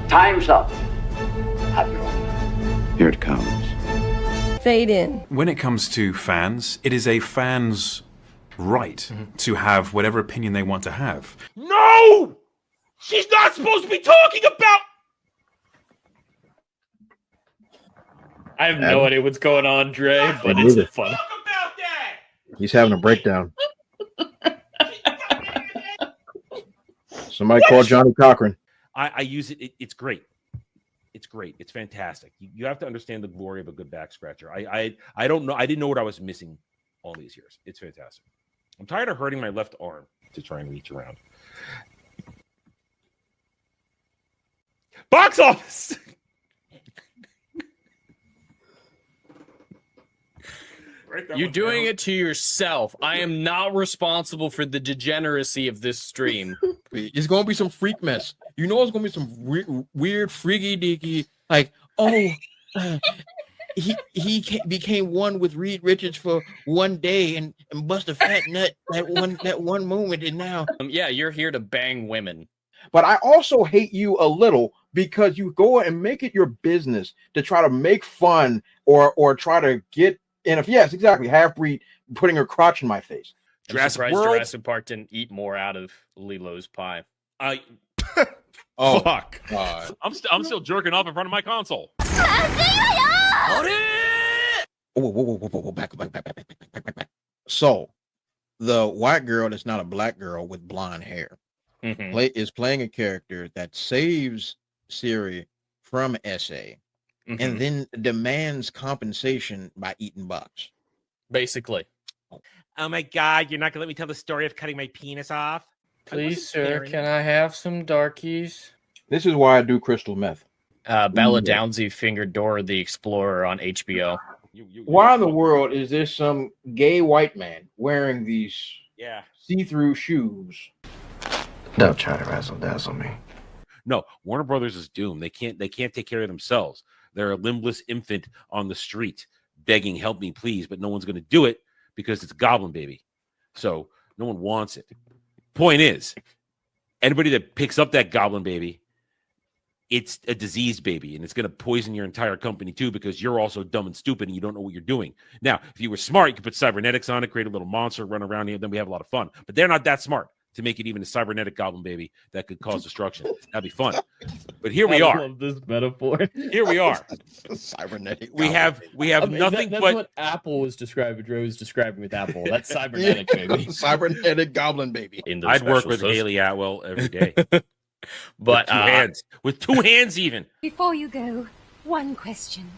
Time's up. Have your own. Here it comes. Fade in. When it comes to fans, it is a fan's right to have whatever opinion they want to have. No! She's not supposed to be talking about... I have no idea what's going on, Dre, but it's fun. Talk about that! He's having a breakdown. Somebody call Johnny Cochran. I use it. It's great. It's great. It's fantastic. You have to understand the glory of a good back scratcher. I don't know. I didn't know what I was missing all these years. It's fantastic. I'm tired of hurting my left arm to try and reach around. Box office. You're doing it to yourself. I am not responsible for the degeneracy of this stream. It's going to be some freak mess. You know it's going to be some weird freaky deaky, like, he became one with Reed Richards for one day and bust a fat nut that one moment, and now yeah, you're here to bang women. But I also hate you a little because you go and make it your business to try to make fun or try to get in. Yes, exactly, half-breed putting her crotch in my face. Jurassic Park didn't eat more out of Lilo's pie. Oh fuck! I'm still jerking off in front of my console. Whoa, back. So, the white girl that's not a black girl with blonde hair is playing a character that saves Siri from SA and then demands compensation by eating bugs. Basically. Oh my god, you're not gonna let me tell the story of cutting my penis off? Please, sir, can I have some darkies? This is why I do crystal meth. Bella Downsy fingered Dora the Explorer on HBO. Why in the world is there some gay white man wearing these see-through shoes? Don't try to razzle-dazzle me. No, Warner Brothers is doomed. They can't take care of themselves. They're a limbless infant on the street begging, help me, please, but no one's going to do it because it's a Goblin Baby. So no one wants it. Point is, anybody that picks up that Goblin Baby, it's a diseased baby, and it's going to poison your entire company too because you're also dumb and stupid and you don't know what you're doing. Now, if you were smart, you could put cybernetics on it, create a little monster, run around here, then we have a lot of fun. But they're not that smart to make it even a cybernetic Goblin Baby that could cause destruction. That'd be fun. But here we are. I love this metaphor. Here we are. Cybernetic. We have nothing that's but what Apple was describing. Drew was describing with Apple. That's cybernetic, baby. Cybernetic Goblin Baby. I'd work with Haley Atwell every day. But with two hands even. Before you go, one question.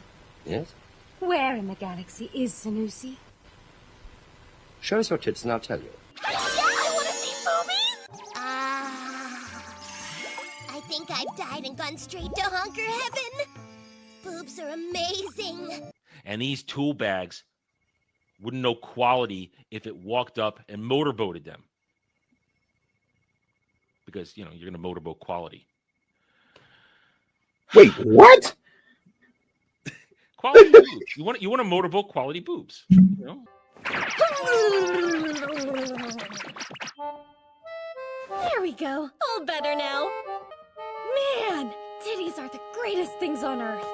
Yes? Where in the galaxy is Sanusi? Show us your tits and I'll tell you. Yeah, I want to see movies! I think I've died and gone straight to honker heaven. Boobs are amazing. And these tool bags wouldn't know quality if it walked up and motorboated them. Because, you're going to motorboat quality. Wait, what? Quality boobs. You want to motorboat quality boobs. There we go. All better now. Man, titties are the greatest things on earth.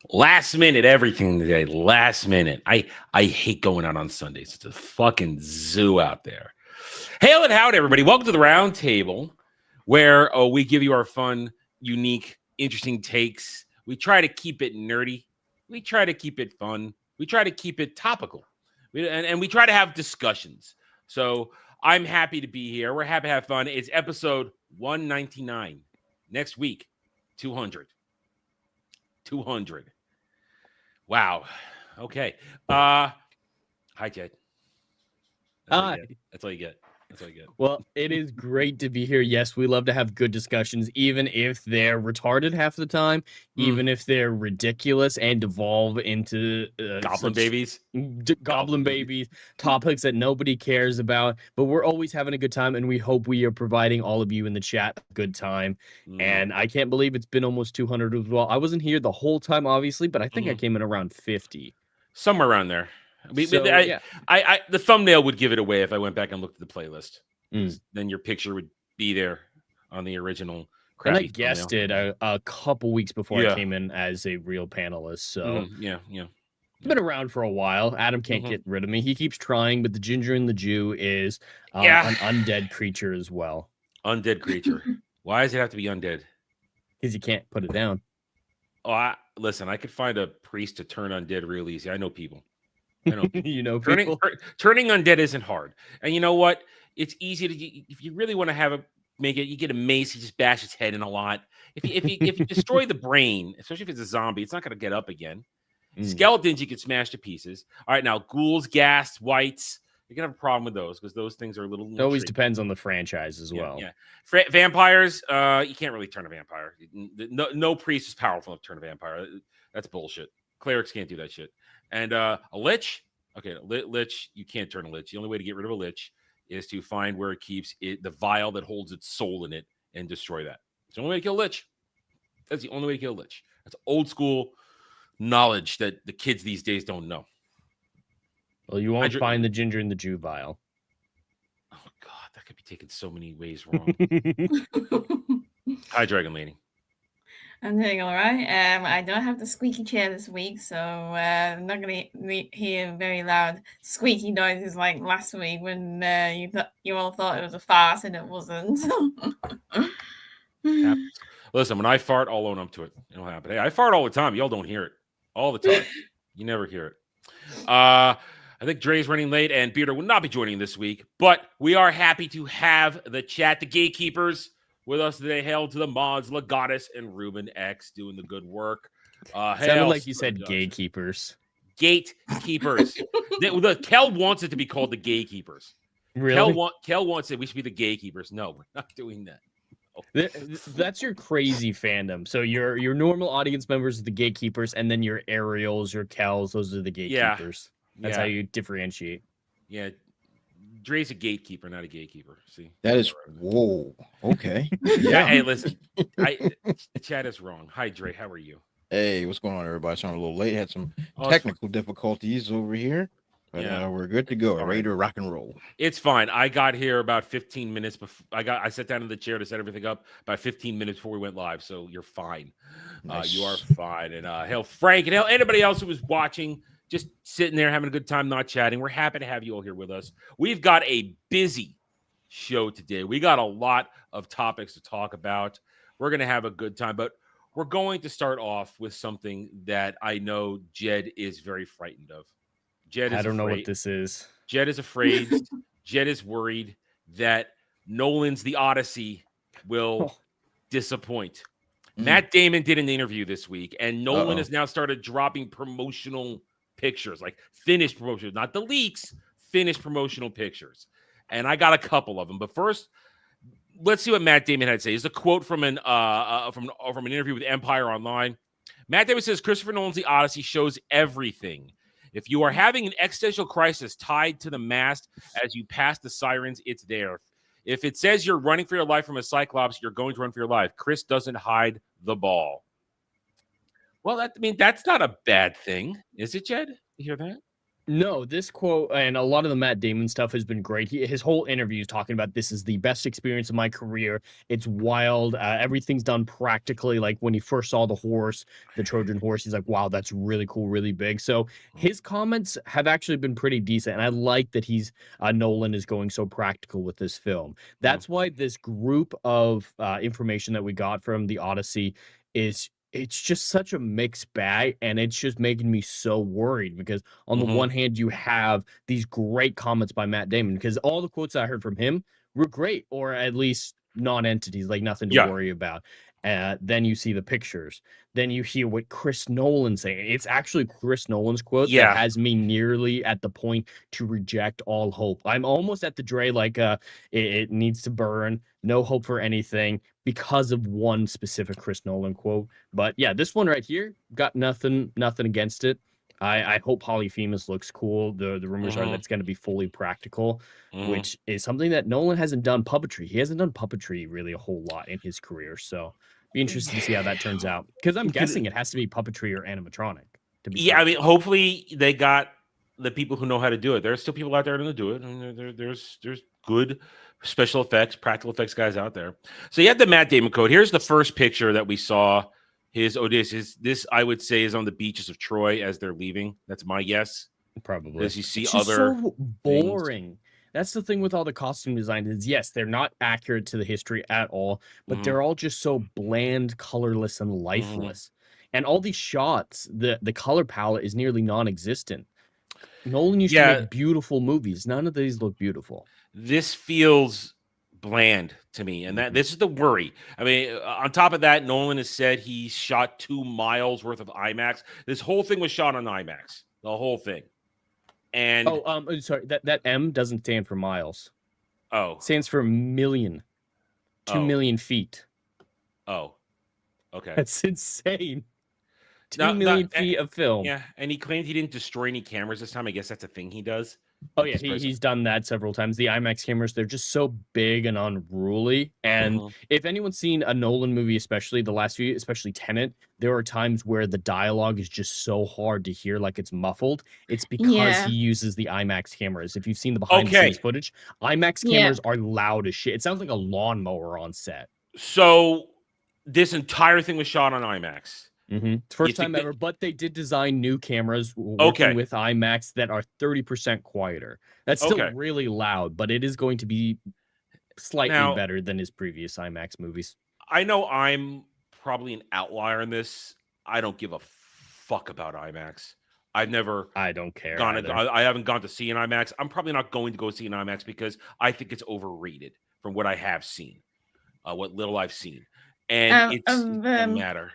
Last minute, everything today. Last minute. I hate going out on Sundays. It's a fucking zoo out there. Hail and howdy, everybody. Welcome to the round table where we give you our fun, unique, interesting takes. We try to keep it nerdy. We try to keep it fun. We try to keep it topical. And we try to have discussions. So I'm happy to be here. We're happy to have fun. It's episode 199. Next week, 200. 200. Wow. Okay. Hi, Jed. Hi. That's all you get. That's all you get. Well, it is great to be here. Yes, we love to have good discussions, even if they're retarded half the time, even if they're ridiculous and devolve into Goblin babies. Goblin babies, topics that nobody cares about. But we're always having a good time, and we hope we are providing all of you in the chat a good time. And I can't believe it's been almost 200 as well. I wasn't here the whole time, obviously, but I think I came in around 50. Somewhere around there. Yeah. I the thumbnail would give it away if I went back and looked at the playlist. Then your picture would be there on the original. And I guessed it a couple weeks before I came in as a real panelist. So yeah. Been around for a while. Adam can't get rid of me. He keeps trying, but the Ginger and the Jew is an undead creature as well. Undead creature. Why does it have to be undead? Because you can't put it down. Oh, listen, I could find a priest to turn undead real easy. I know people. You know, people. Turning undead isn't hard. And you know what? It's easy to, if you really want to make it, you get a mace, you just bash its head in a lot. If you destroy the brain, especially if it's a zombie, it's not going to get up again. Skeletons you can smash to pieces. All right, now ghouls, ghasts, whites, you're going to have a problem with those because those things are a little. It always depends on the franchise as well. Yeah. Vampires, you can't really turn a vampire. No priest is powerful enough to turn a vampire. That's bullshit. Clerics can't do that shit. And a lich, okay, lich, you can't turn a lich. The only way to get rid of a lich is to find where it keeps the vial that holds its soul in it and destroy that. It's the only way to kill a lich. That's the only way to kill a lich. That's old school knowledge that the kids these days don't know. Well, you won't find the Ginger and the Jew vial. Oh, God, that could be taken so many ways wrong. Hi, Dragon Lady. I'm doing all right. I don't have the squeaky chair this week, so I'm not going to hear very loud squeaky noises like last week when you all thought it was a farce and it wasn't. Listen, when I fart, I'll own up to it. It'll happen. Hey, I fart all the time. Y'all don't hear it all the time. You never hear it. I think Dre's running late, and Peter will not be joining this week, but we are happy to have the chat, the gatekeepers, with us today. Hail to the mods, Legatus and Ruben X doing the good work. Sounded like you said gatekeepers. Gatekeepers. the Kel wants it to be called the gatekeepers. Really? Kel wants it. We should be the gatekeepers. No, we're not doing that. That's your crazy fandom. So your normal audience members are the gatekeepers, and then your Ariels, your Kels, those are the gatekeepers. That's how you differentiate. Yeah. Dre's a gatekeeper, not a gatekeeper. See, that is whoa. Okay. Yeah. Hey, listen, the chat is wrong. Hi, Dre. How are you? Hey, what's going on, everybody? Sorry, I'm a little late. Had some technical difficulties over here, but we're good to go. Ready to rock and roll. It's fine. I got here about 15 minutes before. I sat down in the chair to set everything up about 15 minutes before we went live. So you're fine. Nice. You are fine. And hail Frank and hail anybody else who was watching. Just sitting there having a good time, not chatting. We're happy to have you all here with us. We've got a busy show today. We got a lot of topics to talk about. We're going to have a good time, but we're going to start off with something that I know Jed is very frightened of. I don't know what this is. Jed is afraid. Jed is worried that Nolan's The Odyssey will disappoint. Matt Damon did an interview this week, and Nolan has now started dropping promotional pictures, like finished promotions, not the leaks, finished promotional pictures. And I got a couple of them. But first, let's see what Matt Damon had to say. It's a quote from an interview with Empire Online. Matt Damon says Christopher Nolan's The Odyssey shows everything. If you are having an existential crisis tied to the mast as you pass the sirens, it's there. If it says you're running for your life from a Cyclops, you're going to run for your life. Chris doesn't hide the ball. Well, that's not a bad thing, is it, Jed? You hear that? No, this quote and a lot of the Matt Damon stuff has been great. His whole interview is talking about this is the best experience of my career. It's wild. Everything's done practically. Like when he first saw the horse, the Trojan horse, he's like, wow, that's really cool, really big. So his comments have actually been pretty decent. And I like that Nolan is going so practical with this film. That's why this group of information that we got from the Odyssey it's just such a mixed bag, and it's just making me so worried because on the one hand, you have these great comments by Matt Damon because all the quotes I heard from him were great, or at least non-entities, like nothing to worry about. Then you see the pictures. Then you hear what Chris Nolan's saying. It's actually Chris Nolan's quote Yeah. that has me nearly at the point to reject all hope. I'm almost at the Dre, like, it needs to burn, no hope for anything because of one specific Chris Nolan quote. But yeah, this one right here, got nothing against it. I hope Polyphemus looks cool. The rumors are that it's going to be fully practical, which is something that Nolan hasn't done puppetry. He hasn't done puppetry really a whole lot in his career. So be interested to see how that turns out. Because I'm guessing it has to be puppetry or animatronic. To be I mean, hopefully they got the people who know how to do it. There's still people out there to do it. I mean, there's good special effects, practical effects guys out there. So you have the Matt Damon code. Here's the first picture that we saw. His Odysseus. This, I would say, is on the beaches of Troy as they're leaving. That's my guess. Probably. As you see it's other so boring. That's the thing with all the costume design is, yes, they're not accurate to the history at all, but they're all just so bland, colorless, and lifeless. And all these shots, the color palette is nearly non-existent. Nolan used to make beautiful movies. None of these look beautiful. This feels bland to me, and that this is the worry. I mean, on top of that, Nolan has said he shot 2 miles worth of IMAX. This whole thing was shot on IMAX, the whole thing. And sorry, that M doesn't stand for miles. Oh, it stands for million. 2 million feet. Oh, okay, that's insane. 2 million feet of film. Yeah, and he claimed he didn't destroy any cameras this time. I guess that's a thing he does. Oh yeah, he's done that several times. The IMAX cameras, they're just so big and unruly. And if anyone's seen a Nolan movie, especially the last few, especially Tenet, there are times where the dialogue is just so hard to hear, like it's muffled. It's because he uses the IMAX cameras. If you've seen the behind the scenes footage, IMAX cameras are loud as shit. It sounds like a lawnmower on set. So this entire thing was shot on IMAX. First time ever, but they did design new cameras working with IMAX that are 30% quieter. That's still really loud, but it is going to be slightly better than his previous IMAX movies. I know I'm probably an outlier in this. I don't give a fuck about IMAX. I don't care. I haven't gone to see an IMAX. I'm probably not going to go see an IMAX because I think it's overrated from what I have seen, what little I've seen. And it doesn't matter.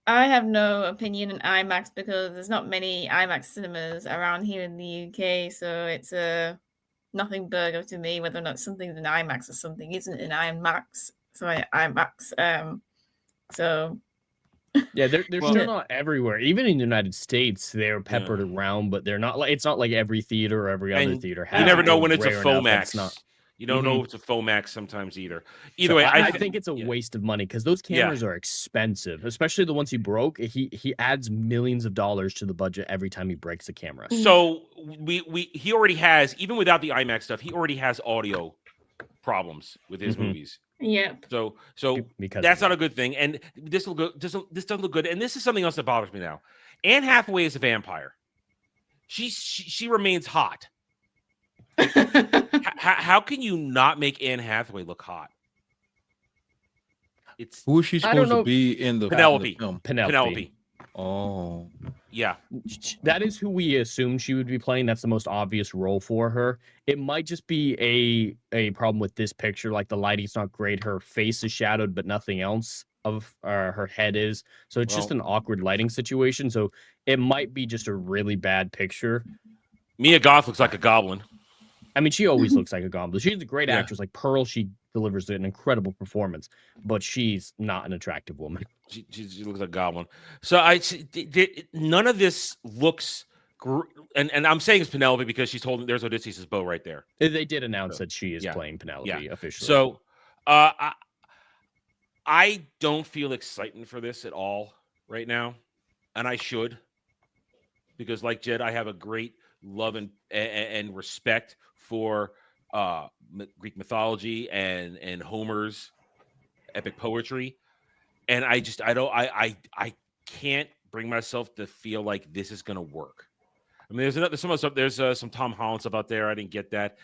I have no opinion in IMAX because there's not many IMAX cinemas around here in the UK, so it's nothing burger to me whether or not something's an IMAX or something isn't an IMAX. IMAX. So yeah, they're still not everywhere. Even in the United States, they're peppered around, but they're not like it's not like every theater or every other theater has. You never know when it's a FOMAX. You don't know if it's a FOMAX sometimes either. Either way, I think it's a waste of money because those cameras are expensive, especially the ones he broke. He adds millions of dollars to the budget every time he breaks a camera. So he already has, even without the IMAX stuff, he already has audio problems with his movies. Yeah. So that's not a good thing. And this doesn't look good. And this is something else that bothers me now. Anne Hathaway is a vampire. She remains hot. How can you not make Anne Hathaway look hot? Who is she supposed to be in the Penelope? film? Penelope. Oh, yeah. That is who we assume she would be playing. That's the most obvious role for her. It might just be a problem with this picture. Like the lighting's not great. Her face is shadowed, but nothing else of her head is. So it's just an awkward lighting situation. So it might be just a really bad picture. Mia Goth looks like a goblin. I mean, she always looks like a goblin. She's a great actress. Like Pearl, she delivers an incredible performance, but she's not an attractive woman. She looks like a goblin. So none of this looks, and I'm saying it's Penelope because she's holding. There's Odysseus' bow right there. They did announce that she is playing Penelope officially. So, I don't feel excitement for this at all right now, and I should, because like Jed, I have a great love and respect for Greek mythology and Homer's epic poetry, and I can't bring myself to feel like this is gonna work. I mean, there's some other stuff. There's some Tom Holland stuff out there. I didn't get that,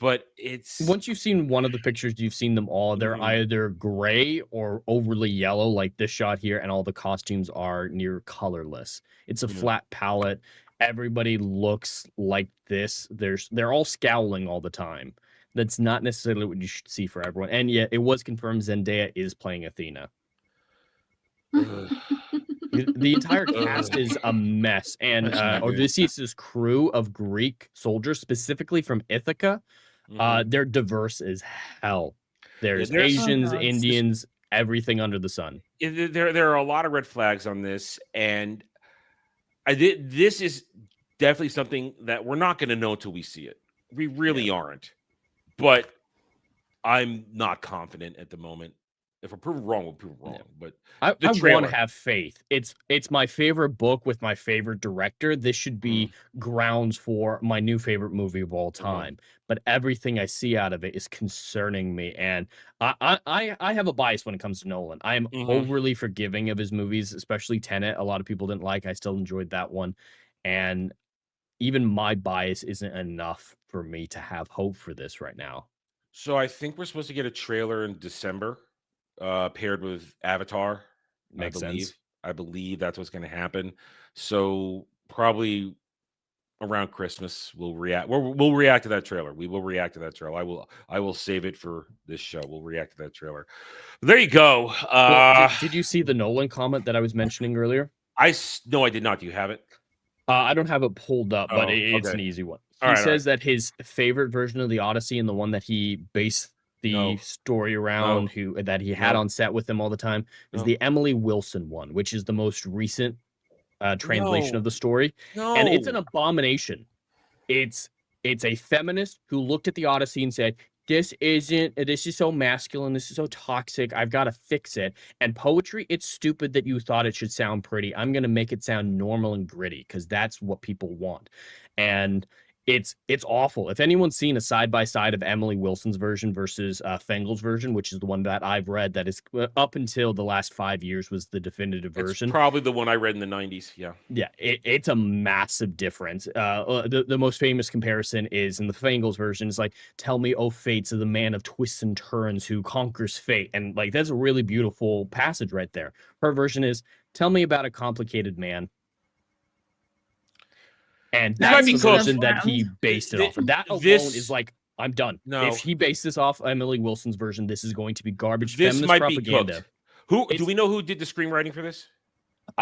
but it's once you've seen one of the pictures, you've seen them all. They're either gray or overly yellow, like this shot here, and all the costumes are near colorless. It's a flat palette. Everybody looks like this. They're all scowling all the time. That's not necessarily what you should see for everyone. And yet, it was confirmed Zendaya is playing Athena. The entire cast is a mess, and That's not good. Odysseus' crew of Greek soldiers, specifically from Ithaca, they're diverse as hell. There's Asians, Indians, everything under the sun. There are a lot of red flags on this, and this is definitely something that we're not going to know until we see it. We really aren't. But I'm not confident at the moment. If we're proven wrong, we'll prove wrong. But I want to have faith. It's my favorite book with my favorite director. This should be grounds for my new favorite movie of all time. But everything I see out of it is concerning me. And I have a bias when it comes to Nolan. I am overly forgiving of his movies, especially Tenet. A lot of people didn't like. I still enjoyed that one. And even my bias isn't enough for me to have hope for this right now. So I think we're supposed to get a trailer in December. Paired with Avatar. Makes sense. I believe that's what's going to happen. So probably around Christmas we'll react. We'll react to that trailer. We will react to that trailer. I will save it for this show. We'll react to that trailer. But there you go. Did you see the Nolan comment that I was mentioning earlier? No, I did not. Do you have it? I don't have it pulled up, but it's an easy one. He says that his favorite version of the Odyssey and the one that he based the story around that he had on set with him all the time is the Emily Wilson one, which is the most recent translation of the story. And it's an abomination. It's a feminist who looked at the Odyssey and said, this is so masculine, this is so toxic, I've got to fix it. And poetry, it's stupid that you thought it should sound pretty. I'm going to make it sound normal and gritty because that's what people want. And it's awful. If anyone's seen a side-by-side of Emily Wilson's version versus Fengel's version, which is the one that I've read that is up until the last 5 years was the definitive version. It's probably the one I read in the 90s. Yeah, it's a massive difference. The most famous comparison is in the Fengel's version. It's like, tell me, oh fates, of the man of twists and turns who conquers fate. And like, that's a really beautiful passage right there. Her version is, tell me about a complicated man. And that's the version that he based it off of. That alone is like, I'm done. No. If he based this off Emily Wilson's version, this is going to be garbage. This feminist might propaganda. Be cooked. Do we know who did the screenwriting for this?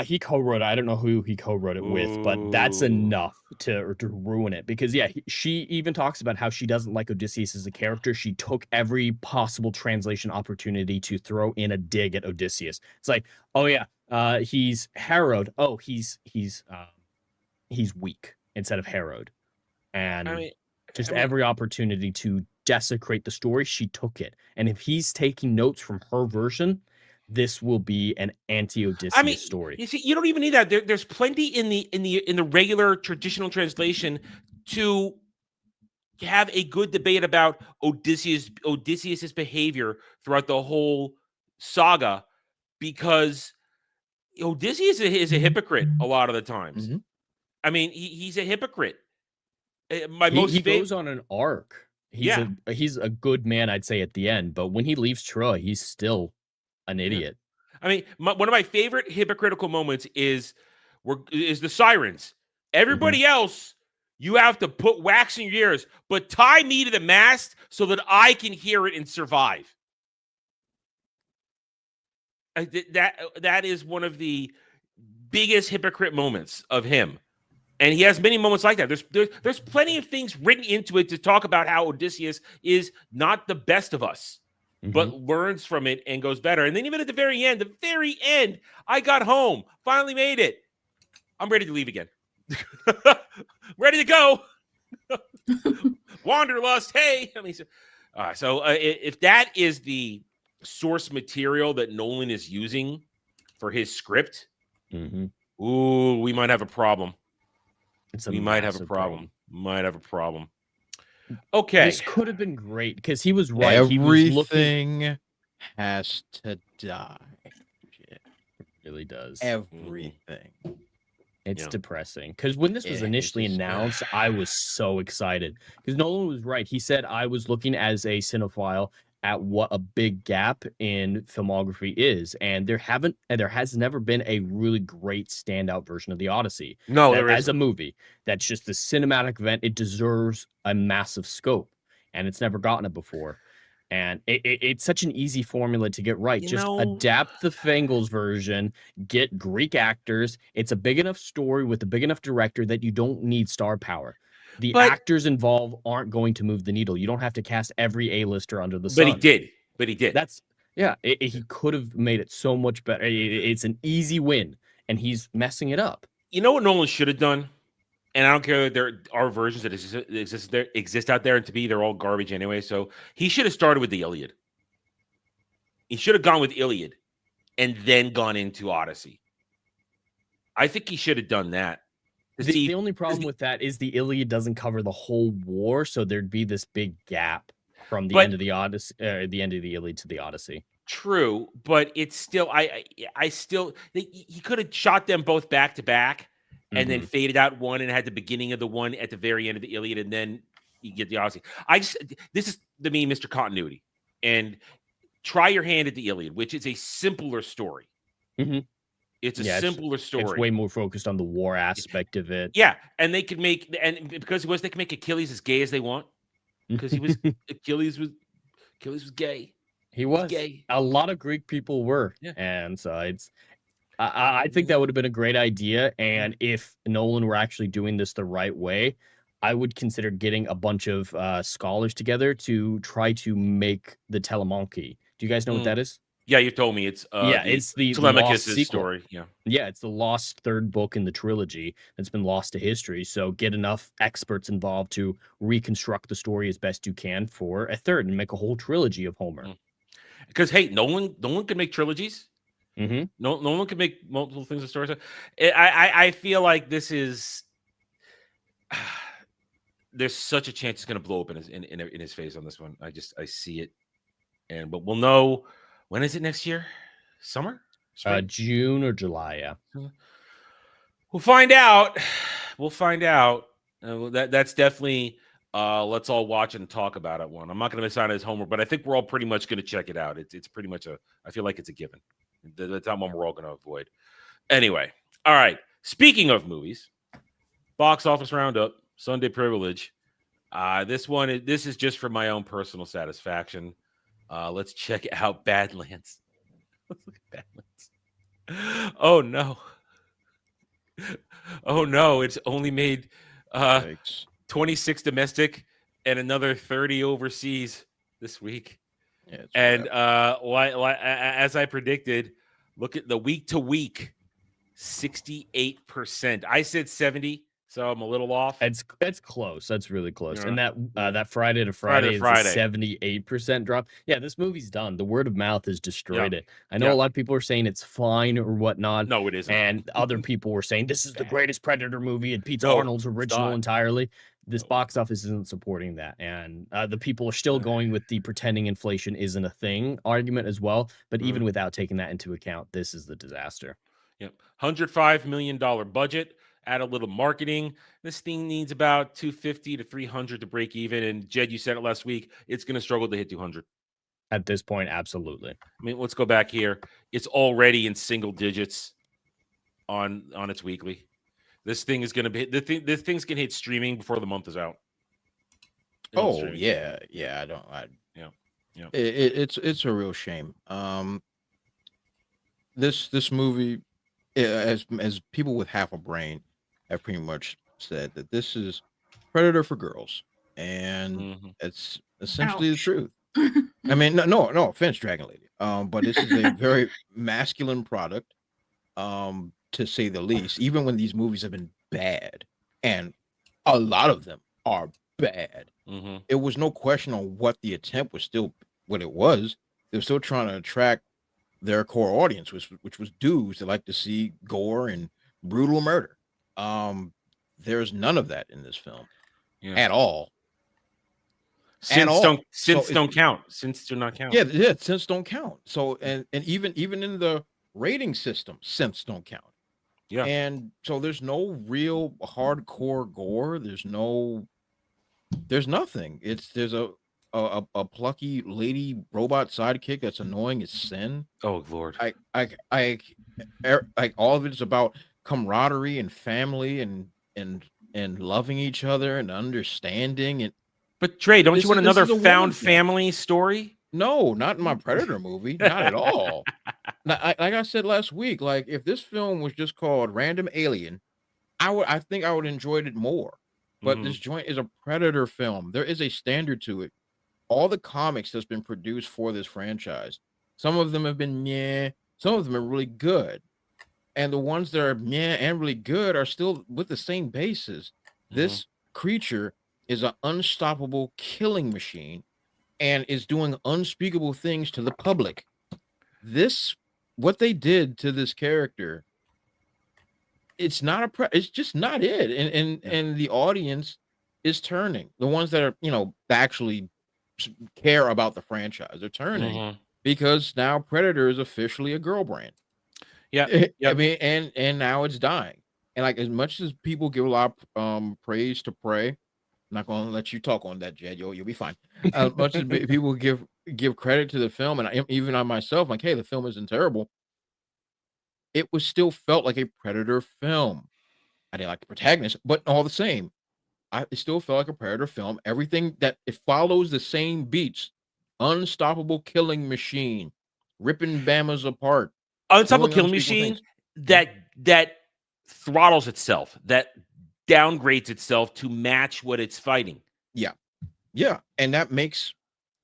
He co-wrote it. I don't know who he co-wrote it with, but that's enough to ruin it. Because, she even talks about how she doesn't like Odysseus as a character. She took every possible translation opportunity to throw in a dig at Odysseus. It's like, he's Herod. Oh, he's weak instead of Herod. And every opportunity to desecrate the story, she took it. And if he's taking notes from her version, this will be an anti-Odysseus story. You see, you don't even need that. There's plenty in the regular traditional translation to have a good debate about Odysseus's behavior throughout the whole saga, because Odysseus is a hypocrite a lot of the times. I mean, he's a hypocrite. He goes on an arc. He's a good man, I'd say, at the end. But when he leaves Troy, he's still an idiot. I mean, one of my favorite hypocritical moments is the sirens. Everybody else, you have to put wax in your ears, but tie me to the mast so that I can hear it and survive. That is one of the biggest hypocrite moments of him. And he has many moments like that. There's plenty of things written into it to talk about how Odysseus is not the best of us, but learns from it and goes better. And then even at the very end, I got home, finally made it. I'm ready to leave again. Ready to go. Wanderlust. Hey. So if that is the source material that Nolan is using for his script, we might have a problem. Might have a problem. Okay. This could have been great because he was right. Everything has to die. It really does. Everything. It's depressing because when this was initially announced, I was so excited because Nolan was right. He said I was looking as a cinephile at what a big gap in filmography is, and there has never been a really great standout version of the Odyssey. No, as a movie, that's just the cinematic event. It deserves a massive scope. and it's never gotten it before. And it's such an easy formula to get right. You Just know- adapt the Fangles version, get Greek actors. It's a big enough story with a big enough director that you don't need star power. The But- actors involved aren't going to move the needle. You don't have to cast every A-lister under the But sun. he did. But he did. That's he could have made it so much better. It's an easy win, and he's messing it up. You know what Nolan should have done? And I don't care that there are versions that exist out there, and to me, they're all garbage anyway. So he should have started with the Iliad. He should have gone with Iliad and then gone into Odyssey. I think he should have done that. The only problem with that is the Iliad doesn't cover the whole war, so there'd be this big gap from the end of the Odyssey, the end of the Iliad to the Odyssey. True, but it's still I still he could have shot them both back to back and then faded out one and had the beginning of the one at the very end of the Iliad, and then you get the Odyssey. This is to me Mr. Continuity, and try your hand at the Iliad, which is a simpler story. It's a simpler story. It's way more focused on the war aspect of it. Yeah, and they could make because they can make Achilles as gay as they want because he was Achilles was gay. He was gay. A lot of Greek people were, and so I think that would have been a great idea. And if Nolan were actually doing this the right way, I would consider getting a bunch of scholars together to try to make the Telemanche. Do you guys know what that is? Yeah, you told me it's it's the Telemachus' lost story. Yeah, it's the lost third book in the trilogy that's been lost to history. So get enough experts involved to reconstruct the story as best you can for a third and make a whole trilogy of Homer. Because hey, Nolan can make trilogies. No one can make multiple things of stories. I feel like this is there's such a chance it's going to blow up in his face on this one. I see it, but we'll know when is it next year? Summer, spring? June or July? Yeah, we'll find out. We'll find out. That's definitely. Let's all watch and talk about it. One. I'm not going to assign it as homework, but I think we're all pretty much going to check it out. It's pretty much I feel like it's a given. That's not one we're all going to avoid. Anyway, all right. Speaking of movies, box office roundup, Sunday Privilege. This is just for my own personal satisfaction. Let's check out Badlands. Let's look at Badlands. Oh no. Oh no, it's only made 26 domestic and another 30 overseas this week. Yeah, and as I predicted, look at the week to week, 68%. I said 70, so I'm a little off. It's close. That's really close. Yeah. And that Friday to Friday is Friday. a 78% drop. Yeah, this movie's done. The word of mouth has destroyed it. I know a lot of people are saying it's fine or whatnot. No, it isn't. And other people were saying this is the greatest Predator movie and Pete Arnold's original entirely. This box office isn't supporting that. And the people are still going with the pretending inflation isn't a thing argument as well. But even without taking that into account, this is the disaster. Yep. $105 million budget. Add a little marketing. This thing needs about 250 to 300 to break even. And Jed, you said it last week. It's going to struggle to hit 200. At this point, absolutely. I mean, let's go back here. It's already in single digits on its weekly. This thing is going to be this thing's going to hit streaming before the month is out. Yeah. It's a real shame. This movie, as people with half a brain have pretty much said that this is Predator for girls, and it's essentially the truth. I mean, no offense, Dragon Lady, but this is a very masculine product, to say the least. Even when these movies have been bad, and a lot of them are bad, it was no question on what the attempt was. Still what it was. They were still trying to attract their core audience, which was dudes that like to see gore and brutal murder. There's none of that in this film at all. Synths don't count. Synths do not count. Yeah, synths don't count. So and even in the rating system, synths don't count. Yeah. And so there's no real hardcore gore. There's nothing. There's a plucky lady robot sidekick that's annoying as sin. Oh Lord. I all of it is about camaraderie and family and loving each other and understanding, and But Trey, don't This you want is- this another is a found woman thing. family story? No, not in my Predator movie. Not at all. Like I said last week, like if this film was just called Random Alien, I think I would enjoyed it more. But this joint is a Predator film. There is a standard to it. All the comics that's been produced for this franchise, some of them have been meh, some of them are really good. And the ones that are meh and really good are still with the same basis. This creature is an unstoppable killing machine and is doing unspeakable things to the public. What they did to this character, it's not it's just not it. And the audience is turning. The ones that are, actually care about the franchise, they're turning because now Predator is officially a girl brand. Yeah. I mean, and now it's dying. And like as much as people give a lot of praise to Prey, I'm not gonna let you talk on that, Jed. You'll be fine. As much as people give credit to the film, and even on myself, like, hey, the film isn't terrible. It was still felt like a Predator film. I didn't like the protagonist, but all the same, it still felt like a Predator film. Everything that it follows the same beats: unstoppable killing machine, ripping Bamas apart, Unstoppable doing killing unspeakable machine things. that throttles itself, that downgrades itself to match what it's fighting. Yeah, and that makes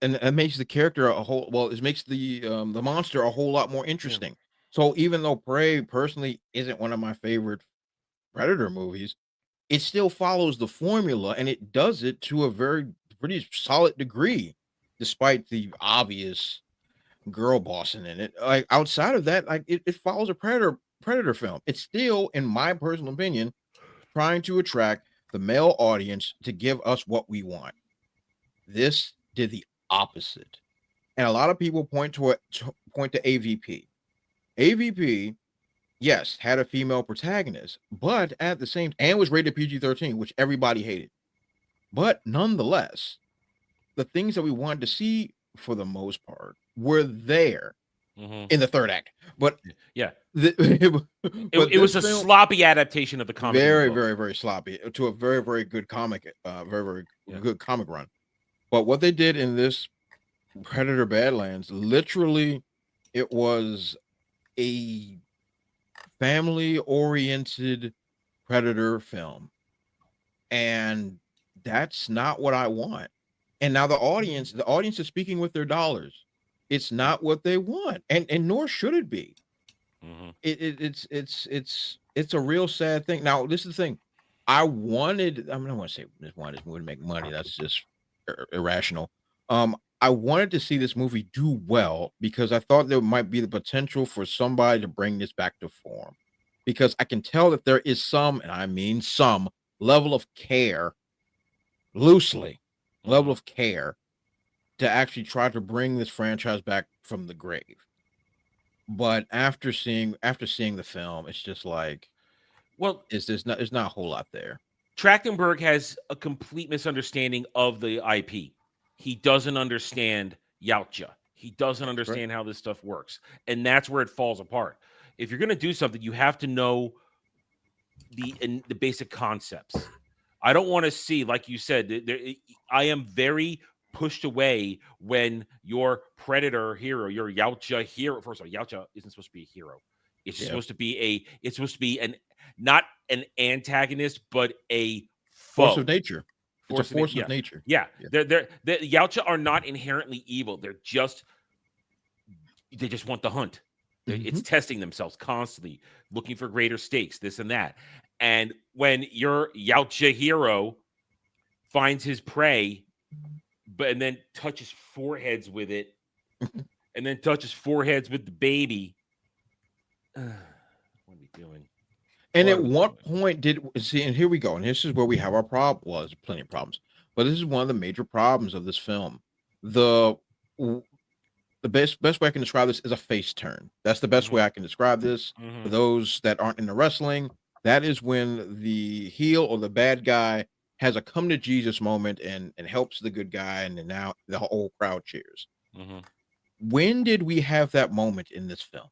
the character a whole. Well, it makes the monster a whole lot more interesting. So even though Prey personally isn't one of my favorite Predator movies, it still follows the formula, and it does it to a pretty solid degree, despite the obvious girl bossing in it. Like outside of that, like it follows a Predator film. It's still, in my personal opinion, trying to attract the male audience to give us what we want. This did the opposite, and a lot of people point to AVP. AVP, yes, had a female protagonist, but at the same and was rated PG-13, which everybody hated. But nonetheless, the things that we wanted to see for the most part were there in the third act. But yeah, it was a sloppy adaptation of the comic. Very, very, very sloppy to a very, very good comic, very good comic run. But what they did in this Predator Badlands, literally, it was a family-oriented Predator film, and that's not what I want. And now the audience is speaking with their dollars. It's not what they want, and nor should it be. It's a real sad thing. Now, this is the thing. I want to say this would make money. That's just irrational. I wanted to see this movie do well because I thought there might be the potential for somebody to bring this back to form. Because I can tell that there is some, and I mean some, level of care, loosely, level of care to actually try to bring this franchise back from the grave. But after seeing the film, it's just like, well, there's not a whole lot there. Trachtenberg has a complete misunderstanding of the IP. He doesn't understand Yautja. He doesn't understand how this stuff works. And that's where it falls apart. If you're going to do something, you have to know the basic concepts. I don't want to see, like you said, I am very pushed away when your Predator hero, your Yautja hero. First of all, Yautja isn't supposed to be a hero. It's supposed to be not an antagonist, but a foe. Force of nature. It's a force of nature. Yeah. The Yautja are not inherently evil. They just want the hunt. It's testing themselves constantly, looking for greater stakes, this and that. And when your Yautja hero finds his prey, and then touches foreheads with it, and then touches foreheads with the baby, what are we doing? And at what point and here we go, and this is where we have our problem. Well, there's plenty of problems, but this is one of the major problems of this film. The best way I can describe this is a face turn. That's the best way I can describe this. For those that aren't into wrestling, that is when the heel or the bad guy has a come to Jesus moment and helps the good guy, and then now the whole crowd cheers. When did we have that moment in this film?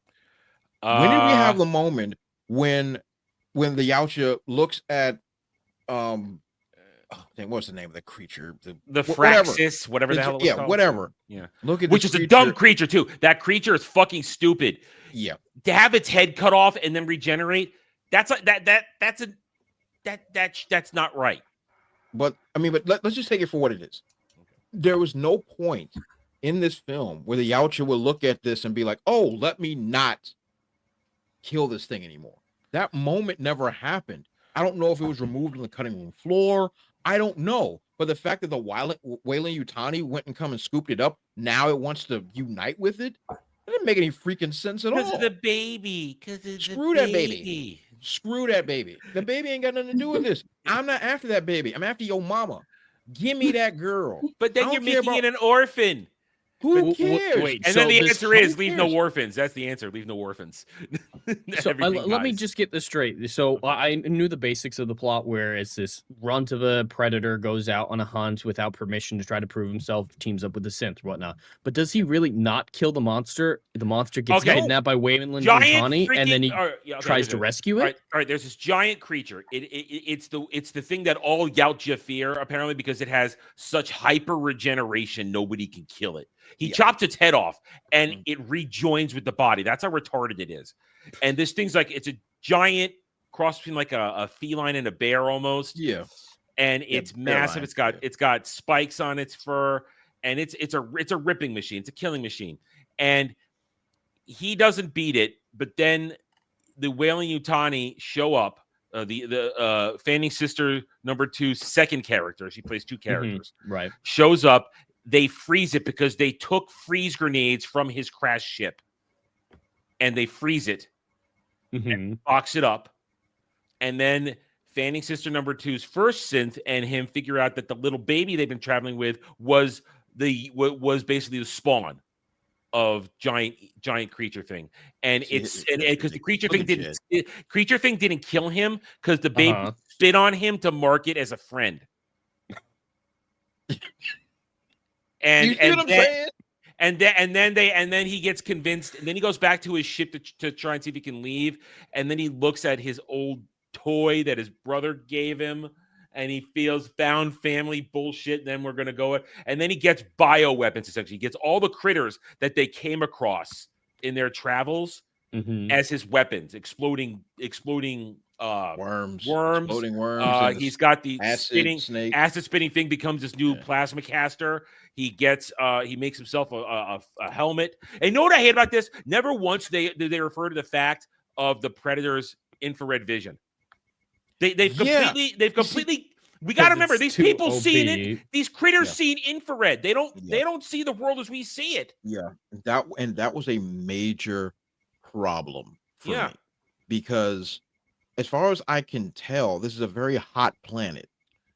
When did we have the moment when the Yautja looks at what's the name of the creature? The whatever. Fraxis, whatever the hell it was called. Whatever. Yeah. Look at Which this is a dumb creature too. That creature is fucking stupid. Yeah. To have its head cut off and then regenerate, that's not right. But I mean, let's just take it for what it is. There was no point in this film where the Yautja will look at this and be like, "Oh, let me not kill this thing anymore." That moment never happened. I don't know if it was removed on the cutting room floor. I don't know. But the fact that the Weyland-Yutani went and come and scooped it up, now it wants to unite with it. That didn't make any freaking sense at all. Because of the baby. Screw that baby. Screw that baby. The baby ain't got nothing to do with this. I'm not after that baby. I'm after your mama. Give me that girl. But then you're making it an orphan. Who cares? Wait, and so then the this- answer is leave no orphans. That's the answer. Leave no orphans. So Everything let me dies. just get this straight. So I knew the basics of the plot, where it's this runt of a predator goes out on a hunt without permission to try to prove himself, teams up with the synth, whatnot. But does he really not kill the monster? The monster gets kidnapped by Weyland-Yutani, and then he tries to rescue it. All right. There's this giant creature. It's the thing that all Yautja fear, apparently, because it has such hyper regeneration. Nobody can kill it. He chops its head off and it rejoins with the body. That's how retarded it is. And this thing's like, it's a giant cross between like a feline and a bear almost. Yeah. And it's massive. It's got spikes on its fur, and it's a ripping machine. It's a killing machine. And he doesn't beat it, but then the Weyland-Yutani show up. The Fanning sister number 2's second character. She plays two characters. Right. Shows up. They freeze it because they took freeze grenades from his crashed ship, and they freeze it, and box it up, and then Fanning sister number 2's first synth and him figure out that the little baby they've been traveling with was basically the spawn of giant creature thing, and because the creature thing didn't kill him because the baby spit on him to mark it as a friend. And then he gets convinced, and then he goes back to his ship to try and see if he can leave. And then he looks at his old toy that his brother gave him, and he feels found family bullshit. And then we're gonna go, and then he gets bioweapons. Essentially, he gets all the critters that they came across in their travels as his weapons, exploding worms, exploding worms. He's got the acid spitting thing becomes this new plasma caster. He gets he makes himself a helmet. And you know what I hate about this? Never once did they refer to the fact of the Predator's infrared vision. They've completely. We got to remember these people seeing it. These critters seeing infrared. They don't see the world as we see it. Yeah, that was a major problem for me, because as far as I can tell, this is a very hot planet.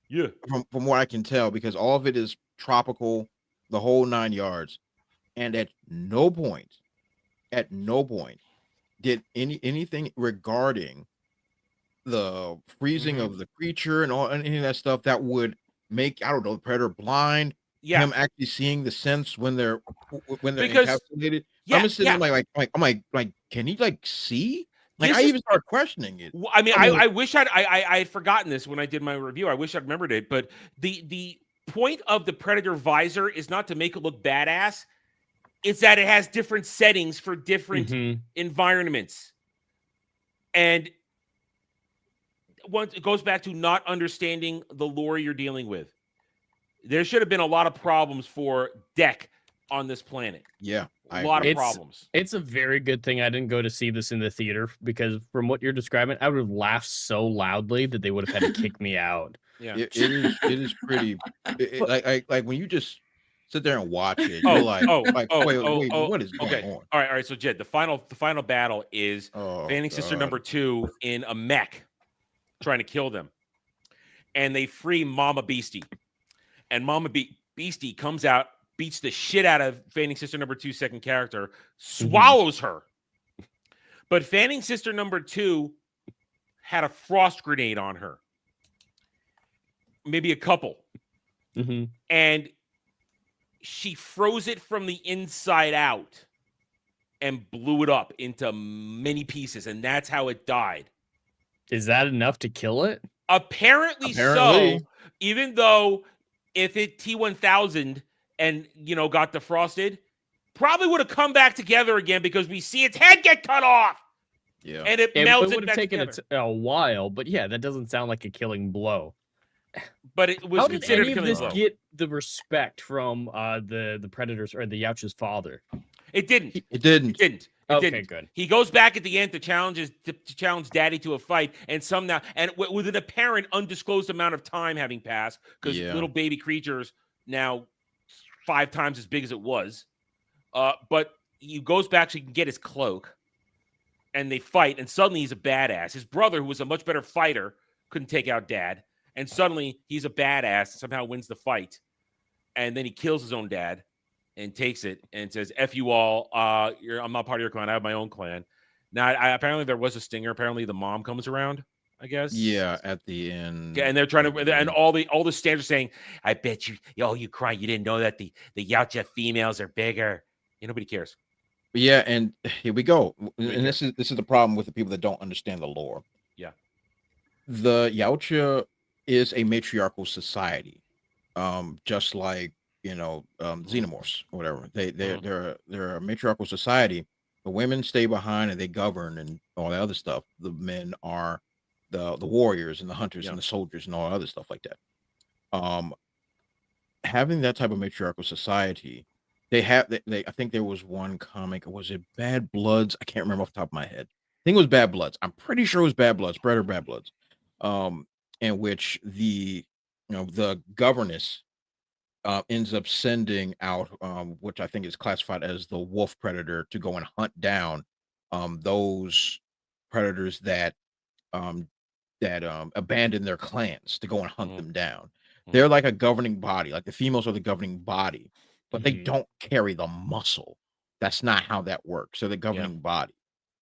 Yeah, from what I can tell, because all of it is tropical, the whole 9 yards, and at no point did anything regarding the freezing of the creature and any of that stuff that would make, I don't know, the predator blind. Yeah, him actually seeing the sense when they're encapsulated. I'm just sitting there like, can he like see? Like, I even start questioning it. I mean, I wish I had forgotten this when I did my review. I wish I'd remembered it. But the point of the Predator visor is not to make it look badass. It's that it has different settings for different environments. And once it goes back to not understanding the lore you're dealing with. There should have been a lot of problems for Deck on this planet. Yeah. A lot of problems. It's a very good thing I didn't go to see this in the theater, because from what you're describing, I would have laughed so loudly that they would have had to kick me out. Yeah, it is pretty. Like when you just sit there and watch it, you're like, wait, what is going on? All right. So Jed, the final battle is Fanning sister number 2 in a mech trying to kill them, and they free Mama Beastie, and Mama Beastie comes out, beats the shit out of Fanning sister number 2's second character, swallows her. But Fanning sister number 2 had a frost grenade on her. Maybe a couple. And she froze it from the inside out and blew it up into many pieces. And that's how it died. Is that enough to kill it? Apparently so. Even though if it T1000 and got defrosted, probably would have come back together again because we see its head get cut off. Yeah, and it melts It it would back have taken together. a while, but yeah, that doesn't sound like a killing blow. But it was How did considered any a of killing this blow. get the respect from the Predators or the Yautja's father? It didn't. It didn't. Okay, good. He goes back at the end to challenge Daddy to a fight, and with an apparent undisclosed amount of time having passed, because little baby creatures now 5 times as big as it was. But he goes back so he can get his cloak, and they fight, and suddenly he's a badass. His brother, who was a much better fighter, couldn't take out Dad, and suddenly he's a badass and somehow wins the fight, and then he kills his own dad and takes it and says, "F you all, I'm not part of your clan. I have my own clan." Now, apparently there was a stinger. Apparently the mom comes around, I guess. Yeah, at the end. And they're trying to, and all the stands are saying, "I bet you cry. You didn't know that the Yautja females are bigger." Nobody cares. Yeah, and here we go. And this is the problem with the people that don't understand the lore. Yeah. The Yautja is a matriarchal society. Just like xenomorphs or whatever. They're a matriarchal society. The women stay behind and they govern and all that other stuff. The men are the warriors and the hunters and the soldiers and all other stuff like that. Having that type of matriarchal society, I think there was one comic, was it Bad Bloods? I can't remember off the top of my head. I think it was Bad Bloods. I'm pretty sure it was Bad Bloods, Predator Bad Bloods. In which the governess ends up sending out, which I think is classified as the wolf predator, to go and hunt down those predators that abandon their clans, to go and hunt them down. They're like a governing body, like the females are the governing body, but they don't carry the muscle. That's not how that works. So the governing body.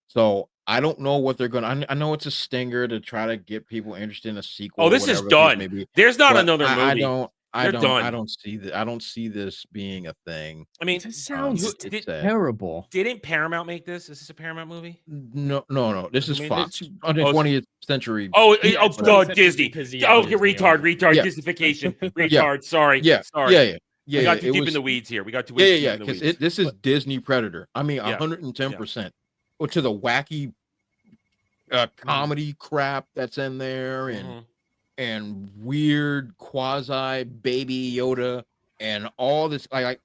So I don't know what they're gonna. I know it's a stinger to try to get people interested in a sequel. Oh, this is done. There's not another movie. I don't see that. I don't see this being a thing. I mean, it sounds terrible. Didn't Paramount make this? Is this a Paramount movie? No. This is Fox. On the 20th century. Disney. Retard. Disneyfication. Retard. Sorry. Sorry. We got too deep in the weeds here. We got too deep in the weeds. Because this is Disney Predator. I mean, 110%. Or to the wacky comedy crap that's in there, and weird quasi baby Yoda, and all this like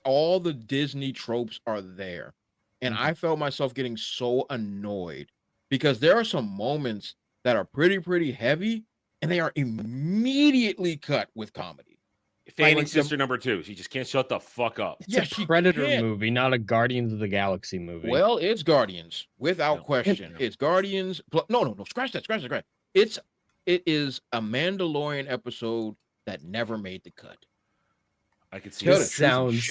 all the Disney tropes are there. And I felt myself getting so annoyed because there are some moments that are pretty heavy, and they are immediately cut with comedy. Fanning sister number 2. She just can't shut the fuck up. It's a Predator movie, not a Guardians of the Galaxy movie. Well, it's Guardians without question. It's Guardians. No. Scratch that. It is a Mandalorian episode that never made the cut. I could see it. Sounds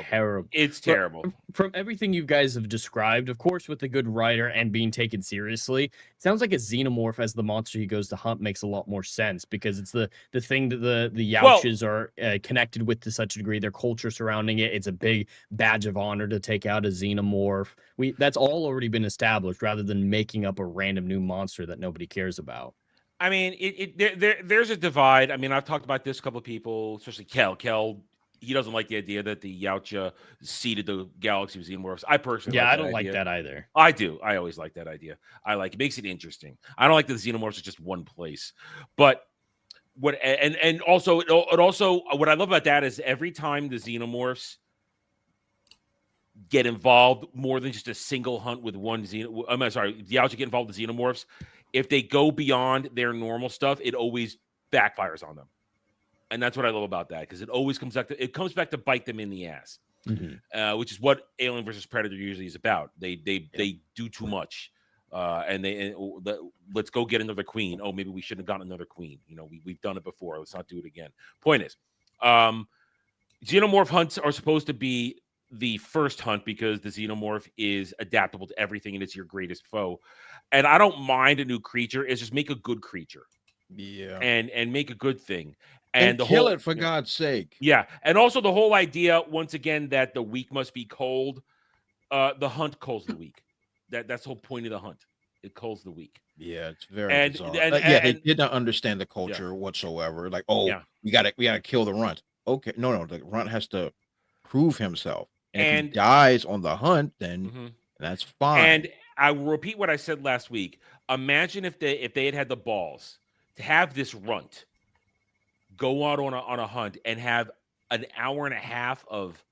terrible. It's terrible. From everything you guys have described, of course, with a good writer and being taken seriously, it sounds like a xenomorph as the monster he goes to hunt makes a lot more sense because it's the thing that the Yautjas are connected with to such a degree. Their culture surrounding it. It's a big badge of honor to take out a xenomorph. That's all already been established, rather than making up a random new monster that nobody cares about. I mean, there's a divide. I mean, I've talked about this, a couple of people, especially Kel. He doesn't like the idea that the Yautja seeded the galaxy with xenomorphs. I personally, I don't like that either. I do. I always like that idea. It makes it interesting. I don't like that the xenomorphs are just one place. But also what I love about that is every time the xenomorphs get involved, more than just a single hunt with one the Yautja get involved with xenomorphs. If they go beyond their normal stuff, it always backfires on them. And that's what I love about that, because it always comes back to bite them in the ass, which is what Alien versus Predator usually is about. They do too much, let's go get another queen. Oh, maybe we shouldn't have gotten another queen. We've done it before. Let's not do it again. Point is, xenomorph hunts are supposed to be the first hunt because the xenomorph is adaptable to everything and it's your greatest foe. And I don't mind a new creature. It's just make a good creature. Yeah. And make a good thing. And kill it, for God's sake. Yeah. And also the whole idea, once again, that the weak must be cold. The hunt calls the weak. That's the whole point of the hunt. It culls the weak. Yeah, it's very And bizarre. They and did not understand the culture whatsoever. Like, oh, yeah. we gotta kill the runt. Okay, no, the runt has to prove himself, and if he And dies on the hunt, then Mhm. that's fine. And I will repeat what I said last week. Imagine if they had the balls to have this runt go out on a hunt and have an hour and a half of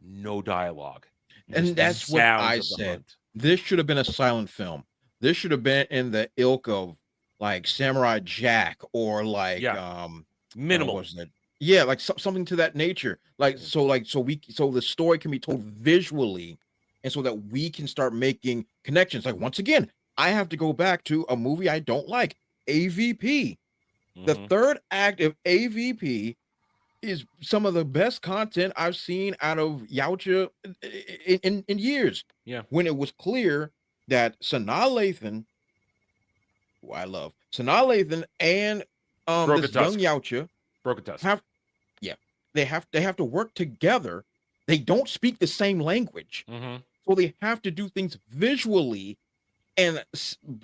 no dialogue. And Just that's what sounds I of the said. hunt. This should have been a silent film. This should have been in the ilk of like Samurai Jack or like Minimal. what was it? Yeah, like something to that nature. Like so the story can be told visually, and so that we can start making connections. Like once again, I have to go back to a movie I don't like, AVP. The third act of AVP is some of the best content I've seen out of Yautja in years. Yeah. When it was clear that Sanaa Lathan, who I love, Sanaa Lathan and this young Yautja they have to work together. They don't speak the same language. So they have to do things visually and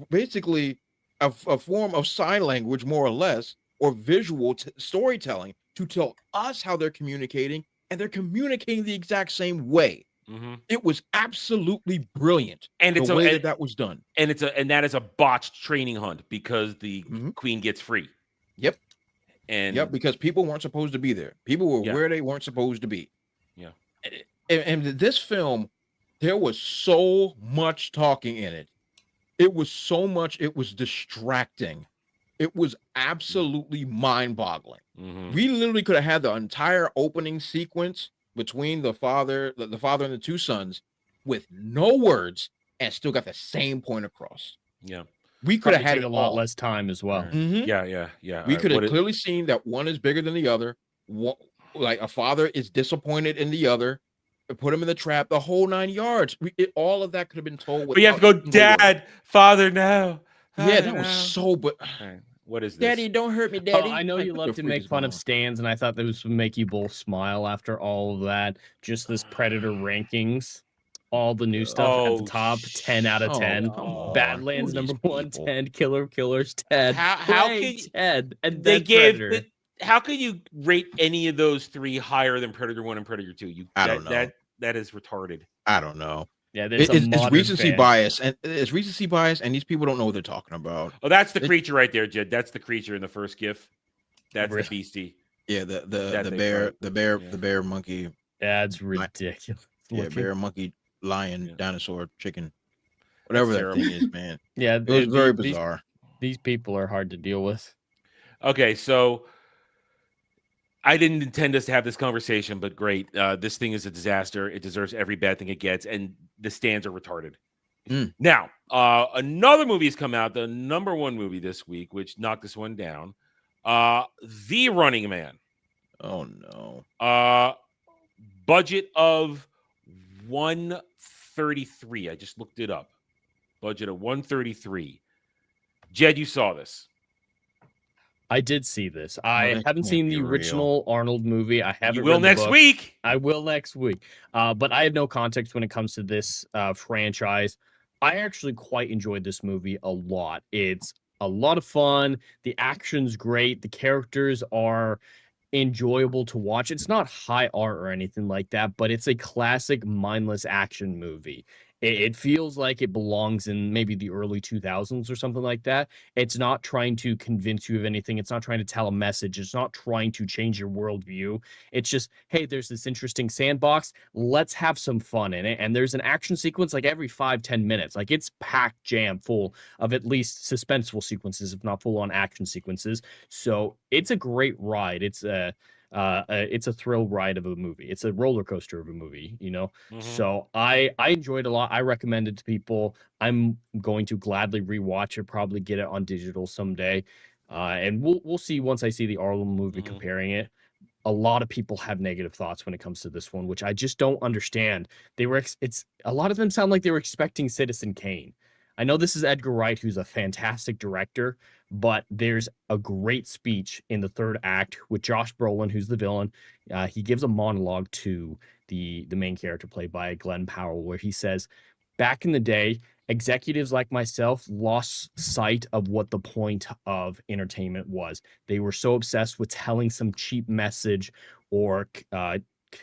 basically a form of sign language, more or less, or visual storytelling to tell us how they're communicating, and they're communicating the exact same way. It was absolutely brilliant, and it's the way that was done. And that is a botched training hunt because the queen gets free. Yep. And because people weren't supposed to be there. People were where they weren't supposed to be. Yeah. And this film, there was so much talking in it. It was so much, it was distracting. It was absolutely mind-boggling. We literally could have had the entire opening sequence between the father and the two sons with no words and still got the same point across. Yeah. We could have had a lot less time as well. Yeah. We could have clearly seen that one is bigger than the other. Like a father is disappointed in the other. Put him in the trap, the whole 9 yards. All of that could have been told. But you have to go, Dad, Father, no. Yeah, that was so. But what is this? Daddy, don't hurt me, Daddy. I know you love to make fun of stands, and I thought this would make you both smile after all of that. Just this Predator rankings, all the new stuff at the top, 10 out of 10. Badlands number 1, 10. Killers 10. How can Ted and they then Predator. How can you rate any of those three higher than Predator 1 and Predator 2? I don't know. That is retarded. I don't know. Yeah, it's recency bias, and these people don't know what they're talking about. Oh, that's the creature right there, Jed. That's the creature in the first GIF. That's the beastie. Yeah, the bear monkey. That's ridiculous. Yeah, bear monkey lion dinosaur chicken, whatever that thing is, man. Yeah, it was very bizarre. These people are hard to deal with. Okay, so I didn't intend us to have this conversation, but great. This thing is a disaster. It deserves every bad thing it gets, and the stands are retarded. Now, another movie has come out, the number one movie this week, which knocked this one down. The Running Man. Oh, no. Budget of $133. I just looked it up. Budget of $133. Jed, you saw this. I did see this. I haven't seen the original Arnold movie. I haven't. You will next week. I will next week. But I have no context when it comes to this franchise. I actually quite enjoyed this movie a lot. It's a lot of fun. The action's great. The characters are enjoyable to watch. It's not high art or anything like that, but it's a classic mindless action movie. It feels like it belongs in maybe the early 2000s or something like that. It's not trying to convince you of anything. It's not trying to tell a message. It's not trying to change your worldview. It's just, hey, there's this interesting sandbox. Let's have some fun in it. And there's an action sequence like every 5-10 minutes. Like it's packed jam full of at least suspenseful sequences, if not full on action sequences. So it's a great ride. It's a thrill ride of a movie. It's a roller coaster of a movie, you know? So I enjoyed it a lot. I recommend it to people. I'm going to gladly rewatch it, probably get it on digital someday. And we'll see once I see the Arnold movie comparing it. A lot of people have negative thoughts when it comes to this one, which I just don't understand. It's a lot of them sound like they were expecting Citizen Kane. I know this is Edgar Wright, who's a fantastic director, but there's a great speech in the third act with Josh Brolin, who's the villain. He gives a monologue to the main character played by Glenn Powell, where he says, back in the day, executives like myself lost sight of what the point of entertainment was. They were so obsessed with telling some cheap message or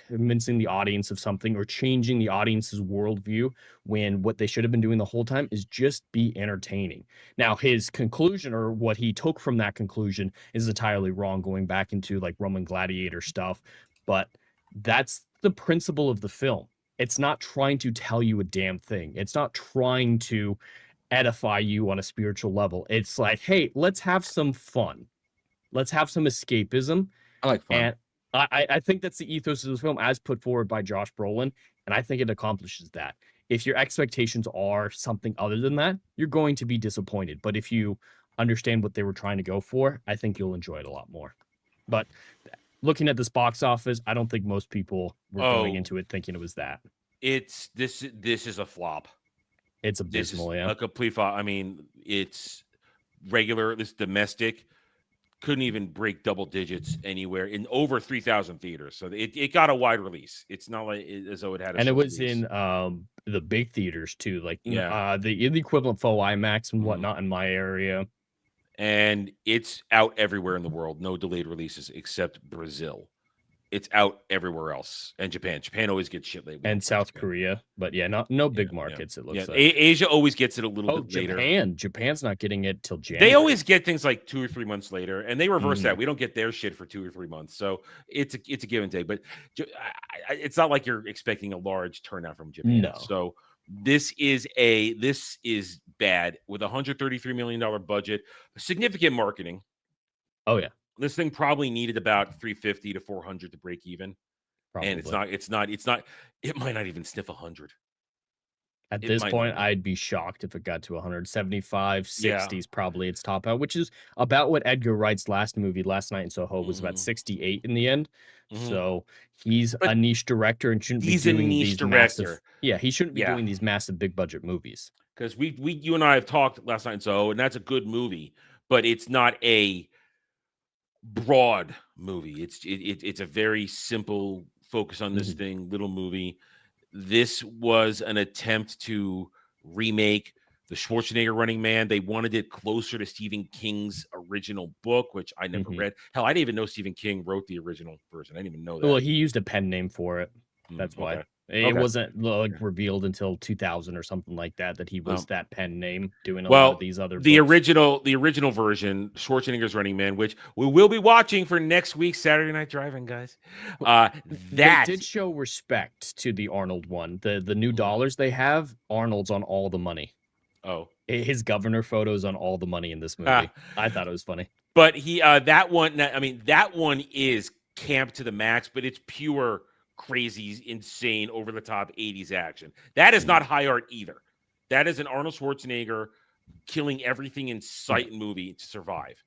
convincing the audience of something or changing the audience's worldview, when what they should have been doing the whole time is just be entertaining. Now, his conclusion, or what he took from that conclusion, is entirely wrong, going back into like Roman gladiator stuff. But that's the principle of the film. It's not trying to tell you a damn thing. It's not trying to edify you on a spiritual level. It's like, hey, let's have some fun. Let's have some escapism. I like fun. And I think that's the ethos of the film as put forward by Josh Brolin, and I think it accomplishes that. If your expectations are something other than that, you're going to be disappointed. But if you understand what they were trying to go for, I think you'll enjoy it a lot more. But looking at this box office, I don't think most people were going into it thinking it was that. This is a flop. It's abysmal, yeah. A complete flop. I mean, it's regular, this domestic. Couldn't even break double digits anywhere in over 3,000 theaters. So it got a wide release. It's not like as though it had a and it was release. in the big theaters too, like the equivalent faux IMAX and whatnot in my area. And it's out everywhere in the world. No delayed releases except Brazil. It's out everywhere else. And Japan. Japan always gets shit late. And South Korea. But yeah, no big markets, it looks like. Asia always gets it a little bit later. Japan's not getting it till January. They always get things like 2 or 3 months later, and they reverse that. We don't get their shit for 2 or 3 months. So it's a give and take. But it's not like you're expecting a large turnout from Japan. No. So this is bad with a $133 million budget, significant marketing. Oh yeah. This thing probably needed about 350 to 400 to break even. Probably. And it's not, it might not even sniff 100. At this point, I'd be shocked if it got to 175, 60s probably its top out, which is about what Edgar Wright's last movie, Last Night in Soho, was about 68 in the end. So he's a niche director and shouldn't be doing these massive. Yeah, he shouldn't be doing these massive big budget movies. Because you and I have talked Last Night in Soho, and that's a good movie, but it's not a broad movie. It's a very simple focus on this thing, little movie. This was an attempt to remake the Schwarzenegger Running Man. They wanted it closer to Stephen King's original book, which I never read. Hell, I didn't even know Stephen King wrote the original version. I didn't even know that. Well, he used a pen name for it. That's why. It wasn't revealed until 2000 or something like that he was that pen name doing a lot of these other books. The original version, Schwarzenegger's Running Man, which we will be watching for next week's Saturday Night Drive-In, guys. They did show respect to the Arnold one. The new dollars they have, Arnold's on all the money. Oh. His governor photos on all the money in this movie. I thought it was funny. But that one is camp to the max, but it's pure crazy, insane, over-the-top 80s action. That is not high art either. That is an Arnold Schwarzenegger killing everything in sight movie to survive.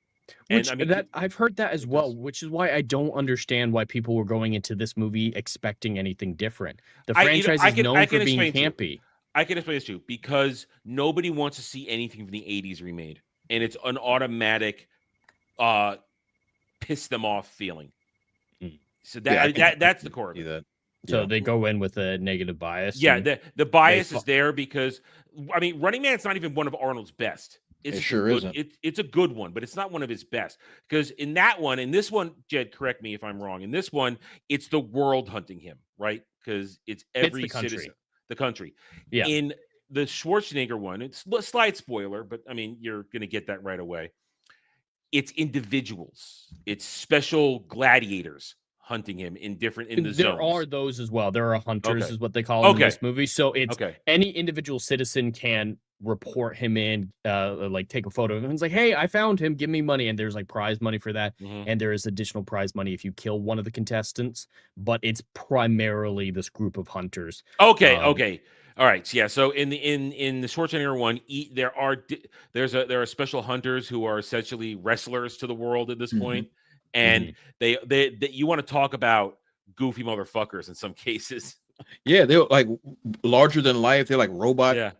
I've heard that as well, which is why I don't understand why people were going into this movie expecting anything different. The franchise is known for being campy. I can explain this to you. Because nobody wants to see anything from the 80s remade. And it's an automatic piss them off feeling. So that's the core of it. So they go in with a negative bias. Yeah, the bias is there because, I mean, Running Man's not even one of Arnold's best. It sure isn't. It's a good one, but it's not one of his best. Because in this one, Jed, correct me if I'm wrong. In this one, it's the world hunting him, right? Because it's every citizen, the country. Yeah. In the Schwarzenegger one, it's a slight spoiler, but I mean, you're going to get that right away. It's individuals. It's special gladiators hunting him in the zones. There are those as well. There are hunters, is what they call them in this movie. So it's any individual citizen can report him in, like take a photo of him. It's like, hey, I found him. Give me money. And there's like prize money for that. And there is additional prize money if you kill one of the contestants. But it's primarily this group of hunters. Okay. All right. Yeah. So in the Schwarzenegger one, there are special hunters who are essentially wrestlers to the world at this point. And they you want to talk about goofy motherfuckers in some cases. Yeah, they're like larger than life. They're like robot. Yeah.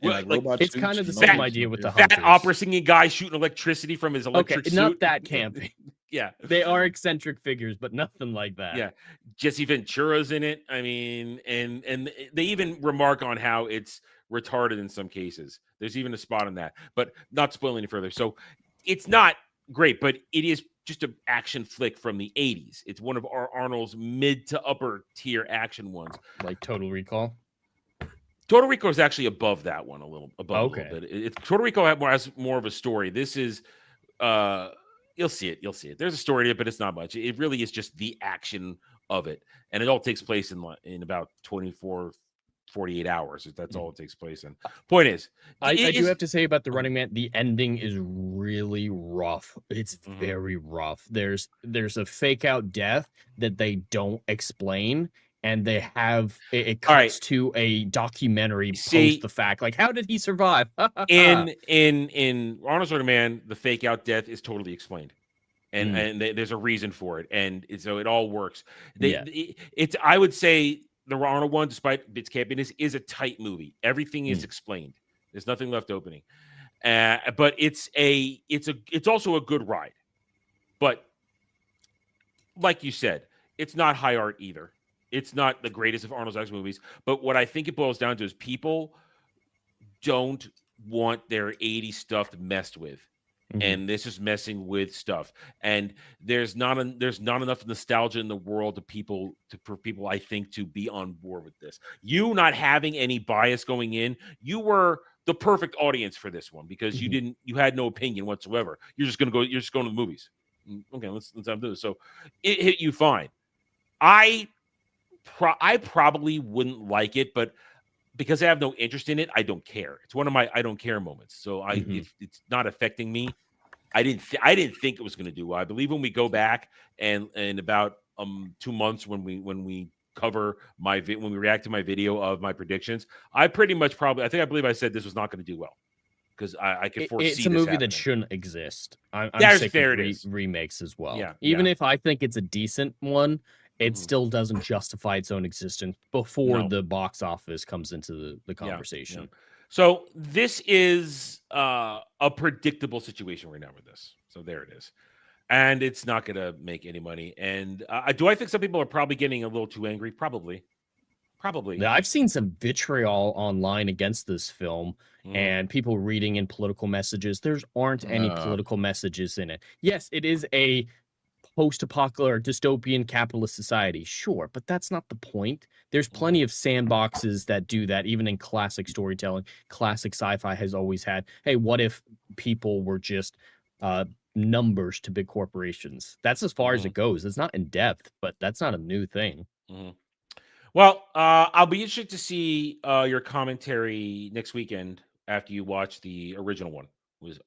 Robot it's kind of the same idea with the fat hunters. opera singing guy shooting electricity from his electric suit. Not that campy. Yeah. They are eccentric figures, but nothing like that. Yeah. Jesse Ventura's in it. I mean, and they even remark on how it's retarded in some cases. There's even a spot on that, but not spoiling any further. So it's not great, but it is just an action flick from the 80s. It's one of Arnold's mid to upper tier action ones. Like Total Recall? Total Recall is actually above that one a little Okay. A little bit. Total Recall has more of a story. This is you'll see it. There's a story to it, but it's not much. It really is just the action of it. And it all takes place in about 24 48 hours. That's all it takes place in. Point is, I do have to say about The Running Man, the ending is really rough. It's very rough. There's a fake out death that they don't explain, and they have it cuts to a documentary post the fact. Like, how did he survive? in Arnold Schwarzenegger, the fake out death is totally explained. And there's a reason for it, and so it all works. I would say the Arnold one, despite its campiness, is a tight movie. Everything is explained. There's nothing left opening, but it's also a good ride. But like you said, it's not high art either. It's not the greatest of Arnold's action movies. But what I think it boils down to is people don't want their 80s stuff messed with. And this is messing with stuff, and there's not enough nostalgia in the world for people I think to be on board with this. You not having any bias going in, you were the perfect audience for this one because you had no opinion whatsoever. You're just going to the movies. Okay, let's do this. So it hit you fine. I probably wouldn't like it, but because I have no interest in it, I don't care. It's one of my I don't care moments. So if it's not affecting me, I didn't think it was going to do well. I believe when we go back and in about 2 months when we cover when we react to my video of my predictions, I believe I said this was not going to do well because I could foresee it's a movie happening. that shouldn't exist. I'm sick of remakes as well. Yeah, even if I think it's a decent one, it still doesn't justify its own existence before the box office comes into the conversation. Yeah. So this is a predictable situation right now with this. So there it is. And it's not going to make any money. And do I think some people are probably getting a little too angry? Probably. Now, I've seen some vitriol online against this film and people reading in political messages. There aren't any political messages in it. Yes, it is a post-apocalyptic dystopian capitalist society, sure, but that's not the point. There's plenty of sandboxes that do that, even in classic storytelling. Classic sci-fi has always had, hey, what if people were just numbers to big corporations? That's as far as it goes. It's not in depth, but that's not a new thing. Well, I'll be interested to see your commentary next weekend after you watch the original one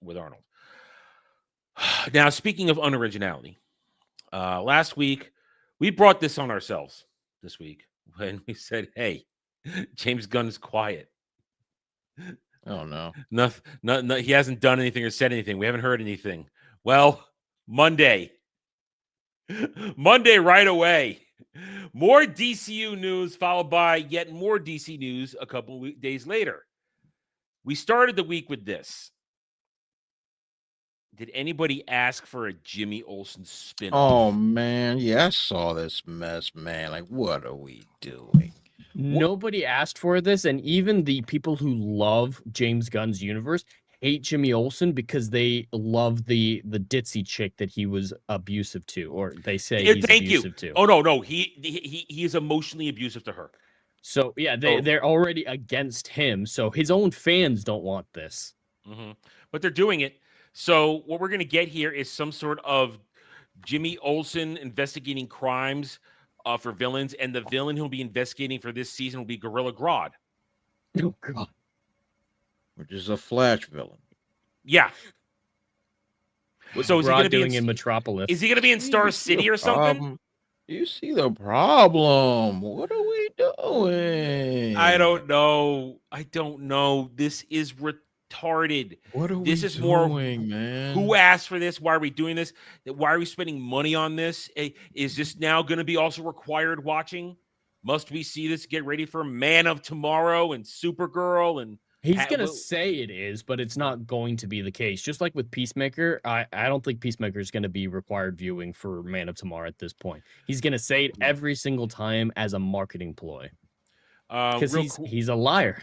with Arnold. Now, speaking of unoriginality, last week we brought this on ourselves this week when we said, hey, James Gunn is quiet. Oh no. No, he hasn't done anything or said anything. We haven't heard anything. Well, Monday right away, more DCU news followed by yet more DC news a couple days later. We started the week with this. Did anybody ask for a Jimmy Olsen spin-off? Oh, man. Yeah, I saw this mess, man. Like, what are we doing? Nobody asked for this, and even the people who love James Gunn's universe hate Jimmy Olsen because they love the ditzy chick that he was abusive to, or they say he's abusive to. Oh, no. He is emotionally abusive to her. So, yeah, they're already against him, so his own fans don't want this. But they're doing it. So what we're going to get here is some sort of Jimmy Olsen investigating crimes for villains, and the villain who'll be investigating for this season will be Gorilla Grodd. Oh, God. Which is a Flash villain. Yeah. So is he going to be in Metropolis? Is he going to be in Star City or something? You see the problem. What are we doing? I don't know. This is retarded. What are this we is doing, more man? Who asked for this? Why are we doing this? Why are we spending money on this? Is this now going to be also required watching? Must we see this? Get ready for Man of Tomorrow and Supergirl and he's going to say it is, but it's not going to be the case. Just like with Peacemaker, I don't think Peacemaker is going to be required viewing for Man of Tomorrow at this point. He's going to say it every single time as a marketing ploy. Because he's a liar.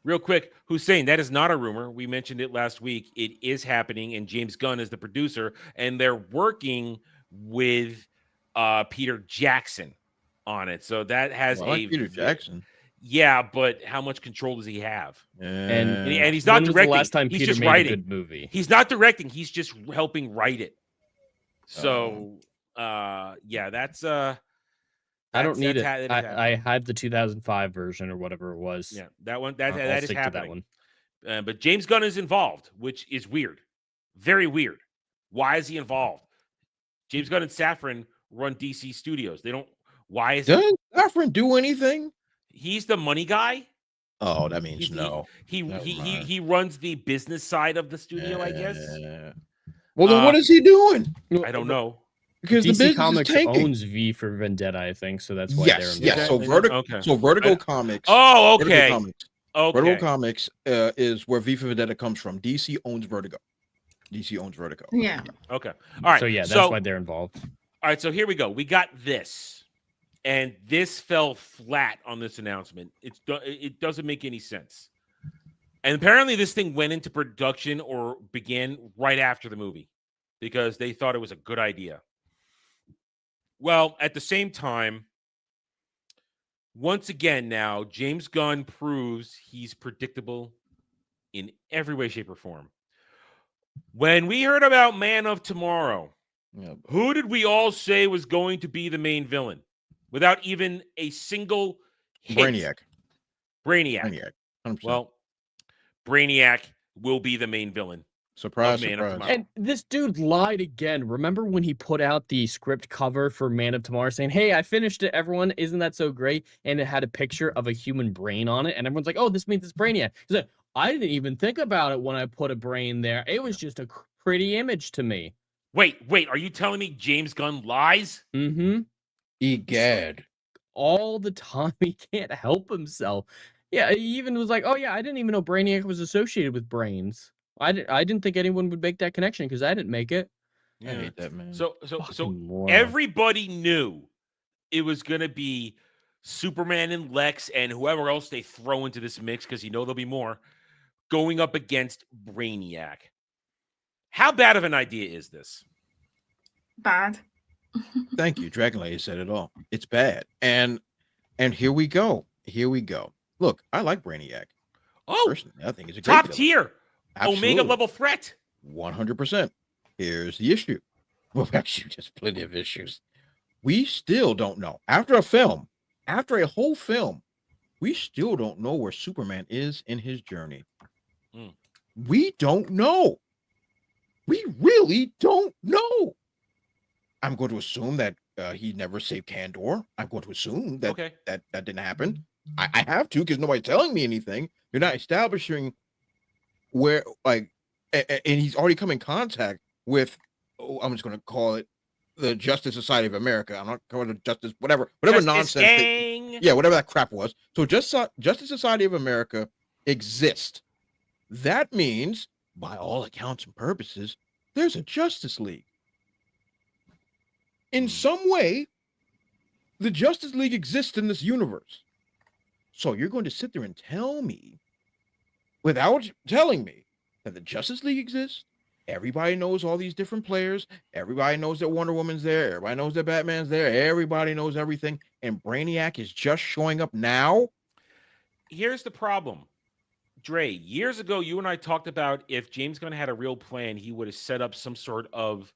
Real quick, Hussein, that is not a rumor. We mentioned it last week. It is happening, and James Gunn is the producer, and they're working with Peter Jackson on it. So that has I like Peter Jackson. Yeah, but how much control does he have? And he's not when was the directing. last time He's Peter just made writing. a good movie? He's not directing. He's just helping write it. So, yeah, that's I don't need it. That is I had the 2005 version or whatever it was. Yeah, that one. That I'll is stick happening. to that one. But James Gunn is involved, which is weird, very weird. Why is he involved? James Gunn and Safran run DC Studios. They don't. Why is Doesn't Safran do anything? He's the money guy. Oh, that means no. He runs the business side of the studio, I guess. Well, then what is he doing? I don't know. Because the DC business Comics is tanking. ons V for Vendetta, I think. So that's why Yes, they're yes. involved. So Vertigo Comics. Oh, okay. Vertigo Comics. Okay. Vertigo Comics is where V for Vendetta comes from. DC owns Vertigo. DC owns Vertigo. Yeah. Okay. All right. So yeah, that's why they're involved. All right. So here we go. We got this, and this fell flat on this announcement. It doesn't make any sense. And apparently, this thing went into production or began right after the movie because they thought it was a good idea. Well, at the same time, once again now, James Gunn proves he's predictable in every way, shape, or form. When we heard about Man of Tomorrow, who did we all say was going to be the main villain without even a single hit? Brainiac. 100%. Well, Brainiac will be the main villain. Surprise, Man of surprise. Tomorrow. And this dude lied again. Remember when he put out the script cover for Man of Tomorrow saying, "Hey, I finished it, everyone. Isn't that so great?" And it had a picture of a human brain on it. And everyone's like, "Oh, this means it's Brainiac." He's like, "I didn't even think about it when I put a brain there. It was just a pretty image to me." Wait. Are you telling me James Gunn lies? Mm-hmm. Egad. All the time. He can't help himself. Yeah, he even was like, "Oh, yeah, I didn't even know Brainiac was associated with brains. I didn't think anyone would make that connection because I didn't make it." I hate that, man. So moron. everybody knew it was going to be Superman and Lex and whoever else they throw into this mix because there'll be more going up against Brainiac. How bad of an idea is this? Bad. Thank you. Dragon Lady said it all. It's bad. And here we go. Look, I like Brainiac. Oh, personally, I think it's a great top villain. tier. Absolutely. Omega level threat. 100%. Here's the issue. Well, actually, just plenty of issues. We still don't know. After a whole film, we still don't know where Superman is in his journey. We don't know. We really don't know. I'm going to assume that he never saved Kandor. I'm going to assume that that didn't happen. I have to because nobody's telling me anything. You're not establishing where, like, and he's already come in contact with, I'm just going to call it the Justice Society of America. I'm not calling it Justice, whatever Justice nonsense. Gang. Whatever that crap was. So Justice Society of America exists. That means, by all accounts and purposes, there's a Justice League. In some way, the Justice League exists in this universe. So you're going to sit there and tell me, without telling me, that the Justice League exists? Everybody knows all these different players. Everybody knows that Wonder Woman's there. Everybody knows that Batman's there. Everybody knows everything. And Brainiac is just showing up now? Here's the problem. Dre, years ago, you and I talked about if James Gunn had a real plan, he would have set up some sort of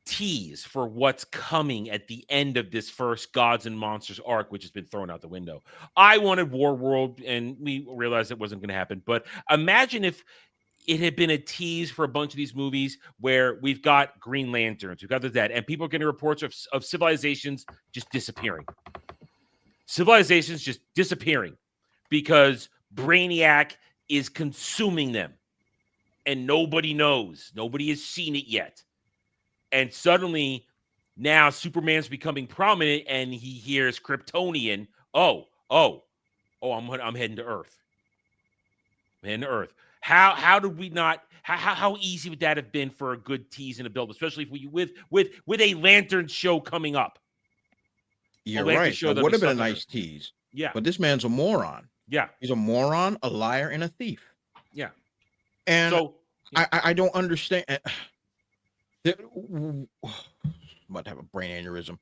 tease for what's coming at the end of this first Gods and Monsters arc, which has been thrown out the window. I wanted Warworld, and we realized it wasn't going to happen. But imagine if it had been a tease for a bunch of these movies where we've got Green Lanterns, we've got that, and people are getting reports of civilizations just disappearing. Civilizations just disappearing because Brainiac is consuming them. And nobody knows. Nobody has seen it yet. And suddenly, now Superman's becoming prominent, and he hears Kryptonian. I'm heading to Earth. I'm heading to Earth. How did we not? How easy would that have been for a good tease and a build, especially if we with a Lantern show coming up? You're right. It would have been a nice tease. Yeah. But this man's a moron. Yeah. He's a moron, a liar, and a thief. Yeah. And So I don't understand. I'm about to have a brain aneurysm.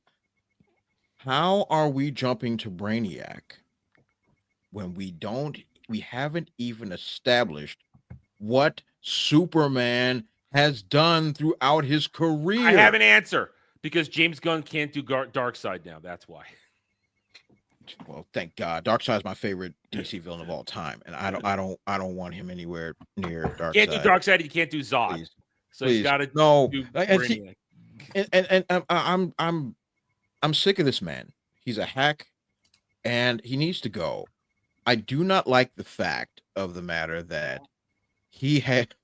How are we jumping to Brainiac when we haven't even established what Superman has done throughout his career? I have an answer because James Gunn can't do Darkseid now. That's why. Well, thank God. Darkseid's my favorite DC villain of all time, and I don't want him anywhere near Darkseid. Can't do Darkseid. You can't do Zod. Please. So he's got to no. do And, Brainiac. I'm sick of this man. He's a hack, and he needs to go. I do not like the fact of the matter that he had.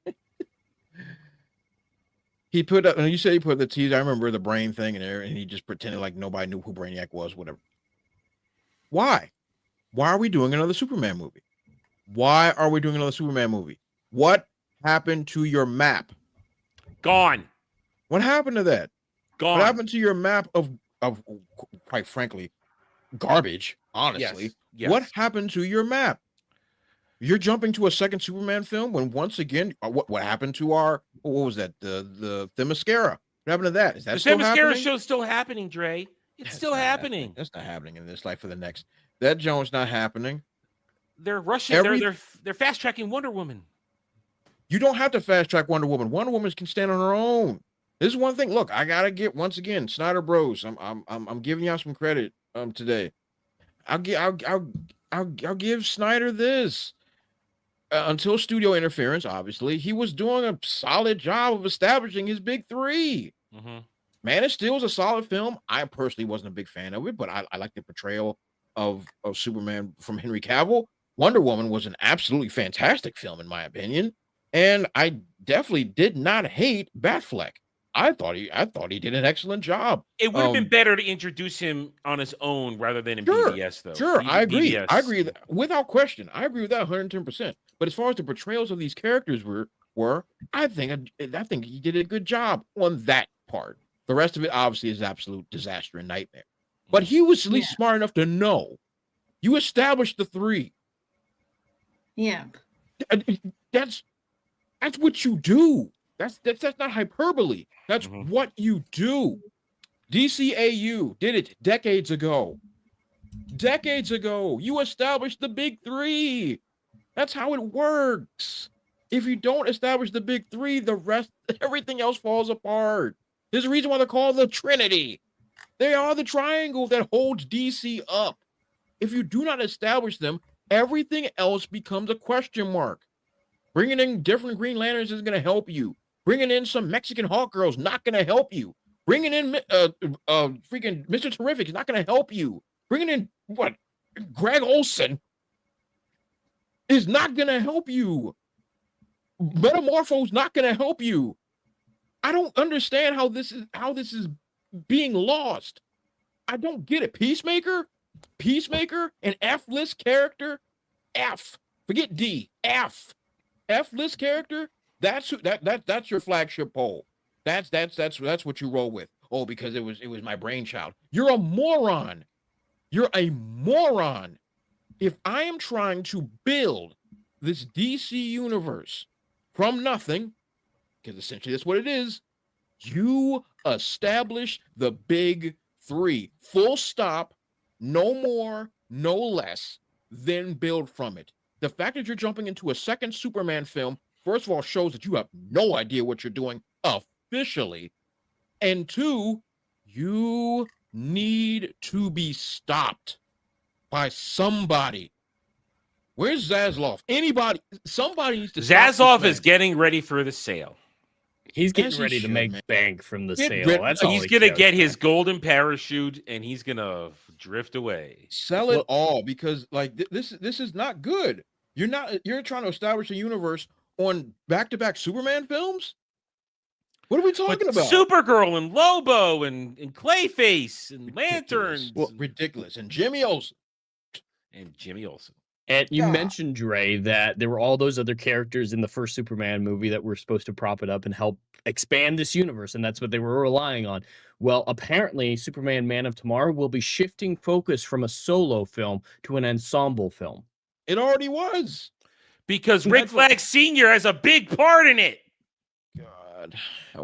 He put up, and you say he put the teaser. I remember the brain thing in there, and he just pretended like nobody knew who Brainiac was, whatever. Why? Why are we doing another Superman movie? Why are we doing another Superman movie? What happened to your map? Gone. What happened to that? Gone. What happened to your map of quite frankly, garbage, honestly? Yes. What happened to your map? You're jumping to a second Superman film when once again, what happened to our, what was that? The Themyscira. What happened to that? Is that The still Themyscira happening? show's still happening, Dre. It's still happening. That's not happening in this life for the next. That Jones not happening. They're rushing. They're fast tracking Wonder Woman. You don't have to fast track Wonder Woman. Wonder Woman can stand on her own. This is one thing. Look, I gotta get once again, Snyder Bros. I'm giving y'all some credit today. I'll give Snyder this. Until studio interference, obviously, he was doing a solid job of establishing his big three. Mm-hmm. Man, it still was a solid film. I personally wasn't a big fan of it, but I like the portrayal of Superman from Henry Cavill. Wonder Woman was an absolutely fantastic film, in my opinion, and I definitely did not hate Batfleck. I thought he did an excellent job. It would have been better to introduce him on his own rather than in BVS, though. Sure, I agree. BVS. I agree without question. I agree with that 110%. But as far as the portrayals of these characters were, I think he did a good job on that part. The rest of it obviously is absolute disaster and nightmare. But he was at least smart enough to know. You established the three. Yeah. That's what you do. That's not hyperbole. That's what you do. DCAU did it decades ago. Decades ago, you established the big three. That's how it works. If you don't establish the big three, the rest, everything else falls apart. There's a reason why they're called the Trinity. They are the triangle that holds DC up. If you do not establish them, everything else becomes a question mark. Bringing in different Green Lanterns isn't going to help you. Bringing in some Mexican Hawk girls not going to help you. Bringing in freaking Mr. Terrific is not going to help you. Bringing in Greg Olson is not going to help you. Metamorpho's not going to help you. I don't understand how this is being lost. I don't get it. Peacemaker, an F-list character, F. Forget D, F. F-list character. That's your flagship poll. That's what you roll with. Oh, because it was my brainchild. You're a moron. You're a moron. If I am trying to build this DC universe from nothing, because essentially that's what it is, you establish the big three. Full stop, no more, no less, then build from it. The fact that you're jumping into a second Superman film, first of all, shows that you have no idea what you're doing officially. And two, you need to be stopped by somebody. Where's Zaslav? Anybody, somebody needs to stop Zaslav is getting ready for the sale. He's getting ready to make bank from the sale. That's all he's going to get his golden parachute and he's going to drift away. Sell it all, because like this is not good. You're trying to establish a universe on back-to-back Superman films? What are we talking about? Supergirl and Lobo and Clayface and Lanterns. Well, ridiculous. And Jimmy Olsen. And you mentioned, Dre, that there were all those other characters in the first Superman movie that were supposed to prop it up and help expand this universe, and that's what they were relying on. Well, apparently, Superman Man of Tomorrow will be shifting focus from a solo film to an ensemble film. It already was. Because Rick Flag Sr. has a big part in it. God.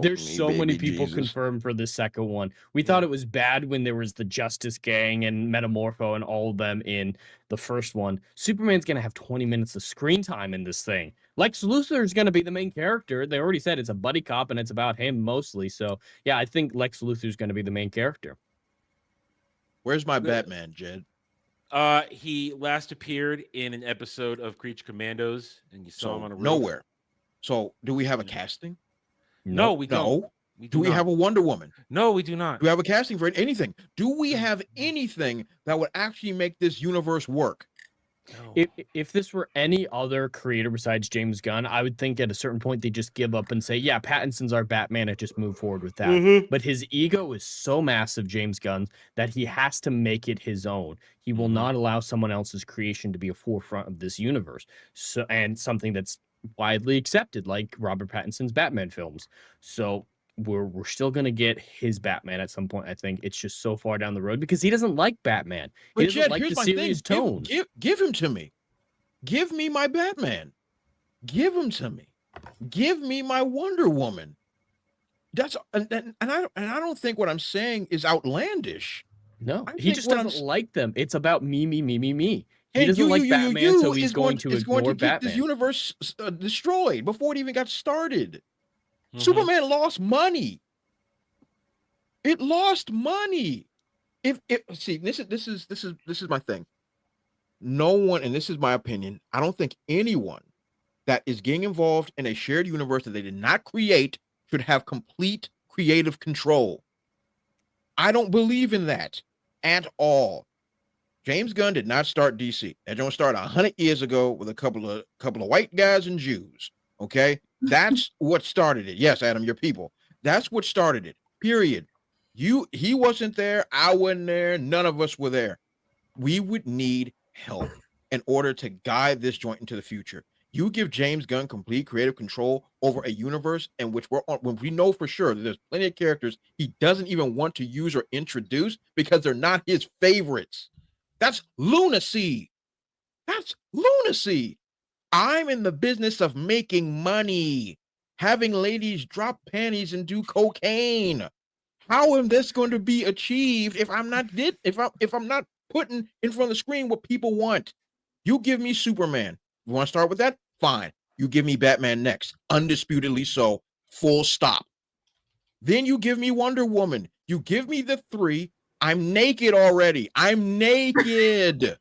There's so many people confirmed for the second one. We thought it was bad when there was the Justice Gang and Metamorpho and all of them in the first one. Superman's going to have 20 minutes of screen time in this thing. Lex Luthor is going to be the main character. They already said it's a buddy cop and it's about him mostly. So, yeah, I think Lex Luthor is going to be the main character. Where's my Batman, Jed? He last appeared in an episode of Creature Commandos, and you saw him on a roof. Nowhere. So, do we have a casting? No, we don't. No. Do we have a Wonder Woman? No, we do not. Do we have a casting for anything? Do we have anything that would actually make this universe work? No. If this were any other creator besides James Gunn, I would think at a certain point they just give up and say, yeah, Pattinson's our Batman, and just move forward with that. But his ego is so massive, James Gunn, that he has to make it his own. He will not allow someone else's creation to be a forefront of this universe. So, and something that's widely accepted, like Robert Pattinson's Batman films. So we're still going to get his Batman at some point. I think it's just so far down the road because he doesn't like Batman. He doesn't Jed, like here's the my serious thing. tone. Give him to me. Give me my Batman. Give him to me. Give me my Wonder Woman. That's and I don't think what I'm saying is outlandish. No, he just doesn't like them. It's about me. He And doesn't like Batman, so he's going to ignore keep Batman. this universe destroyed before it even got started. Superman lost money. It lost money. If see, this is my thing. No one, and this is my opinion, I don't think anyone that is getting involved in a shared universe that they did not create should have complete creative control. I don't believe in that at all. James Gunn did not start DC. That don't start 100 years ago with a couple of white guys and Jews. Okay, that's what started it. Yes, Adam, your people. That's what started it. Period. He wasn't there. I wasn't there. None of us were there. We would need help in order to guide this joint into the future. You give James Gunn complete creative control over a universe in which when we know for sure that there's plenty of characters he doesn't even want to use or introduce because they're not his favorites. That's lunacy. That's lunacy. I'm in the business of making money, having ladies drop panties and do cocaine. How am this going to be achieved if I'm not putting in front of the screen what people want? You give me Superman. You want to start with that? Fine. You give me Batman next. Undisputedly so. Full stop. Then you give me Wonder Woman. You give me the three. I'm naked already. I'm naked.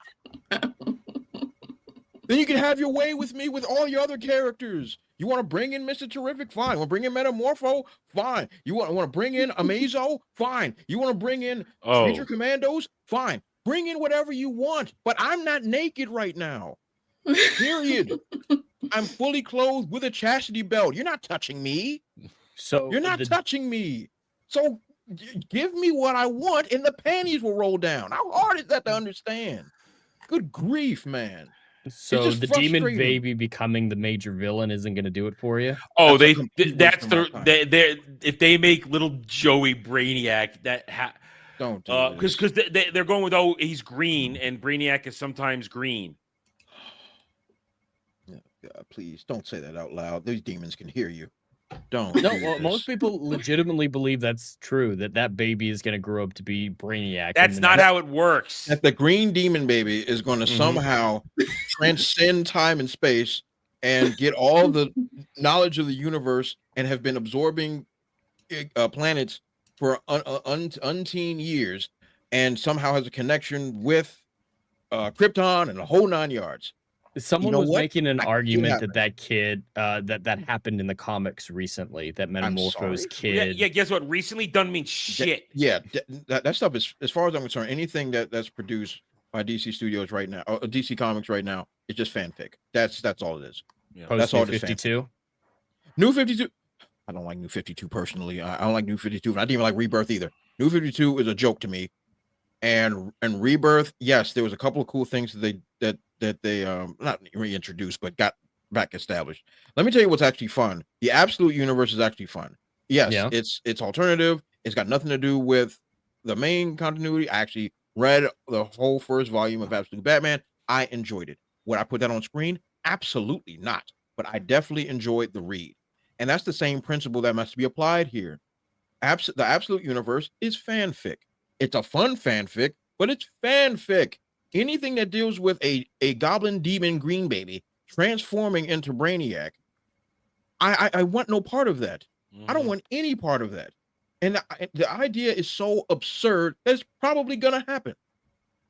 Then you can have your way with me with all your other characters. You want to bring in Mr. Terrific? Fine. You want to bring in Metamorpho? Fine. You want to bring in Amazo? Fine. You want to bring in Creature Commandos? Fine. Bring in whatever you want. But I'm not naked right now. Period. I'm fully clothed with a chastity belt. You're not touching me. So you're not touching me. So give me what I want and the panties will roll down. How hard is that to understand? Good grief, man. So the demon baby becoming the major villain isn't going to do it for you? Oh, if they make little Joey Brainiac, don't because they're going with he's green and Brainiac is sometimes green. God, please don't say that out loud. These demons can hear you. No, well, most people legitimately believe that's true, that baby is going to grow up to be Brainiac. That's not how it works. That the green demon baby is going to somehow transcend time and space and get all the knowledge of the universe and have been absorbing planets for umpteen years and somehow has a connection with Krypton and a whole 9 yards. Someone was making an argument that kid that happened in the comics recently. That Metamorpho's kid. Yeah. Guess what? Recently doesn't mean shit. That stuff is, as far as I'm concerned, anything that's produced by DC Studios right now, or DC Comics right now, is just fanfic. That's all it is. Yeah. That's all. 52. New 52. I don't like New 52 personally. I don't like New 52. And I didn't even like Rebirth either. New 52 is a joke to me. And Rebirth, yes, there was a couple of cool things that they not reintroduced but got back established. Let me tell you what's actually fun. The Absolute Universe is actually fun. Yes, it's alternative. It's got nothing to do with the main continuity. I actually read the whole first volume of Absolute Batman. I enjoyed it. Would I put that on screen? Absolutely not. But I definitely enjoyed the read. And that's the same principle that must be applied here. The Absolute Universe is fanfic. It's a fun fanfic, but it's fanfic. Anything that deals with a goblin demon green baby transforming into Brainiac, I want no part of that. I don't want any part of that. And the idea is so absurd that it's probably going to happen.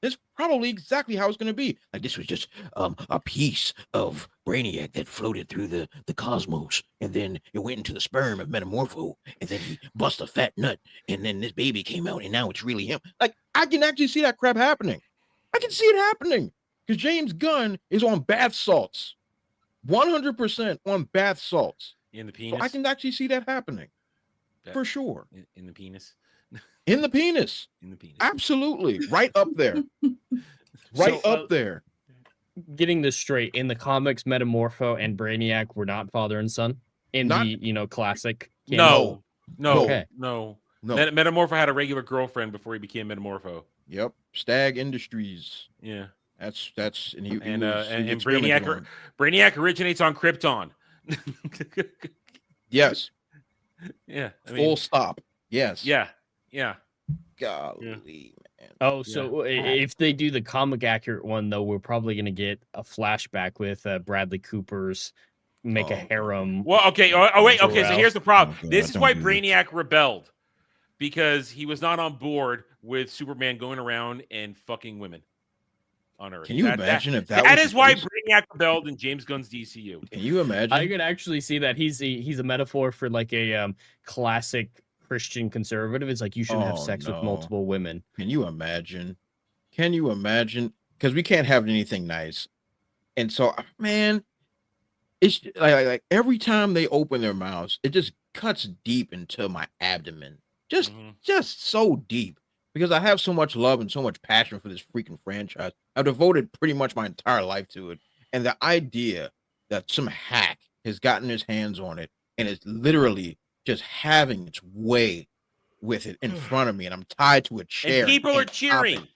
It's probably exactly how it's going to be. Like, this was just a piece of Brainiac that floated through the cosmos, and then it went into the sperm of Metamorpho, and then he bust a fat nut, and then this baby came out, and now it's really him. Like, I can actually see that crap happening. I can see it happening because James Gunn is on bath salts, 100% on bath salts. In the penis. So I can actually see that happening for sure. In the penis. In the penis. In the penis. Absolutely. Right up there. Right up there. Getting this straight, in the comics, Metamorpho and Brainiac were not father and son in the classic canon? No. Okay. No. Metamorpho had a regular girlfriend before he became Metamorpho. Yep. Stag Industries. Yeah. That's and Brainiac originates on Krypton. Yes. Yeah. Full stop. Yes. Yeah. Yeah. Golly, man. Oh, so if they do the comic accurate one, though, we're probably going to get a flashback with Bradley Cooper's make a harem. Well, okay. Oh, wait. Okay. So Jor-El. here's the problem. God, This is why don't do Brainiac rebelled, because he was not on board with Superman going around and fucking women on Earth. Can you imagine if that that was is the why case? Brainiac rebelled in James Gunn's DCU. Can you imagine? I could actually see that he's a metaphor for like a classic Christian conservative. It's like you shouldn't have sex with multiple women. Can you imagine? Can you imagine? Because we can't have anything nice. And so, man, it's like every time they open their mouths, it just cuts deep into my abdomen. Just so deep. Because I have so much love and so much passion for this freaking franchise. I've devoted pretty much my entire life to it. And the idea that some hack has gotten his hands on it and it's literally just having its way with it in front of me, and I'm tied to a chair. And people are cheering.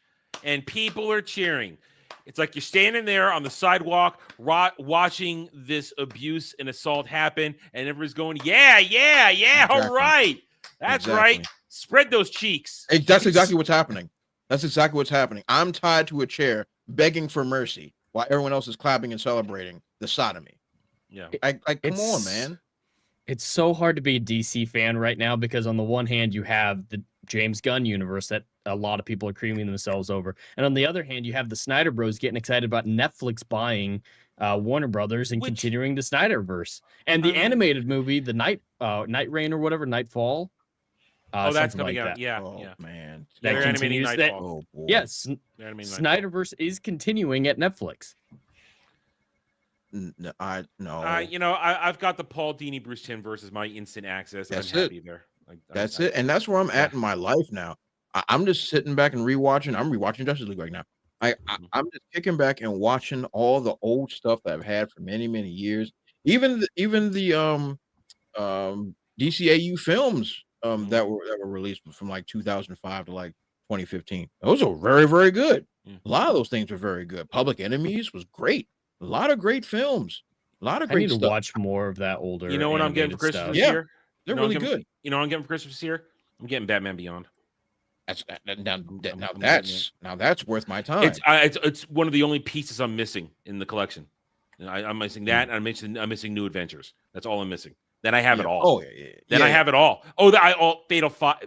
And people are cheering. It's like you're standing there on the sidewalk watching this abuse and assault happen, and everybody's going, yeah, Exactly. all right. That's right. Spread those cheeks. That's exactly what's happening. That's exactly what's happening. I'm tied to a chair begging for mercy while everyone else is clapping and celebrating the sodomy. Yeah. Come on, man. It's so hard to be a DC fan right now because on the one hand, you have the James Gunn universe that a lot of people are creaming themselves over. And on the other hand, you have the Snyder Bros getting excited about Netflix buying Warner Brothers and continuing the Snyderverse. And the animated movie, the Night Rain or whatever, Nightfall. That's coming like out. that. Yeah. Man. That They're animating continues that. Nightfall. Oh, boy. Yes. Snyderverse is continuing at Netflix. No. I've got the Paul Dini Bruce Timm versus my instant access. That's I'm happy it. there. That's it. And that's where I'm at in my life now. I'm just sitting back and rewatching. I'm rewatching Justice League right now. I'm just kicking back and watching all the old stuff that I've had for many, many years. Even the DCAU films that were released from like 2005 to like 2015. Those are very, very good. A lot of those things were very good. Public Enemies was great. A lot of great films. A lot of great stuff. I need to watch more of that older. You know what I'm getting for Christmas this Yeah, year? they're really good. You know what I'm getting for Christmas this year? I'm getting Batman Beyond. That's worth my time. It's one of the only pieces I'm missing in the collection. I'm missing that, and I'm missing New Adventures. That's all I'm missing. Then I have it all. Oh yeah. Then I have it all. Oh, Fatal 5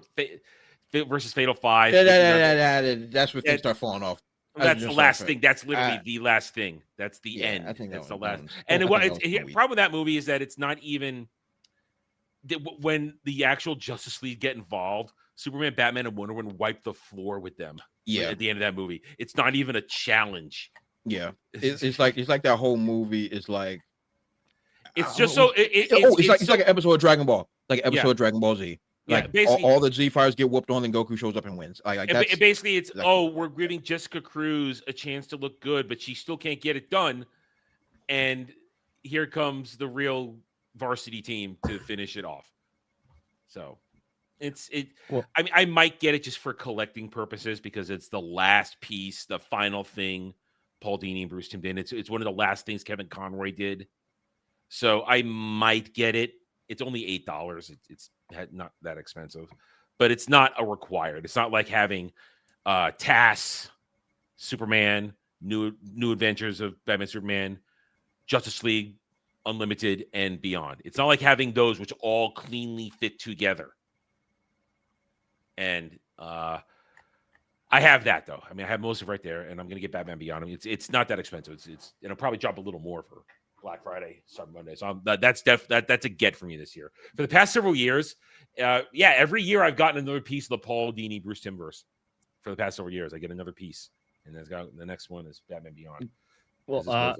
versus Fatal 5. That's where things start falling off. That's the last thing. That's literally the last thing. That's the end. I think that's that the last. was- And I the think that was problem with that movie is that it's not even when the actual Justice League get involved. Superman, Batman, and Wonder Woman wipe the floor with them. Yeah. At the end of that movie, it's not even a challenge. Yeah, it's like that whole movie is like. It's just so. It's like an episode of Dragon Ball, like an episode of Dragon Ball Z. Like basically, all the Z fighters get whooped on, and Goku shows up and wins. Basically, it's we're giving Jessica Cruz a chance to look good, but she still can't get it done. And here comes the real varsity team to finish it off. So, I might get it just for collecting purposes because it's the last piece, the final thing. Paul Dini and Bruce Timm did. It's one of the last things Kevin Conroy did. So I might get it. It's only $8. It's not that expensive, but it's not a required. It's not like having TAS, Superman, New Adventures of Batman Superman, Justice League Unlimited, and beyond. It's not like having those which all cleanly fit together. And I have that though. I mean, I have most of it right there, and I'm gonna get Batman Beyond. I mean, it's not that expensive. It's it'll probably drop a little more for Black Friday, Cyber Monday. So that's a get for me this year. For the past several years, every year I've gotten another piece of the Paul Dini Bruce Timm verse. For the past several years, I get another piece, and the next one is Batman Beyond. Well,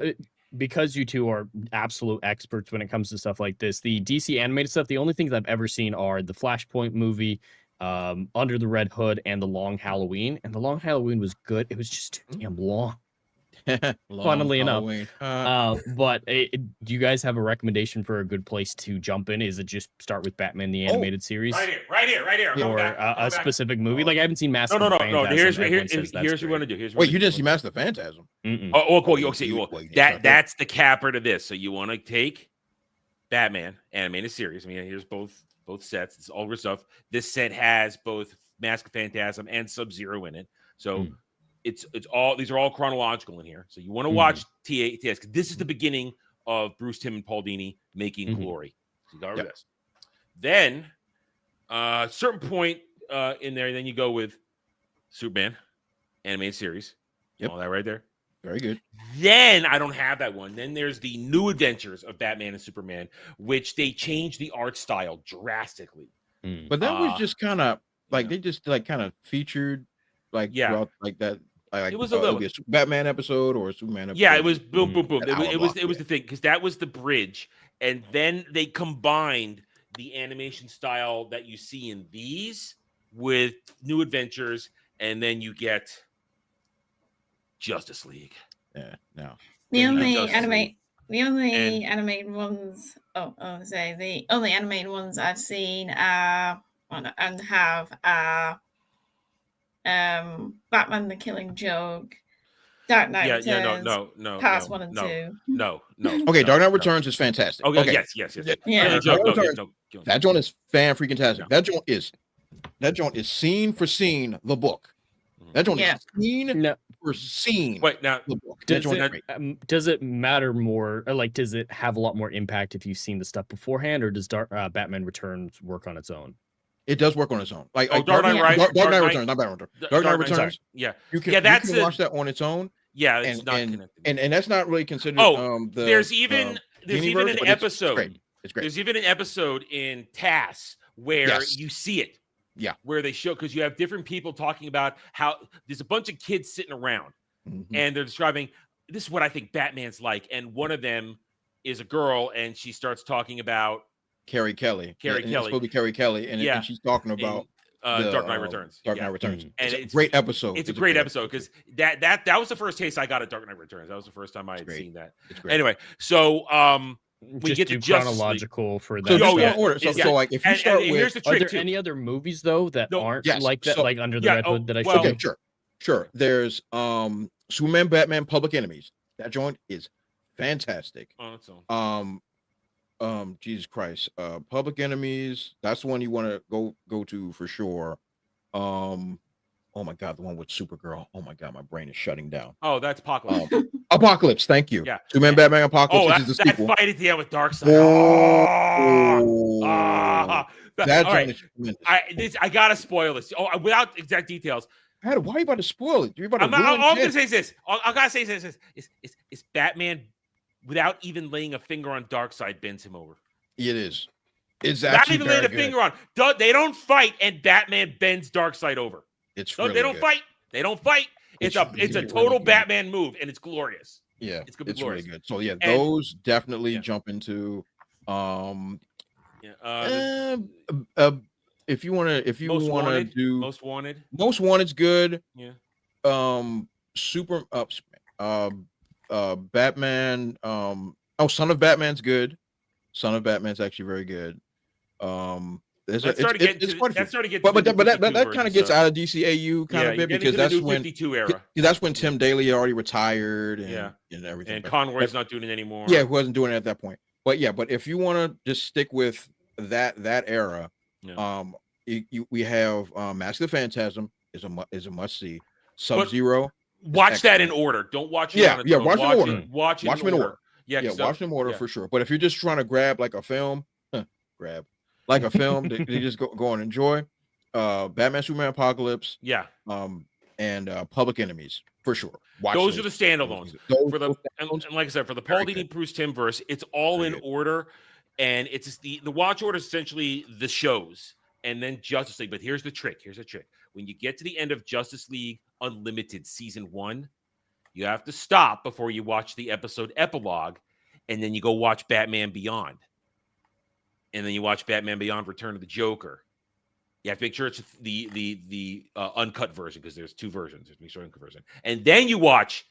because you two are absolute experts when it comes to stuff like this, the DC animated stuff, the only things I've ever seen are the Flashpoint movie, Under the Red Hood, and The Long Halloween. And The Long Halloween was good. It was just too damn long. Funnily enough. But do you guys have a recommendation for a good place to jump in? Is it just start with Batman the Animated Series? Right here. Or a specific movie? Like I haven't seen Master No. of Phantasm. Here's what you want to do. Wait, you didn't see Master of Phantasm? That's the capper to this. So you want to take Batman Animated Series. I mean, here's both sets. It's all good stuff. This set has both Mask of Phantasm and Sub-Zero in it. So it's all, these are all chronological in here. So you want to watch TS because this is the beginning of Bruce Timm and Paul Dini making glory. So you got over this. Then certain point in there, then you go with Superman Animated Series. All that right there. Very good. Then I don't have that one. Then there's the New Adventures of Batman and Superman, which they changed the art style drastically. But that was just kind of like they just like kind of featured throughout like that. Like, it was a little be a Batman episode or a Superman episode. Yeah, it was boom. It was the thing because that was the bridge, and then they combined the animation style that you see in these with New Adventures, and then you get Justice League. Yeah, no. The only animated ones. The only animated ones I've seen and have Batman the Killing Joke, Dark Knight Returns, Past 1 and 2. No. Okay, Dark Knight Returns is fantastic. Okay. Yes. Yeah. That joint is fan freaking tastic. That joint is scene for scene the book. That joint is scene for scene. Wait, now the book. Does it matter more? Or like, does it have a lot more impact if you've seen the stuff beforehand, or does Batman Returns work on its own? It does work on its own. Like Dark Knight Returns, not Batman Returns. Dark Knight Returns. Yeah, you can watch that on its own. Yeah, it's not connected. And that's not really considered. There's even an episode. It's great. There's even an episode in TAS where you see it. Yeah, where they show because you have different people talking about how there's a bunch of kids sitting around and they're describing this is what I think Batman's like, and one of them is a girl and she starts talking about Carrie Kelly. It's supposed to be Carrie Kelly, and she's talking about Dark Knight Returns. Dark Knight Returns. And it's a great episode. It's a great episode because that was the first taste I got at Dark Knight Returns. That was the first time I had seen that. Anyway, so we get to chronological for that. So order. So like if you start with, here's the trick. Are there any other movies though that aren't like that, like Under the Red Hood that I showed? Okay, sure. There's Superman, Batman, Public Enemies. That joint is fantastic. Jesus Christ. Public Enemies. That's the one you want to go to for sure. Oh my God, the one with Supergirl. Oh my God, my brain is shutting down. Oh, that's Apocalypse. Apocalypse, thank you. Yeah. Superman, Batman, Apocalypse, which is the sequel. That fight at the end with Darkseid. That's all right. I gotta spoil this. Without exact details. Why are you about to spoil it? I'm gonna say this. I gotta say this. Is Batman, without even laying a finger on Darkseid, bends him over. It is. It's not even laying a finger on. They don't fight, and Batman bends Darkseid over. It's they don't fight. They don't fight. It's a total really Batman move, and it's glorious. Yeah, it's really good. So those definitely jump into. If you want to do Most Wanted's good. Yeah. Batman. Son of Batman's good. Son of Batman's actually very good. That's starting to get but that kind of gets out of DCAU kind of bit because that's when 52 era. That's when Tim Daly had already retired and everything. And Conroy's not doing it anymore. Yeah, he wasn't doing it at that point. But if you want to just stick with that era, we have Mask of the Phantasm is a must see. Sub-Zero. Watch that in order. Don't watch it. Watch it in order. Watch them in order. Watch them in order for sure. But if you're just trying to grab like a film, like a film that you just go and enjoy. Batman, Superman, Apocalypse. Yeah. And Public Enemies for sure. Those are the standalones. And like I said, for the Paul Dini Bruce Timm verse, it's all in order, and it's the watch order is essentially the shows, and then Justice League. But here's the trick. When you get to the end of Justice League Unlimited Season 1, you have to stop before you watch the episode epilogue, and then you go watch Batman Beyond. And then you watch Batman Beyond Return of the Joker. You have to make sure it's the uncut version because there's two versions. Make sure uncut version. And then you watch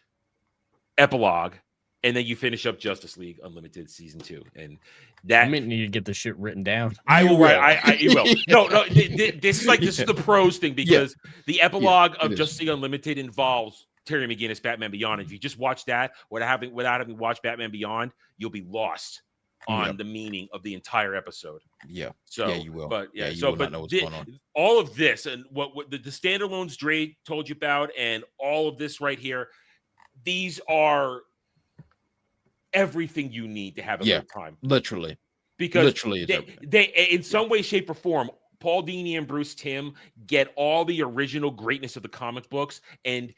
epilogue, and then you finish up Justice League Unlimited Season 2. And that I need to get this shit written down. I will. You will. No. This is the pros thing because the epilogue of Justice League Unlimited involves Terry McGinnis, Batman Beyond. If you just watch that without having watched Batman Beyond, you'll be lost on the meaning of the entire episode. Yeah. So you will. But you will not know what's going on. All of this and what the standalones Dre told you about, and all of this right here, these are everything you need to have a good time. Literally. Because they in some way, shape, or form, Paul Dini and Bruce Timm get all the original greatness of the comic books and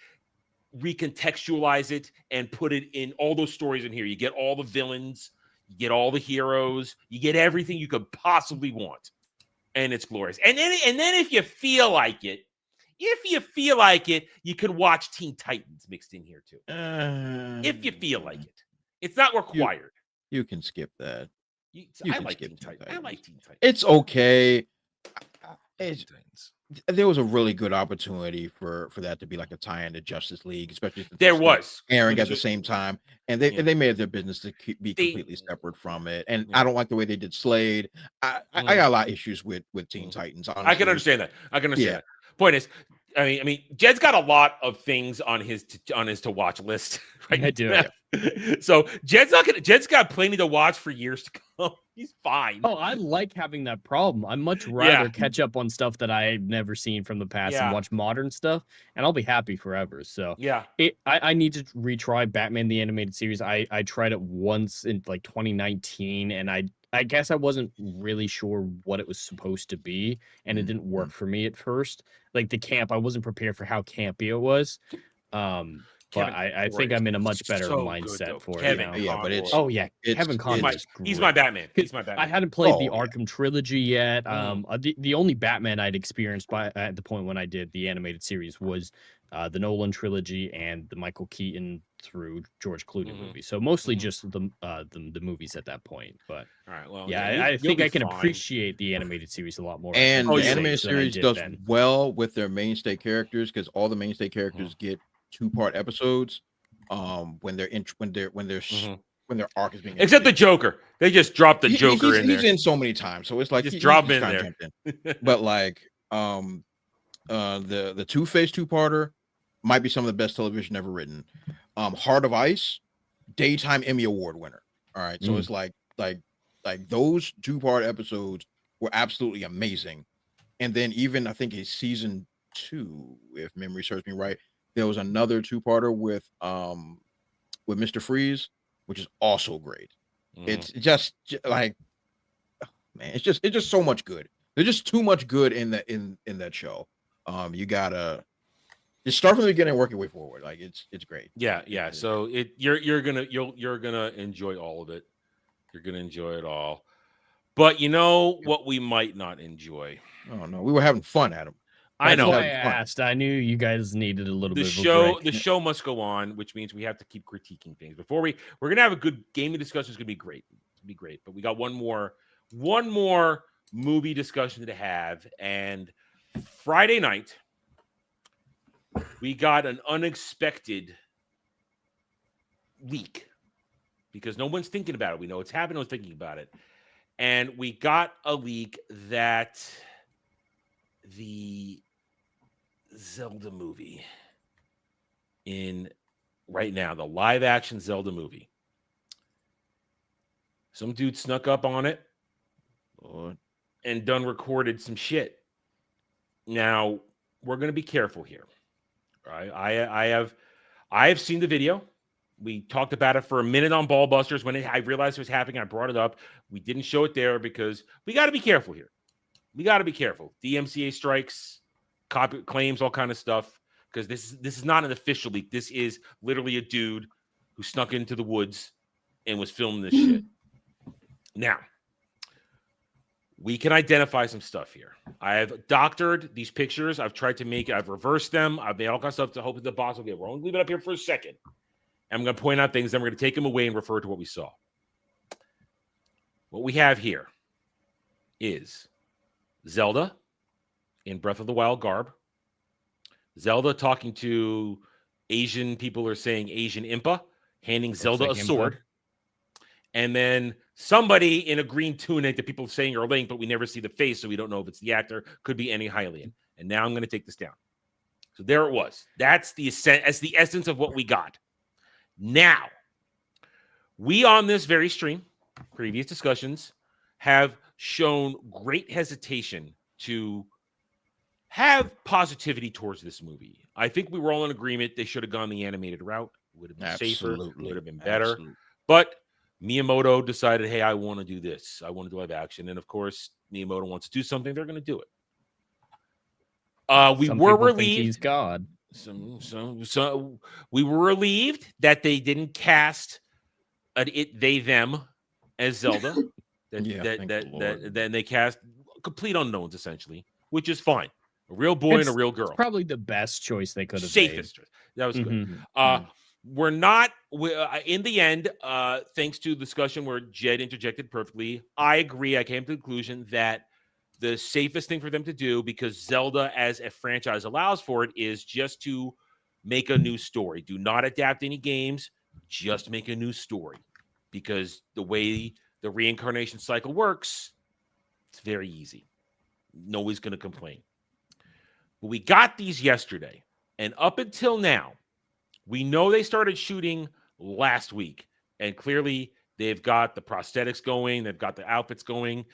recontextualize it and put it in all those stories in here. You get all the villains. You get all the heroes. You get everything you could possibly want, and it's glorious. And then if you feel like it, you can watch Teen Titans mixed in here too. If you feel like it, it's not required. You can skip that. I like Teen Titans. It's okay. There was a really good opportunity for that to be like a tie-in to Justice League, especially since there was airing at the same time, and they made it their business to be completely separate from it. And I don't like the way they did Slade. I got a lot of issues with Teen Titans. Honestly. I can understand that. That. Point is, I mean, Jed's got a lot of things on his to watch list. Right? I do. So Jed's got plenty to watch for years to come. He's fine. Oh, I like having that problem. I much rather catch up on stuff that I've never seen from the past and watch modern stuff, and I'll be happy forever. So I need to retry Batman the Animated Series. I tried it once in like 2019, and I guess I wasn't really sure what it was supposed to be, and it didn't work for me at first. Like the camp, I wasn't prepared for how campy it was. But I think I'm in a much better mindset for it now. Kevin Conroy. He's my Batman. I hadn't played the Arkham trilogy yet. The only Batman I'd experienced at the point when I did the animated series was the Nolan trilogy and the Michael Keaton through George Clooney movie. So mostly just the movies at that point. But all right, well, I think I can appreciate the animated series a lot more. And the animated series does well with their mainstay characters because all the mainstay characters get 2-part episodes when their arc is being except the Joker. They just dropped the Joker in there. He's in so many times, so it's like just drop in there. But like the Two-Face 2-parter might be some of the best television ever written. Heart of Ice, daytime Emmy Award winner. All right, so it's like those 2-part episodes were absolutely amazing. And then even I think in season 2, if memory serves me right, there was another 2-parter with Mr. Freeze, which is also great. It's just like, man, it's just so much good. There's just too much good in that show. You gotta just start from the beginning and work your way forward. Like it's great. Yeah. So you're gonna enjoy all of it. You're gonna enjoy it all. But you know what we might not enjoy. Oh no, we were having fun, Adam. I know. I asked. I knew you guys needed a little bit of a break. The show must go on, which means we have to keep critiquing things. Before we're gonna have a good gaming discussion. It's gonna be great. But we got one more movie discussion to have. And Friday night, we got an unexpected week because no one's thinking about it. We know it's happening. No one's thinking about it. And we got a leak that the Zelda movie right now, the live action Zelda movie, some dude snuck up on it and done recorded some shit. Now, we're going to be careful here. Right? I have seen the video. We talked about it for a minute on Ballbusters. When I realized it was happening, I brought it up. We didn't show it there because we got to be careful here. We got to be careful. DMCA strikes, copy claims, all kind of stuff. Because this is not an official leak. This is literally a dude who snuck into the woods and was filming this shit. Now, we can identify some stuff here. I have doctored these pictures. I've reversed them. I've made all kinds of stuff to hope that the boss will get. We're only leave it up here for a second. I'm going to point out things, then we're going to take them away and refer to what we saw. What we have here is Zelda in Breath of the Wild garb. Zelda talking to Asian people, are saying Asian Impa, handing Zelda a sword. And then somebody in a green tunic that people are saying are Link, but we never see the face, so we don't know if it's the actor. Could be any Hylian. And now I'm going to take this down. So there it was. That's the essence of what we got. Now, we on this very stream, previous discussions, have shown great hesitation to have positivity towards this movie. I think we were all in agreement they should have gone the animated route. Would have been safer, would have been better. Absolutely. But Miyamoto decided, hey, I want to do this. I want to do live action. And of course, Miyamoto wants to do something, they're going to do it. We were relieved. He's God. So we were relieved that they didn't cast they them as Zelda. Then they cast complete unknowns essentially, which is fine. A real boy and a real girl. It's probably the best choice they could have Safest. made. That was good. We're not in the end, thanks to the discussion where Jed interjected perfectly. I agree. I came to the conclusion that the safest thing for them to do, because Zelda as a franchise allows for it, is just to make a new story. Do not adapt any games. Just make a new story. Because the way the reincarnation cycle works, it's very easy. Nobody's going to complain. But we got these yesterday. And up until now, we know they started shooting last week. And clearly, they've got the prosthetics going. They've got the outfits going.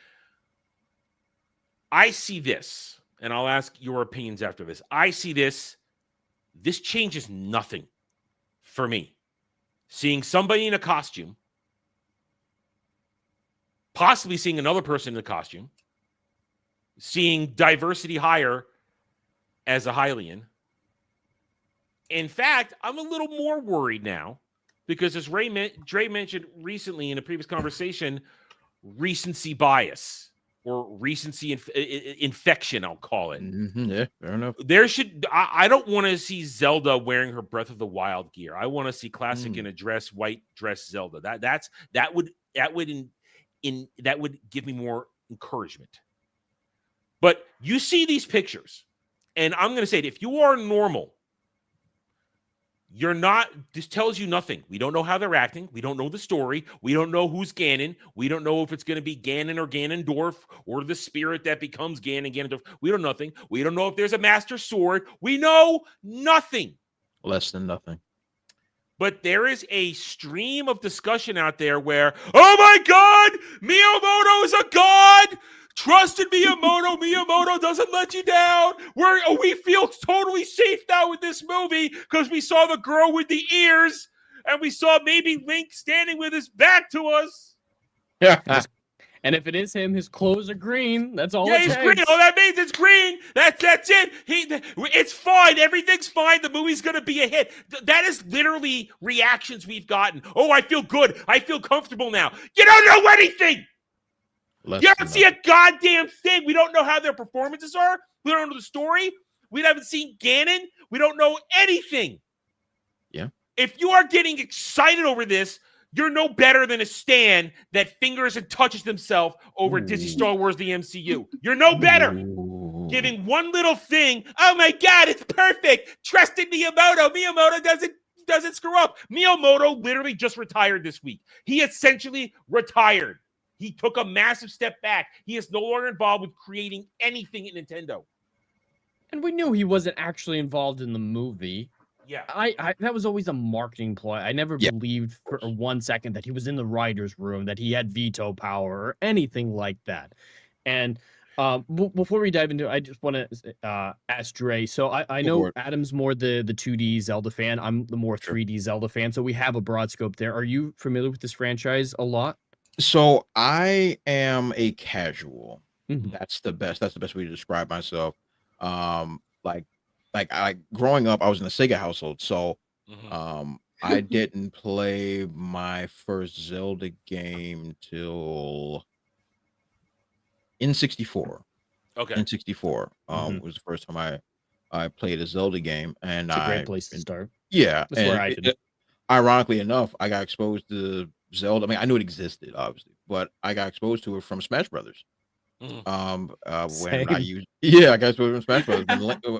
I see this, and I'll ask your opinions after this. I see this. This changes nothing for me. Seeing somebody in a costume, possibly seeing another person in a costume, seeing diversity higher as a Hylian. In fact, I'm a little more worried now because, as Dre mentioned recently in a previous conversation, recency bias. Or recency infection, I'll call it. Yeah, fair enough. I don't want to see Zelda wearing her Breath of the Wild gear. I want to see classic in a white dress Zelda. That would give me more encouragement. But you see these pictures, and I'm going to say it, if you are normal, you're not, this tells you nothing. We don't know how they're acting. We don't know the story. We don't know who's Ganon. We don't know if it's going to be Ganon or Ganondorf or the spirit that becomes Ganon, Ganondorf. We don't know nothing. We don't know if there's a master sword. We know nothing. Less than nothing. But there is a stream of discussion out there where, oh my God, Miyamoto is a god. Trust in Miyamoto. Miyamoto doesn't let you down. We feel totally safe now with this movie because we saw the girl with the ears and we saw maybe Link standing with his back to us. Yeah. And if it is him, his clothes are green. That's all. Yeah, he's green. Oh, that means it's green. That's it. It's fine. Everything's fine. The movie's gonna be a hit. That is literally reactions we've gotten. Oh, I feel good. I feel comfortable now. You don't know anything. You don't see a goddamn thing. We don't know how their performances are. We don't know the story. We haven't seen Ganon. We don't know anything. Yeah. If you are getting excited over this, you're no better than a stan that fingers and touches themselves over Disney Star Wars, the MCU. You're no better. Giving one little thing, oh my God, it's perfect. Trust in Miyamoto. Miyamoto doesn't screw up. Miyamoto literally just retired this week. He essentially retired. He took a massive step back. He is no longer involved with creating anything at Nintendo. And we knew he wasn't actually involved in the movie. Yeah. I that was always a marketing ploy. I never believed for 1 second that he was in the writer's room, that he had veto power or anything like that. And before we dive into it, I just want to ask Dre. So I know Adam's more the 2D Zelda fan. I'm the more 3D Zelda fan. So we have a broad scope there. Are you familiar with this franchise a lot? So I am a casual. That's the best way to describe myself. Like I growing up, I was in a Sega household, so I didn't play my first Zelda game till N64. Okay. N64 was the first time I played a Zelda game, and It's a great place to start. Yeah, That's where I did. Ironically enough, I got exposed to Zelda. I mean, I knew it existed, obviously, but I got exposed to it from Smash Brothers. When I got exposed from Smash Brothers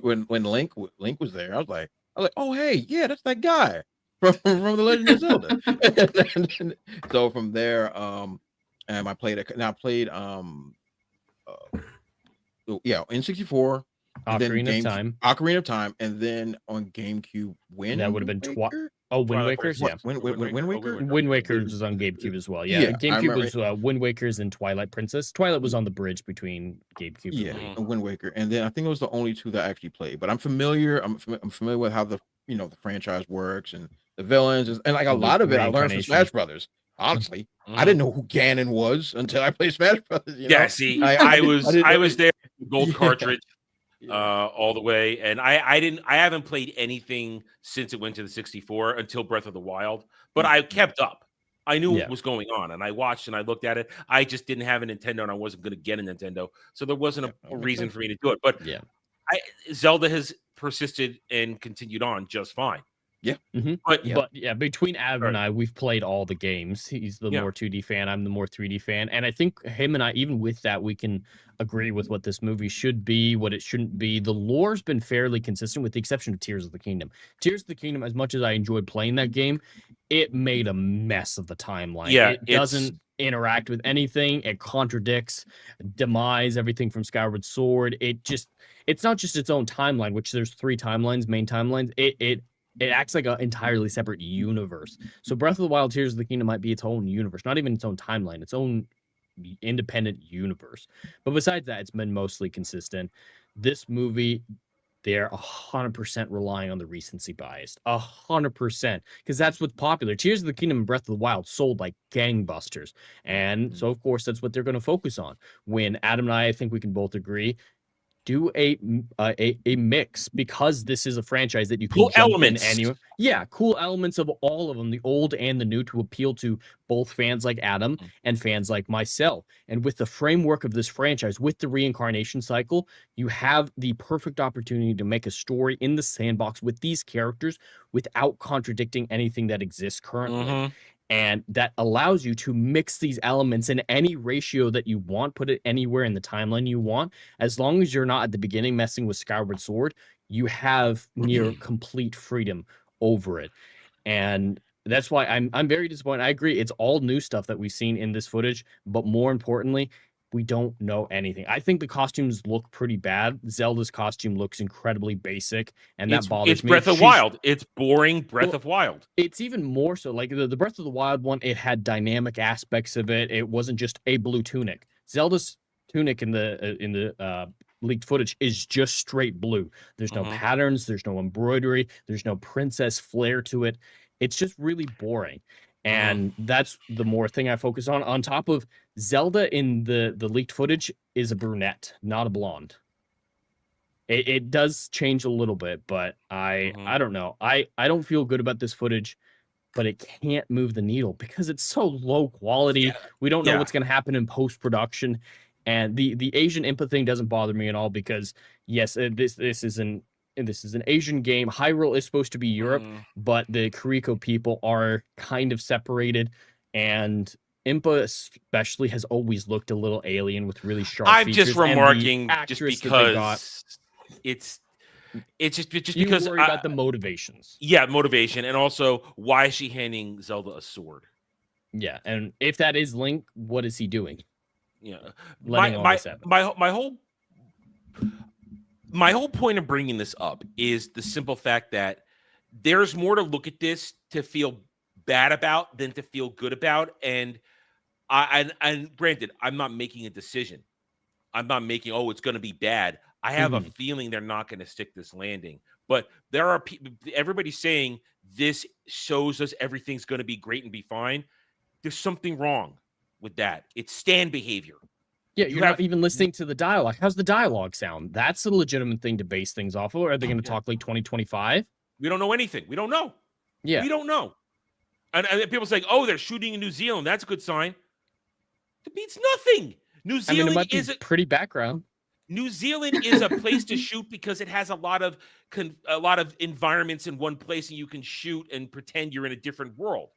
when Link was there. I was like, oh hey, yeah, that's that guy from the Legend of Zelda. So from there, and I played N64. Ocarina of Time, and then on GameCube, that would have been Wind Waker's, yeah. Wind Waker? Wind Waker's was on GameCube as well. Yeah, GameCube was Wind Waker's and Twilight Princess. Twilight was on the bridge between GameCube and Wind Waker, and then I think it was the only two that I actually played. But I'm familiar with how the franchise works and the villains, and like a lot of it I learned from Smash Brothers. Honestly, I didn't know who Ganon was until I played Smash Brothers. Yeah, see, I was there, gold cartridge. All the way, and I haven't played anything since it went to the 64 until Breath of the Wild, but I kept up. I knew what was going on, and I watched and I looked at it. I just didn't have a Nintendo, and I wasn't going to get a Nintendo, so there wasn't a reason for me to do it. But Zelda has persisted and continued on just fine. Yeah. But between Adam and I, we've played all the games. He's the more 2D fan. I'm the more 3D fan. And I think him and I, even with that, we can agree with what this movie should be, what it shouldn't be. The lore's been fairly consistent with the exception of Tears of the Kingdom. Tears of the Kingdom, as much as I enjoyed playing that game, it made a mess of the timeline. Yeah, it doesn't interact with anything. It contradicts, demise, everything from Skyward Sword. It's not just its own timeline, which there's 3 timelines, main timelines. It acts like an entirely separate universe. So Breath of the Wild, Tears of the Kingdom might be its own universe, not even its own timeline, its own independent universe. But besides that, it's been mostly consistent. This movie, they're 100% relying on the recency bias. 100%. Because that's what's popular. Tears of the Kingdom and Breath of the Wild sold like gangbusters. And so, of course, that's what they're going to focus on. When Adam and I think we can both agree, do a mix, because this is a franchise that you can cool elements. Cool elements of all of them, the old and the new, to appeal to both fans like Adam and fans like myself. And with the framework of this franchise, with the reincarnation cycle, you have the perfect opportunity to make a story in the sandbox with these characters without contradicting anything that exists currently. And that allows you to mix these elements in any ratio that you want, put it anywhere in the timeline you want. As long as you're not at the beginning messing with Skyward Sword, you have near complete freedom over it. And that's why I'm very disappointed. I agree, it's all new stuff that we've seen in this footage, but more importantly, we don't know anything. I think the costumes look pretty bad. Zelda's costume looks incredibly basic, and that bothers me. It's Breath of Wild. It's boring Breath of Wild. It's even more so. Like the Breath of the Wild one, it had dynamic aspects of it. It wasn't just a blue tunic. Zelda's tunic in the leaked footage is just straight blue. There's no patterns. There's no embroidery. There's no princess flair to it. It's just really boring. And that's the more thing I focus on. On top of Zelda in the leaked footage is a brunette, not a blonde. It does change a little bit, but I don't know. I don't feel good about this footage, but it can't move the needle because it's so low quality. Yeah. We don't know what's going to happen in post-production. And the Asian Impa thing doesn't bother me at all because, yes, this is an Asian game. Hyrule is supposed to be Europe, but the Kuriko people are kind of separated, and Impa especially has always looked a little alien with really sharp features. I'm just remarking just because it's just because you worry about the motivations. Yeah, motivation, and also why is she handing Zelda a sword? Yeah, and if that is Link, what is he doing? Yeah, Letting all this happen. My whole point of bringing this up is the simple fact that there's more to look at this to feel bad about than to feel good about. And granted, I'm not making a decision. I'm not making, oh, it's going to be bad. I have a feeling they're not going to stick this landing. But there are people, everybody's saying this shows us everything's going to be great and be fine. There's something wrong with that. It's stand behavior. Yeah, you're not even listening to the dialogue. How's the dialogue sound? That's a legitimate thing to base things off of. Or are they going to talk like 2025? We don't know anything. We don't know. Yeah. We don't know. And people saying, oh, they're shooting in New Zealand. That's a good sign. It means nothing. New Zealand is a pretty background. New Zealand is a place to shoot because it has a lot of environments in one place, and you can shoot and pretend you're in a different world.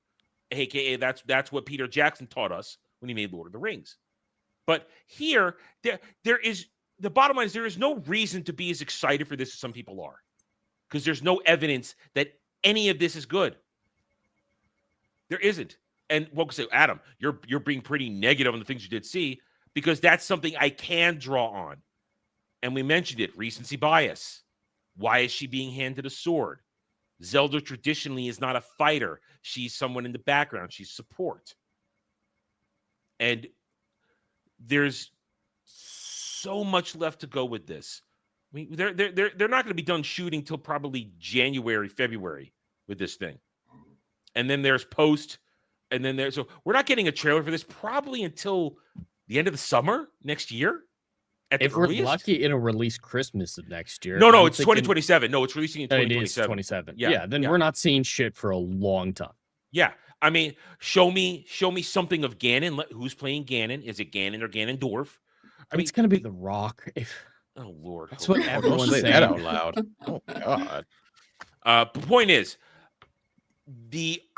AKA, that's what Peter Jackson taught us when he made Lord of the Rings. But here, there is the bottom line is there is no reason to be as excited for this as some people are, because there's no evidence that any of this is good. There isn't. And what could say, Adam, you're being pretty negative on the things you did see, because that's something I can draw on. And we mentioned it, recency bias. Why is she being handed a sword? Zelda traditionally is not a fighter. She's someone in the background. She's support. And there's so much left to go with this. I mean, they're not going to be done shooting till probably January, February with this thing. And then there's post, and then so we're not getting a trailer for this probably until the end of the summer next year. If we're lucky, it'll release Christmas of next year. No, it's 2027. No, it's releasing in 2027. It is 27. Yeah, then we're not seeing shit for a long time. Yeah. I mean, show me something of Ganon. Who's playing Ganon? Is it Ganon or Ganondorf? I mean, it's going to be The Rock. Oh, Lord. That's what everyone's saying. That out loud. Oh, God. The point is,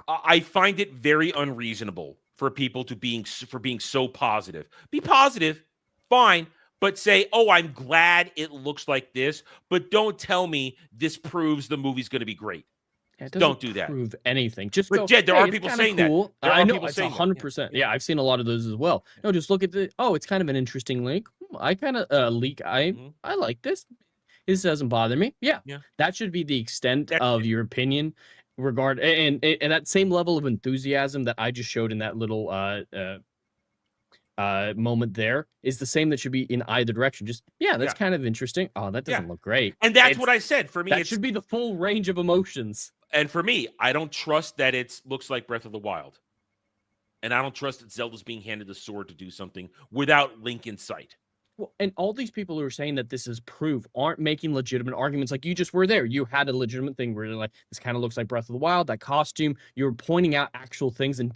I find it very unreasonable for people to being so positive. Be positive, fine, but say, "Oh, I'm glad it looks like this," but don't tell me this proves the movie's going to be great. Yeah, don't do that. Prove anything. Just but go. Jed, there hey, are people saying cool. that. I know it's 100%. Yeah, I've seen a lot of those as well. No, just look at the. Oh, it's kind of an interesting link. I kind of leak. I like this. This doesn't bother me. Yeah. That should be the extent of your opinion. And that same level of enthusiasm that I just showed in that little moment there is the same that should be in either direction. Just that's kind of interesting. Oh, that doesn't look great. And that's what I said. For me, that should be the full range of emotions. And for me, I don't trust that it looks like Breath of the Wild. And I don't trust that Zelda's being handed the sword to do something without Link in sight. Well, and all these people who are saying that this is proof aren't making legitimate arguments. Like, you just were there. You had a legitimate thing where you're like, this kind of looks like Breath of the Wild, that costume. You're pointing out actual things and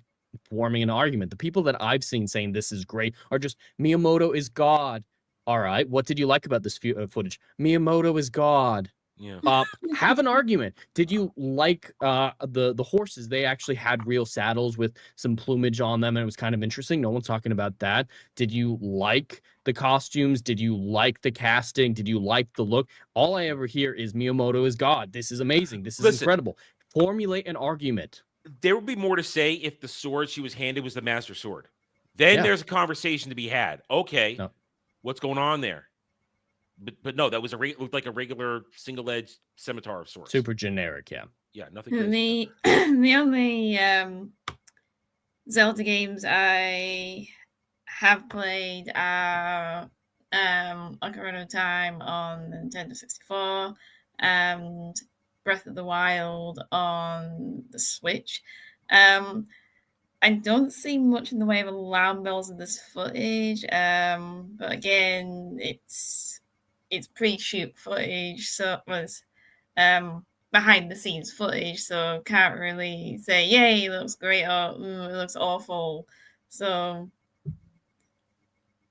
forming an argument. The people that I've seen saying this is great are just, Miyamoto is God. All right, what did you like about this footage? Miyamoto is God. Yeah. Have an argument. Did you like the horses? They actually had real saddles with some plumage on them, and it was kind of interesting. No one's talking about that. Did you like the costumes? Did you like the casting? Did you like the look? All I ever hear is Miyamoto is God. This is amazing. This is incredible. Formulate an argument. There would be more to say if the sword she was handed was the Master Sword. Then there's a conversation to be had. Okay, what's going on there? But no, that was looked like a regular single-edged scimitar of sorts. Super generic, yeah, nothing crazy. The only Zelda games I have played are Ocarina of Time on Nintendo 64 and Breath of the Wild on the Switch. I don't see much in the way of alarm bells in this footage, but again, it's pre-shoot footage, so it was behind the scenes footage, so can't really say, yay, it looks great, or it looks awful. So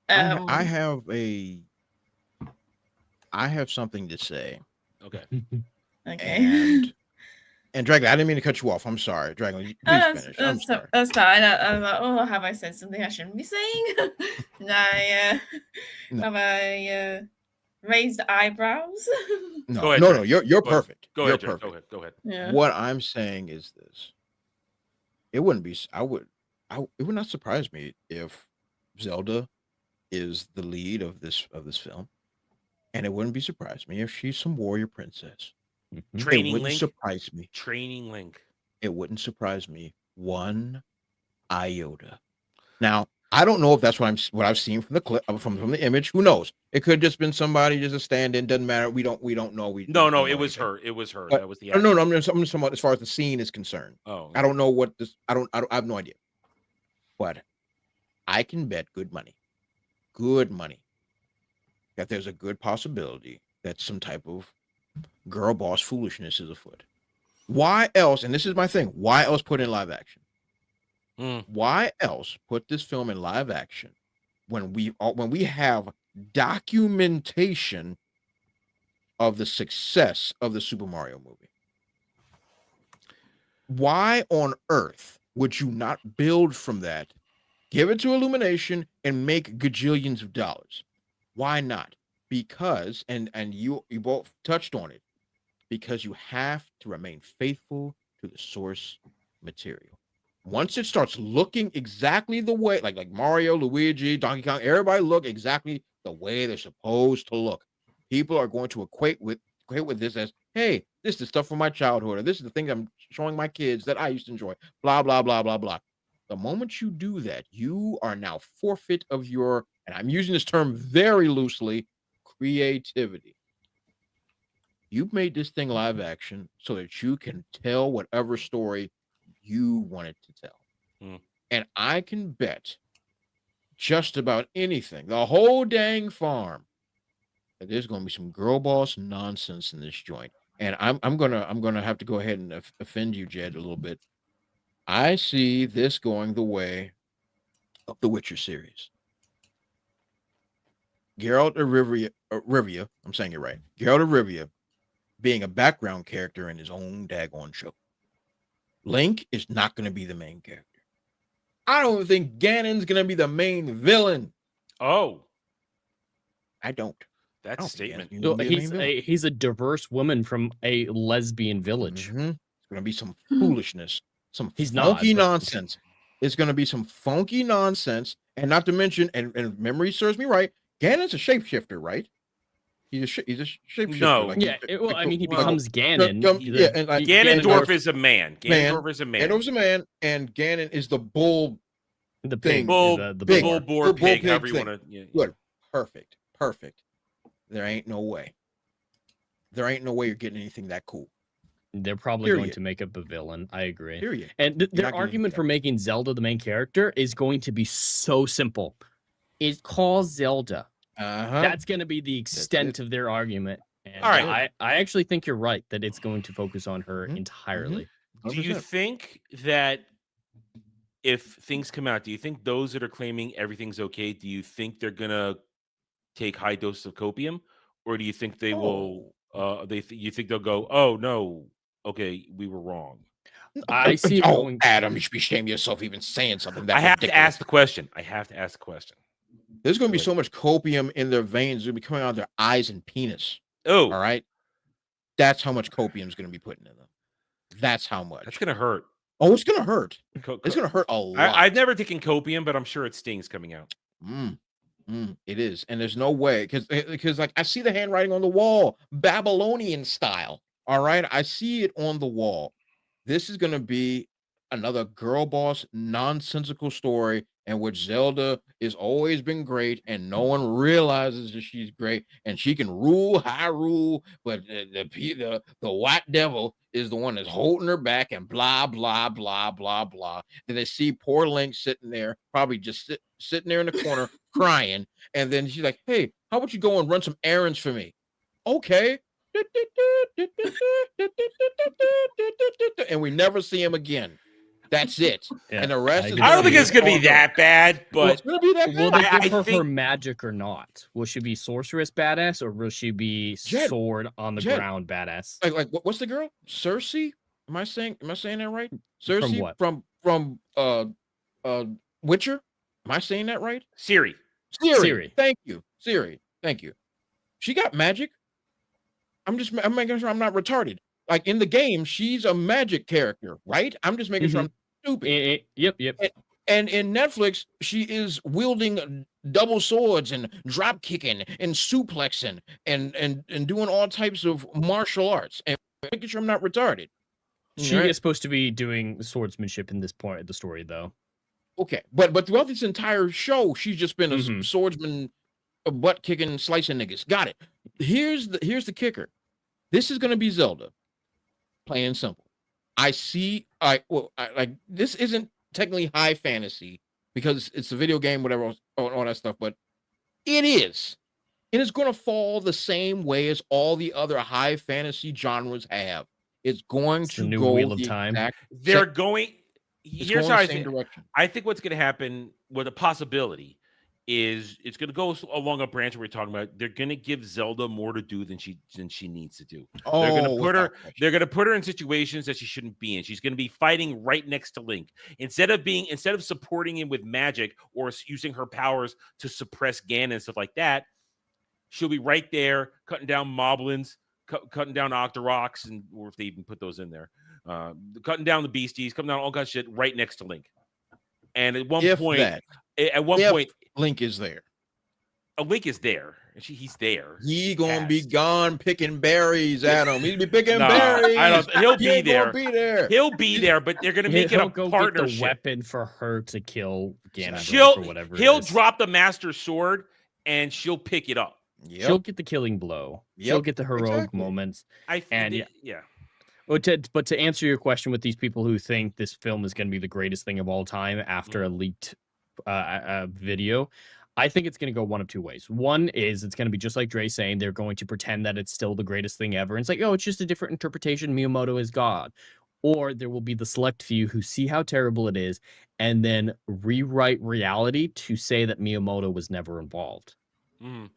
I have something to say. Okay. And Dragon, I didn't mean to cut you off. I'm sorry, Dragon. Please finish. That's fine. I was like, oh, have I said something I shouldn't be saying? Have I raised eyebrows? No, you're perfect. Go ahead. Yeah. What I'm saying is this: it wouldn't be. it would not surprise me if Zelda is the lead of this film, and it wouldn't be surprise me if she's some warrior princess. It Training wouldn't Link. surprise me. Training Link. It wouldn't surprise me one iota. Now, I don't know if that's what I've seen from the clip from the image. Who knows? It could have just been somebody, just a stand-in. Doesn't matter. We don't know. No, it was her. It was her. But, That was the. no. I'm just talking about as far as the scene is concerned. Oh, I don't know what this. I have no idea. But I can bet good money, that there's a good possibility that some type of girl boss foolishness is afoot. Why else? And this is my thing. Why else put in live action? Why else put this film in live action when we have documentation of the success of the Super Mario movie? Why on earth would you not build from that, give it to Illumination, and make gajillions of dollars? Why not? Because, and you both touched on it, because you have to remain faithful to the source material. Once it starts looking exactly the way, like Mario, Luigi, Donkey Kong, everybody look exactly the way they're supposed to look, people are going to equate with this as, hey, this is the stuff from my childhood, or this is the thing I'm showing my kids that I used to enjoy, blah, blah, blah, blah, blah. The moment you do that, you are now forfeit of your, and I'm using this term very loosely, creativity. You've made this thing live action so that you can tell whatever story you wanted to tell. And I can bet just about anything, the whole dang farm, that there's going to be some girl boss nonsense in this joint. And I'm gonna have to go ahead and offend you, Jed, a little bit. I see this going the way of the Witcher series. Geralt of Rivia, I'm saying it right. Geralt of Rivia being a background character in his own daggone show. Link is not going to be the main character. I don't think Ganon's going to be the main villain. Oh. I don't. That's a statement. He's a diverse woman from a lesbian village. It's going to be some foolishness, some He's funky not, nonsense. It's going to be some funky nonsense. And not to mention, and if memory serves me right, Ganon's a shapeshifter, right? He's a shapeshifter. No. Like, he becomes Ganon. Ganondorf is a man. Ganondorf is a man. Ganondorf's a man, and Ganon is the bull. The pig. Bull boar pig, however you want to. Yeah. Good. Perfect. There ain't no way. You're getting anything that cool. They're probably going to make up a villain. I agree. Period. And their argument for making Zelda the main character is going to be so simple. It's called Zelda. That's going to be the extent of their argument. And all right. I actually think you're right that it's going to focus on her entirely. Do you think that if things come out, do you think those that are claiming everything's okay, do you think they're going to take high doses of copium? Or do you think they will, you think they'll go, oh, no, okay, we were wrong? I see. Adam, you should be ashamed of yourself even saying something that I have ridiculous. to ask the question. There's going to be so much copium in their veins. It's going to be coming out of their eyes and penis. Oh. All right? That's how much copium is going to be put in them. That's how much. That's going to hurt. Oh, it's going to hurt. It's going to hurt a lot. I've never taken copium, but I'm sure it stings coming out. It is. And there's no way. Because like I see the handwriting on the wall. Babylonian style. All right? I see it on the wall. This is going to be another girl boss nonsensical story in which Zelda has always been great and no one realizes that she's great and she can rule Hyrule, but the white devil is the one that's holding her back and blah, blah, blah, blah, blah. Then they see poor Link sitting there, probably just sitting there in the corner crying. And then she's like, hey, how about you go and run some errands for me? Okay. And we never see him again. That's it. Yeah, and the rest is I don't think it's going to be that bad, but it's going to be that will bad. they give her magic or not? Will she be sorceress badass or will she be sword on the ground badass? Like what's the girl? Cersei? Am I saying that right? Cersei from what? From Witcher? Am I saying that right? Siri. Thank you. Siri. Thank you. She got magic. I'm making sure I'm not retarded. Like in the game, she's a magic character, right? I'm just making sure I'm stupid. Yep. And in Netflix, she is wielding double swords and drop kicking and suplexing and doing all types of martial arts and making sure I'm not retarded. She Right? is supposed to be doing swordsmanship in this point of the story, though. Okay, but throughout this entire show, she's just been a Mhm. swordsman, a butt kicking, slicing niggas. Got it. Here's the kicker. This is gonna be Zelda, plain and simple. I like this isn't technically high fantasy because it's a video game, whatever, all that stuff, but it is. It is going to fall the same way as all the other high fantasy genres have. It's going It's the to new go Wheel of the Time. exact They're same- going. it's Here's going how the I same think. direction. I think what's going to happen with a possibility is it's going to go along a branch we're talking about. They're going to give Zelda more to do than she needs to do. They're going to put her. without question. They're going to put her in situations that she shouldn't be in. She's going to be fighting right next to Link instead of supporting him with magic or using her powers to suppress Ganon and stuff like that. She'll be right there cutting down moblins, cutting down Octoroks, and or if they even put those in there, cutting down the beasties, cutting down all kinds of shit right next to Link. And at one point, Link is there. A Link is there. And he's there. He gonna be gone picking berries at him. He'll be picking No, berries. I don't. He'll be ain't gonna there. be there. He'll be there, but they're gonna make it He'll a go get the partnership. weapon for her to kill Ganon or whatever. He'll drop the Master Sword and she'll pick it up. Yep. She'll get the killing blow. She'll get the heroic moments. Yeah. But to answer your question, with these people who think this film is going to be the greatest thing of all time after a leaked video, I think it's going to go one of two ways. One is it's going to be just like Dre saying, they're going to pretend that it's still the greatest thing ever. And it's like, oh, it's just a different interpretation. Miyamoto is God. Or there will be the select few who see how terrible it is and then rewrite reality to say that Miyamoto was never involved.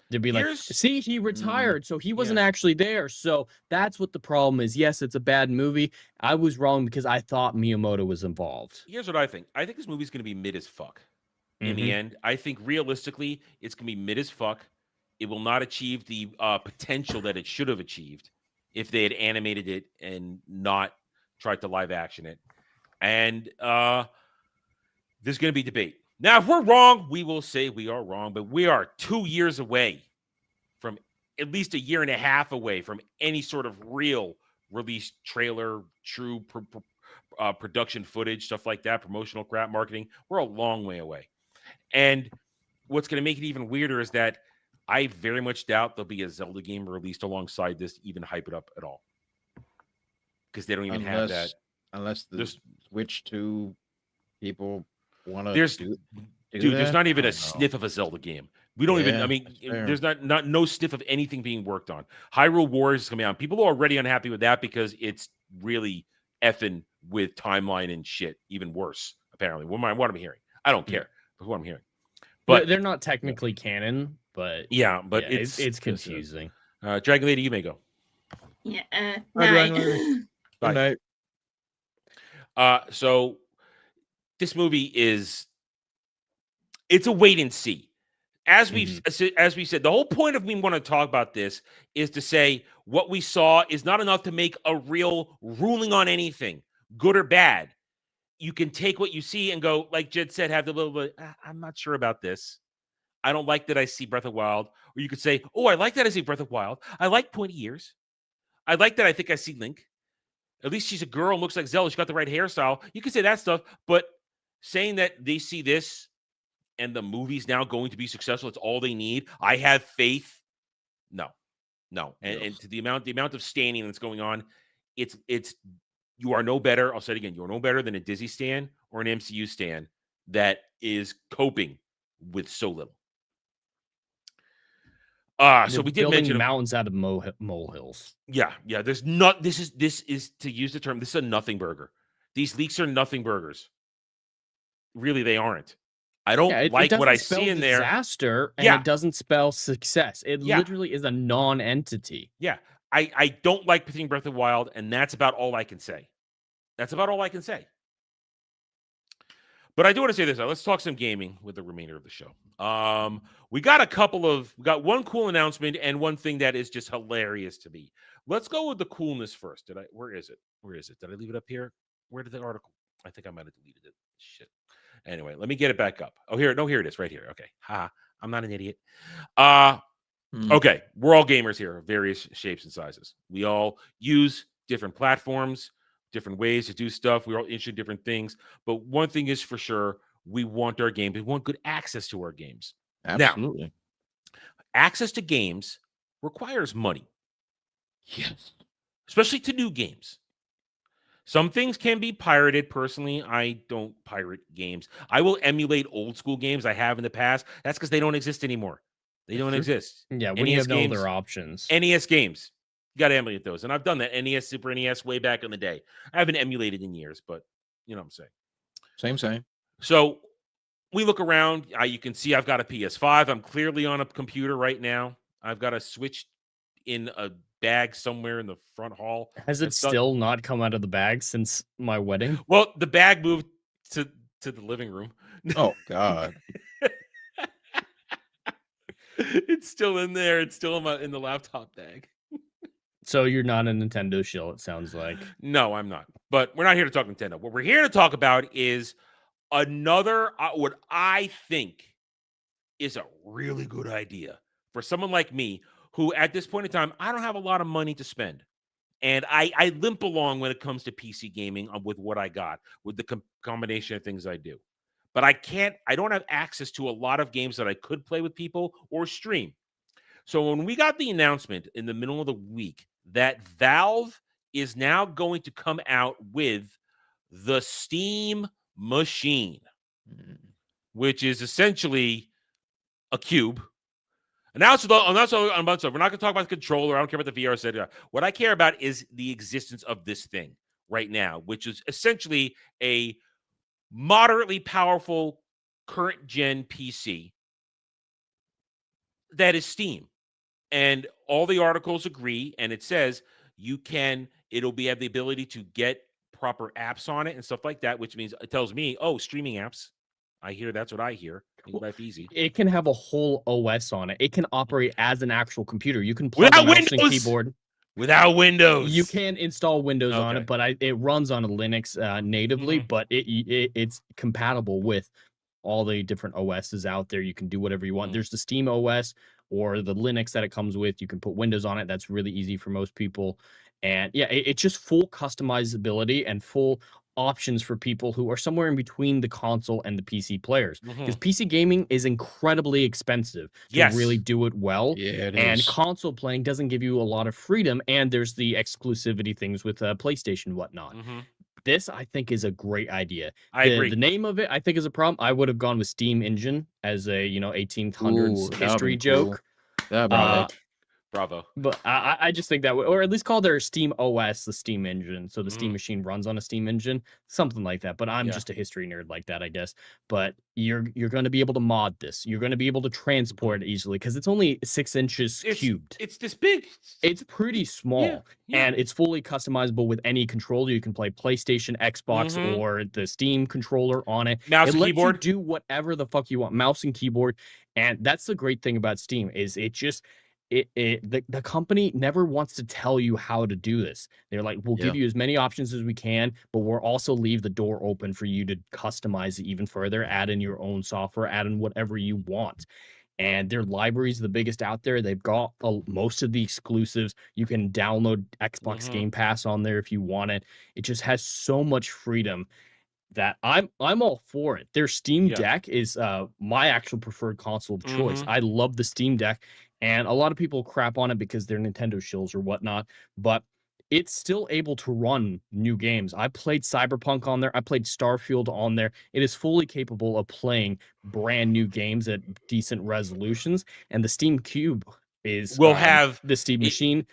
They'd be like, see, he retired, so he wasn't actually there. So that's what the problem is. Yes, it's a bad movie. I was wrong because I thought Miyamoto was involved. Here's what I think. I think this movie's going to be mid as fuck. In the end, I think realistically, it's going to be mid as fuck. It will not achieve the potential that it should have achieved if they had animated it and not tried to live action it. And there's going to be debate. Now, if we're wrong, we will say we are wrong, but we are 2 years away from, at least a year and a half away from any sort of real release trailer, true production footage, stuff like that, promotional crap, marketing. We're a long way away. And what's going to make it even weirder is that I very much doubt there'll be a Zelda game released alongside this, even hype it up at all. Because they don't even have that. Unless the Switch 2 people want to there's not even a sniff of a Zelda game. We don't even, I mean, there's no sniff of anything being worked on. Hyrule Warriors is coming out. People are already unhappy with that because it's really effing with timeline and shit. Even worse, apparently. What I'm hearing. I don't care. But what I'm hearing. But they're not technically canon, but it's confusing. Dragon Lady, you may go. Yeah. Good night. So this movie it's a wait and see. As we said, the whole point of me want to talk about this is to say what we saw is not enough to make a real ruling on anything, good or bad. You can take what you see and go, like Jed said, have the little bit, I'm not sure about this. I don't like that I see Breath of Wild. Or you could say, oh, I like that I see Breath of Wild. I like pointy ears. I like that I think I see Link. At least she's a girl and looks like Zelda. She got the right hairstyle. You can say that stuff, but saying that they see this and the movie's now going to be successful, it's all they need. I have faith. No. And to the amount of standing that's going on, it's you are no better. I'll say it again. You are no better than a Disney stan or an MCU stan that is coping with so little. So we did mention mountains out of molehills. Yeah. There's not. This is to use the term. This is a nothing burger. These leaks are nothing burgers. Really, they aren't. I don't like what I see in there. Disaster, and it doesn't spell success. It literally is a non-entity. Yeah, I don't like putting Breath of the Wild, and that's about all I can say. But I do want to say this. Let's talk some gaming with the remainder of the show. We got one cool announcement and one thing that is just hilarious to me. Let's go with the coolness first. Where is it? Did I leave it up here? Where did the article? I think I might have deleted it. Shit. Anyway, let me get it back up. Oh, here it is, right here. Okay, I'm not an idiot. Okay, we're all gamers here of various shapes and sizes. We all use different platforms, different ways to do stuff. We're all interested in different things. But one thing is for sure, we want our games. We want good access to our games. Absolutely. Now, access to games requires money. Yes. Especially to new games. Some things can be pirated. Personally, I don't pirate games. I will emulate old school games I have in the past. That's because they don't exist anymore. They don't exist. Yeah, when you have no other options. NES games. You got to emulate those. And I've done that. NES, Super NES, way back in the day. I haven't emulated in years, but you know what I'm saying. Same. So we look around. You can see I've got a PS5. I'm clearly on a computer right now. I've got a Switch in a bag somewhere in the front hall. Has it still not come out of the bag since my wedding? Well, the bag moved to the living room. Oh, God. It's still in there. It's still in the laptop bag. So you're not a Nintendo shill, it sounds like. No, I'm not. But we're not here to talk Nintendo. What we're here to talk about is another, what I think is a really good idea for someone like me, who at this point in time, I don't have a lot of money to spend. And I limp along when it comes to PC gaming with what I got, with the combination of things I do. But I don't have access to a lot of games that I could play with people or stream. So when we got the announcement in the middle of the week that Valve is now going to come out with the Steam Machine, which is essentially a cube. And now, we're not going to talk about the controller. I don't care about the VR set. What I care about is the existence of this thing right now, which is essentially a moderately powerful current gen PC that is Steam. And all the articles agree, and it says it'll have the ability to get proper apps on it and stuff like that, which means it tells me, streaming apps. That's what I hear. Life easy. It can have a whole OS on it. It can operate as an actual computer. You can plug a mouse and keyboard. Without Windows. You can install Windows on it, but it runs on a Linux natively, but it's compatible with all the different OSs out there. You can do whatever you want. There's the Steam OS or the Linux that it comes with. You can put Windows on it. That's really easy for most people. And yeah, it's just full customizability and full options for people who are somewhere in between the console and the PC players. Because PC gaming is incredibly expensive to really do it well. Yeah, it and is. console playing doesn't give you a lot of freedom. And there's the exclusivity things with PlayStation and whatnot. This, I think, is a great idea. I agree. The name of it, I think, is a problem. I would have gone with Steam Engine as a 1800s history joke. Bravo. But I just think that way, or at least call their Steam OS the Steam Engine, so the Steam Machine runs on a Steam Engine, something like that. But I'm just a history nerd like that, I guess. But you're going to be able to mod this. You're going to be able to transport it easily because it's only 6 inches cubed. It's this big. It's pretty small, and it's fully customizable with any controller. You can play PlayStation, Xbox, or the Steam controller on it. Mouse and lets keyboard. you do whatever the fuck you want. Mouse and keyboard, and that's the great thing about Steam is it just. The company never wants to tell you how to do this. They're like, we'll give you as many options as we can, but we'll also leave the door open for you to customize it even further, add in your own software, add in whatever you want. And their library is the biggest out there. They've got most of the exclusives. You can download Xbox Game Pass on there if you want it. It just has so much freedom that I'm all for it. Their Steam Deck is my actual preferred console of choice. I love the Steam Deck. And a lot of people crap on it because they're Nintendo shills or whatnot, but it's still able to run new games. I played Cyberpunk on there. I played Starfield on there. It is fully capable of playing brand new games at decent resolutions. And the Steam Cube will have the Steam Machine.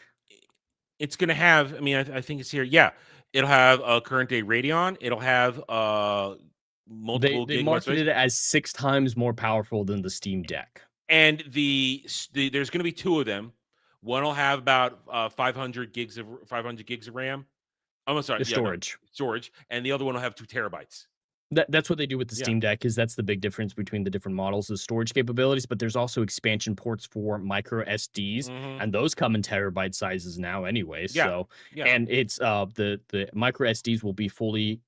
It's going to have, I think it's here. Yeah. It'll have a current day Radeon. It'll have multiple They marketed it as 6 times more powerful than the Steam Deck. And there's going to be 2 of them. One will have about 500 gigs of RAM. I'm sorry, storage, and the other one will have 2 terabytes. That's what they do with the Steam Deck. Is that's the big difference between the different models is storage capabilities. But there's also expansion ports for micro SDs, and those come in terabyte sizes now, anyway. And it's the micro SDs will be fully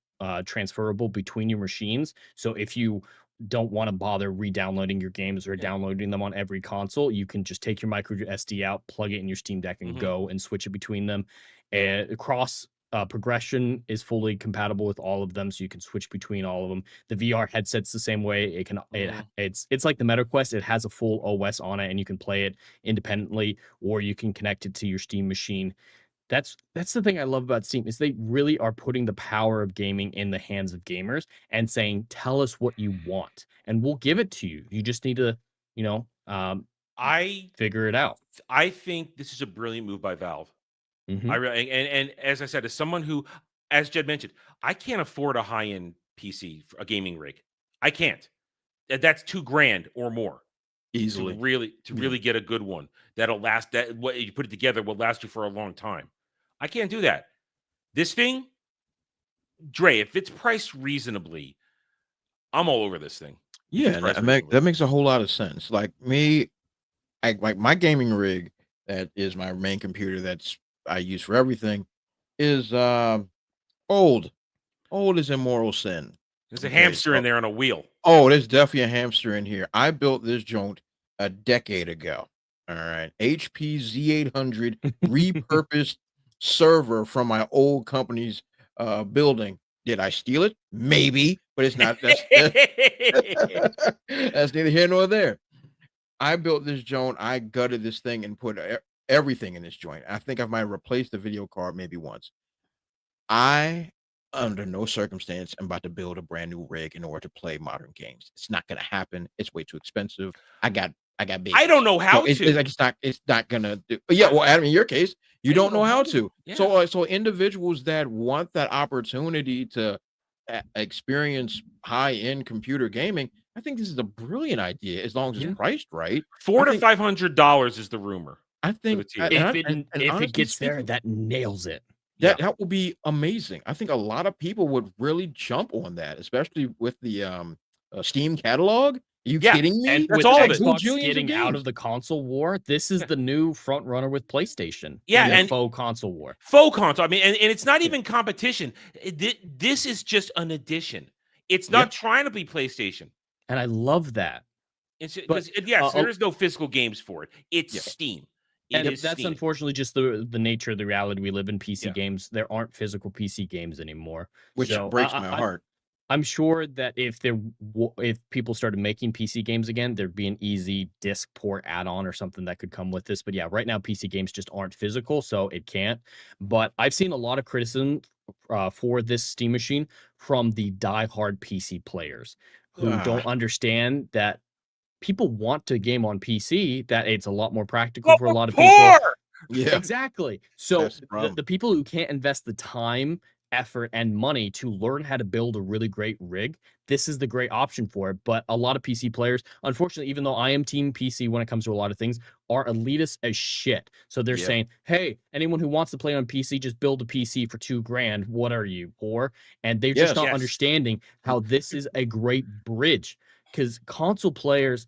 transferable between your machines. So if you don't want to bother re-downloading your games or downloading them on every console, you can just take your micro SD out, plug it in your Steam Deck, and go and switch it between them. And cross progression is fully compatible with all of them, so you can switch between all of them. The VR headset's the same way. It can it's like the MetaQuest. It has a full OS on it, and you can play it independently, or you can connect it to your Steam machine. That's the thing I love about Steam, is they really are putting the power of gaming in the hands of gamers and saying, tell us what you want and we'll give it to you. You just need to, figure it out. I think this is a brilliant move by Valve. I really, and as I said, as someone who, as Jed mentioned, I can't afford a high-end PC, a gaming rig. I can't. That's $2,000 or more. Easily. To really get a good one that'll last, that what you put it together will last you for a long time. I can't do that. This thing, Dre, if it's priced reasonably, I'm all over this thing. Yeah, that makes a whole lot of sense. Like me, like my gaming rig that is my main computer that's I use for everything is old. Old is immoral sin. There's a hamster in there on a wheel. Oh, there's definitely a hamster in here. I built this joint a decade ago. All right. HP Z800 repurposed server from my old company's building. Did I steal it? Maybe, but it's not. That's neither here nor there. I built this joint. I gutted this thing and put everything in this joint. I think I might have replaced the video card maybe once. I, under no circumstance, am about to build a brand new rig in order to play modern games. It's not going to happen. It's way too expensive. I got big. I don't know how to. It's not gonna do. Yeah, well, Adam, in your case, you don't know how to. Yeah. So individuals that want that opportunity to experience high-end computer gaming, I think this is a brilliant idea as long as it's priced right. $400 to $500 is the rumor. I think if it gets there, that nails it. That will be amazing. I think a lot of people would really jump on that, especially with the Steam catalog. Are you kidding me? And that's with all Xbox getting out of the console war, this is the new front runner with PlayStation. Yeah, and faux console war. Faux console. I mean, and it's not even competition. This is just an addition. It's not trying to be PlayStation. And I love that. There is no physical games for it. It's Steam. That's Steam. Unfortunately just the nature of the reality we live in. PC games, there aren't physical PC games anymore, which breaks my heart. I'm sure that if people started making PC games again, there'd be an easy disc port add-on or something that could come with this. But yeah, right now PC games just aren't physical, so it can't. But I've seen a lot of criticism for this Steam machine from the die-hard PC players who don't understand that people want to game on PC, that it's a lot more practical for a lot of people. Yeah, exactly. So the people who can't invest the time, effort, and money to learn how to build a really great rig, this is the great option for it. But a lot of PC players, unfortunately, even though I am team PC when it comes to a lot of things, are elitist as shit. So they're saying, hey, anyone who wants to play on PC, just build a PC for $2,000. What are you, poor? And they're just not understanding how this is a great bridge, because console players,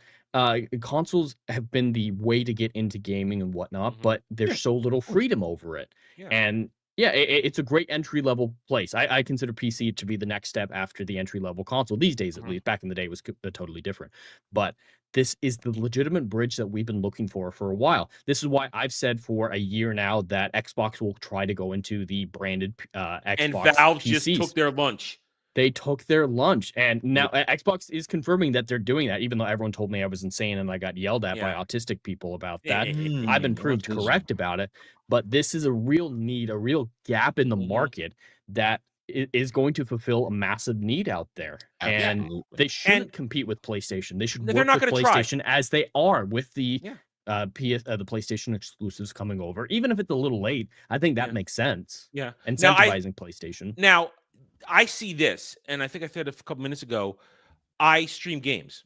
consoles have been the way to get into gaming and whatnot, but there's so little freedom over it. And it's a great entry-level place. I consider PC to be the next step after the entry-level console these days, at least. Back in the day, it was totally different. But this is the legitimate bridge that we've been looking for a while. This is why I've said for a year now that Xbox will try to go into the branded Xbox and Valve PCs. just took their lunch. They took their lunch, and now Xbox is confirming that they're doing that, even though everyone told me I was insane and I got yelled at by autistic people about that. I've been proved correct about it, but this is a real need, a real gap in the market that is going to fulfill a massive need out there. And they shouldn't compete with PlayStation. They should work with PlayStation as they are with the the PlayStation exclusives coming over. Even if it's a little late, I think that makes sense. Yeah. Incentivizing PlayStation. Now, I see this, and I think I said a couple minutes ago, I stream games.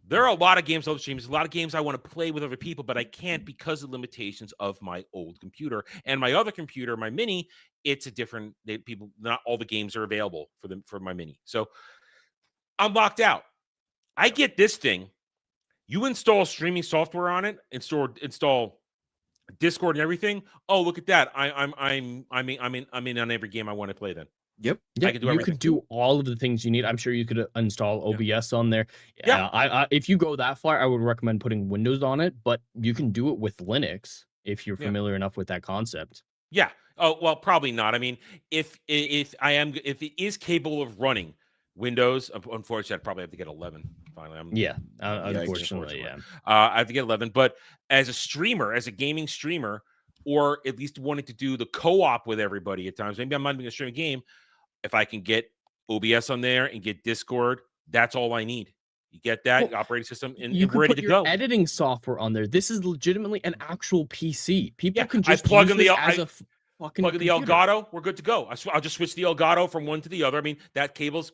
There are a lot of games I stream. There's a lot of games I want to play with other people, but I can't because of limitations of my old computer. And my other computer, my Mini, it's a different, not all the games are available for my Mini. So I'm locked out. I get this thing. You install streaming software on it, install Discord and everything. Oh, look at that. I'm in on every game I want to play then. Yep. Yeah, I can do you everything. could do all of the things you need. I'm sure you could install OBS on there. Yeah. If you go that far, I would recommend putting Windows on it, but you can do it with Linux if you're Yeah. familiar enough with that concept. Yeah. Oh well, probably not. I mean, if it is capable of running Windows, unfortunately, I'd probably have to get 11. Finally, Unfortunately, yeah. I have to get 11. But as a streamer, as a gaming streamer, or at least wanting to do the co-op with everybody at times, maybe I'm not going to stream a game. If I can get OBS on there and get Discord, that's all I need. You get that operating system, and you we're could ready put to your go. editing software on there. This is legitimately an actual PC. People can I just plug use in this the as a fucking plug in the computer. Elgato. We're good to go. I'll just switch the Elgato from one to the other. I mean, that cable's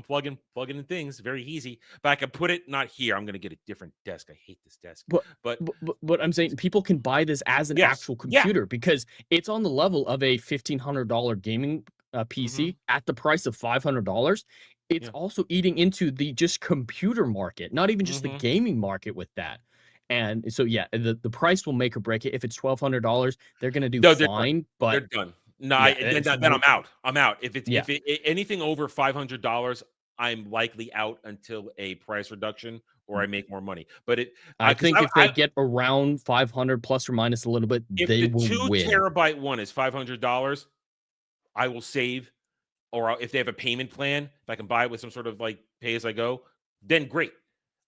plugging in things very easy. But I can put it not here. I'm going to get a different desk. I hate this desk. But I'm saying people can buy this as an actual computer because it's on the level of a $1,500 gaming PC at the price of $500. It's also eating into the just computer market, not even just the gaming market with that. And so, yeah, the price will make or break it. If it's $1,200, they're going to do fine. But they're done. No, then I'm out. I'm out. If anything over $500, I'm likely out until a price reduction or I make more money. But I think if they get around 500 plus or minus a little bit, they will win. If the 2 terabyte one is $500, I will save. Or if they have a payment plan, if I can buy it with some sort of like pay as I go, then great.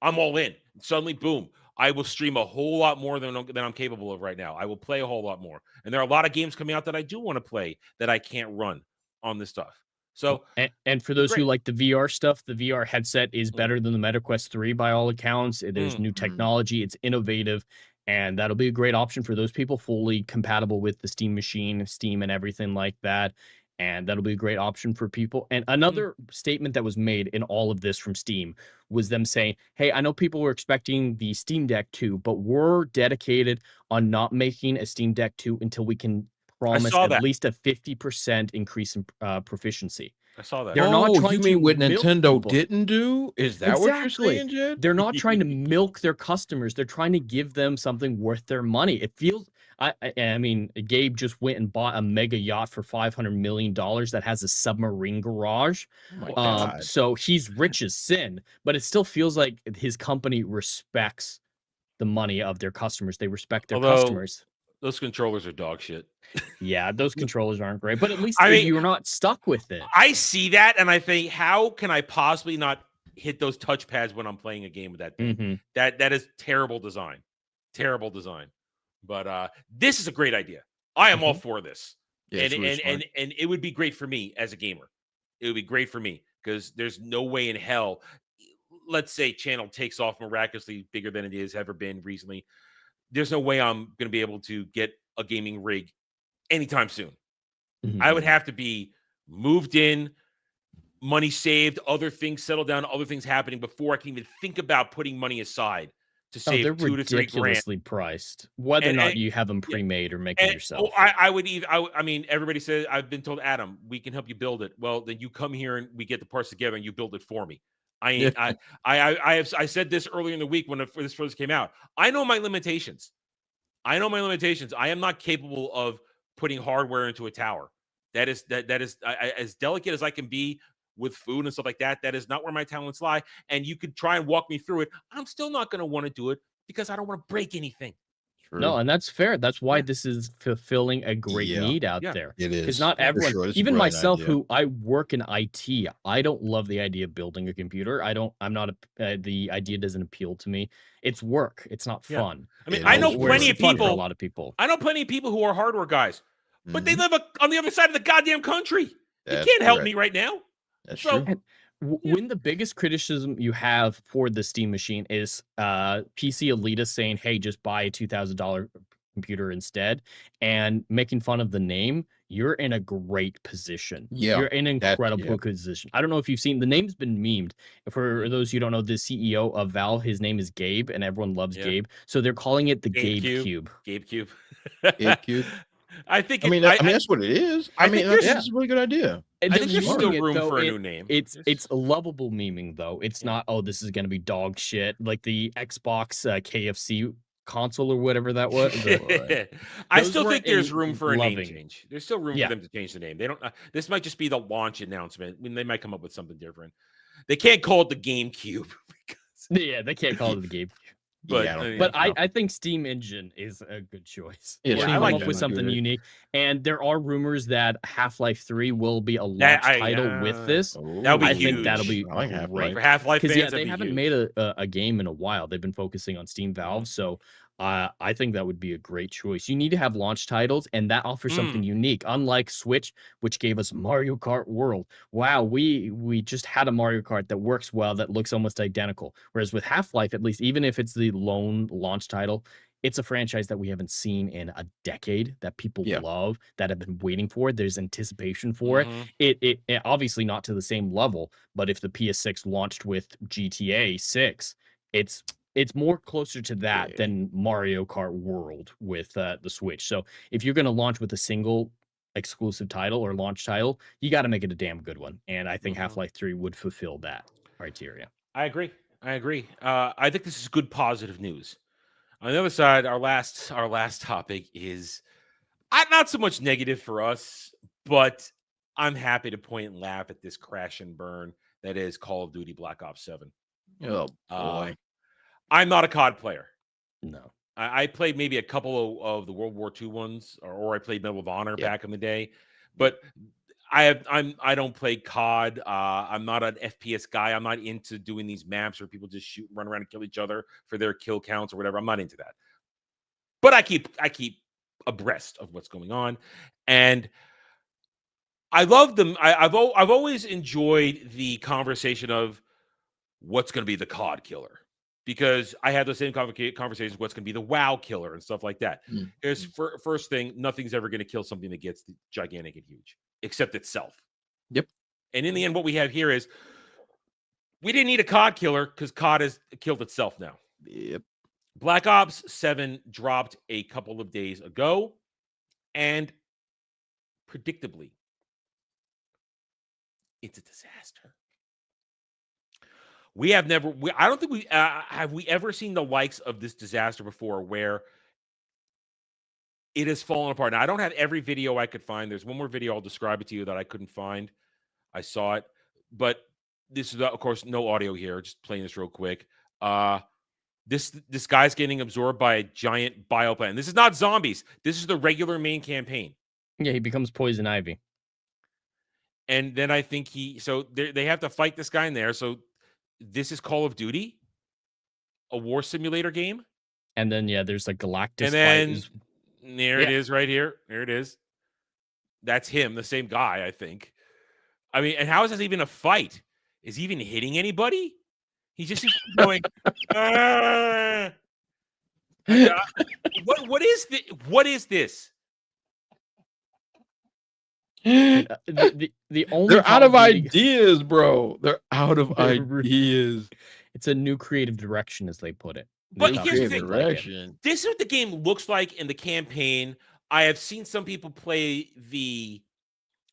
I'm all in. Suddenly, boom. I will stream a whole lot more than I'm capable of right now. I will play a whole lot more. And there are a lot of games coming out that I do want to play that I can't run on this stuff. So, and for those who like the VR stuff, the VR headset is better than the MetaQuest 3 by all accounts. There's new technology. It's innovative. And that'll be a great option for those people, fully compatible with the Steam machine, Steam and everything like that. And that'll be a great option for people. And another statement that was made in all of this from Steam was them saying, hey, I know people were expecting the Steam Deck 2, but we're dedicated on not making a Steam Deck 2 until we can promise at least a 50% increase in proficiency. I saw that. They're not trying you mean what milk Nintendo people. didn't do? Is that what you're saying, Jed? They're not trying to milk their customers. They're trying to give them something worth their money. It feels... I mean, Gabe just went and bought a mega yacht for $500 million that has a submarine garage. So he's rich as sin, but it still feels like his company respects the money of their customers. They respect their customers. Those controllers are dog shit. Yeah, those controllers aren't great, but at least you're not stuck with it. I see that, and I think, how can I possibly not hit those touchpads when I'm playing a game with that thing? That is terrible design. Terrible design. But this is a great idea. I am all for this. Yeah, and it would be great for me as a gamer. It would be great for me because there's no way in hell, let's say channel takes off miraculously bigger than it has ever been recently. There's no way I'm going to be able to get a gaming rig anytime soon. I would have to be moved in, money saved, other things settled down, other things happening before I can even think about putting money aside to save they're $2 to $3 grand. ridiculously priced, whether or not you have them pre-made or make it yourself. I mean, everybody says, I've been told, Adam, we can help you build it. Well, then you come here and we get the parts together and you build it for me. I said this earlier in the week when this first came out. I know my limitations. I am not capable of putting hardware into a tower. That is as delicate as I can be with food and stuff like that. That is not where my talents lie. And you could try and walk me through it. I'm still not going to want to do it because I don't want to break anything. True. No, and that's fair. That's why this is fulfilling a great need out there. It is. Because not everyone, even myself, who I work in IT, I don't love the idea of building a computer. The idea doesn't appeal to me. It's work. It's not fun. I mean, I know plenty of people. A lot of people. I know plenty of people who are hardware guys, but they live on the other side of the goddamn country. That's you can't help correct. me right now. That's true. When the biggest criticism you have for the Steam machine is PC elitists saying, hey, just buy a $2,000 computer instead, and making fun of the name, you're in a great position. Yeah, you're in an incredible position. I don't know if you've seen, the name's been memed. For those who don't know, the CEO of Valve, his name is Gabe, and everyone loves Gabe. So they're calling it the Gabe Cube. Gabe Cube. Gabe Cube. I think. That's what it is. I mean, that's a really good idea. I think there's still room for a new name. It's lovable memeing though. It's not, oh, this is gonna be dog shit like the Xbox KFC console or whatever that was. I Those still were think there's a room for a name loving- change. There's still room Yeah. for them to change the name. They don't. This might just be the launch announcement. I mean, they might come up with something different. They can't call it the GameCube. Yeah, they can't call it the game. But Yeah, I don't But I think Steam Engine is a good choice. Yeah, Or I come like up that. with something Good. unique. And there are rumors that Half-Life 3 will be a launch That- title with this. That'll be I huge. think that'll be I like Half-Life. For great. Half-Life fans, Because yeah, that'd they be haven't huge. made a game in a while. They've been focusing on Steam Valve, so I think that would be a great choice. You need to have launch titles, and that offers something unique. Unlike Switch, which gave us Mario Kart World. Wow, we just had a Mario Kart that works well, that looks almost identical. Whereas with Half-Life, at least, even if it's the lone launch title, it's a franchise that we haven't seen in a decade, that people Yeah. love, that have been waiting for. There's anticipation for Mhm. it. It obviously not to the same level, but if the PS6 launched with GTA 6, it's more closer to that Yeah. than Mario Kart World with the Switch. So if you're going to launch with a single exclusive title or launch title, you got to make it a damn good one. And I think Mhm. Half-Life 3 would fulfill that criteria. I agree. I think this is good positive news. On the other side, our last topic is not so much negative for us, but I'm happy to point and laugh at this crash and burn that is Call of Duty Black Ops 7. Oh boy. I'm not a COD player. No. I played maybe a couple of the World War II ones, or I played Medal of Honor Yeah. back in the day, but I don't play COD. I'm not an FPS guy. I'm not into doing these maps where people just shoot, run around, and kill each other for their kill counts or whatever. I'm not into that. But I keep abreast of what's going on, and I love them. I've always enjoyed the conversation of what's going to be the COD killer, because I had the same conversations. What's going to be the WoW killer and stuff like that. Mm. Here's first thing: nothing's ever going to kill something that gets gigantic and huge, except itself. Yep. And in the end, what we have here is we didn't need a COD killer because COD has killed itself now. Yep. Black Ops 7 dropped a couple of days ago, and predictably, it's a disaster. I don't think we have we ever seen the likes of this disaster before, where it has fallen apart. Now, I don't have every video I could find. There's one more video I'll describe it to you that I couldn't find. I saw it, but this is, of course, no audio here. Just playing this real quick. This guy's getting absorbed by a giant bioplant. This is not zombies. This is the regular main campaign. Yeah, he becomes Poison Ivy. And then I think they have to fight this guy in there. So this is Call of Duty, a war simulator game. And then, yeah, there's like Galactus And then fight. there it is right here. There it is. That's him, the same guy, I think. I mean, and how is this even a fight? Is he even hitting anybody? He's just going, "Ah." What is this? The only They're out of Call of Duty- ideas, bro. They're out of They're- ideas. It's a new creative direction, as they put it. But They here's the feel thing. like it. Direction. This is what the game looks like in the campaign. I have seen some people play the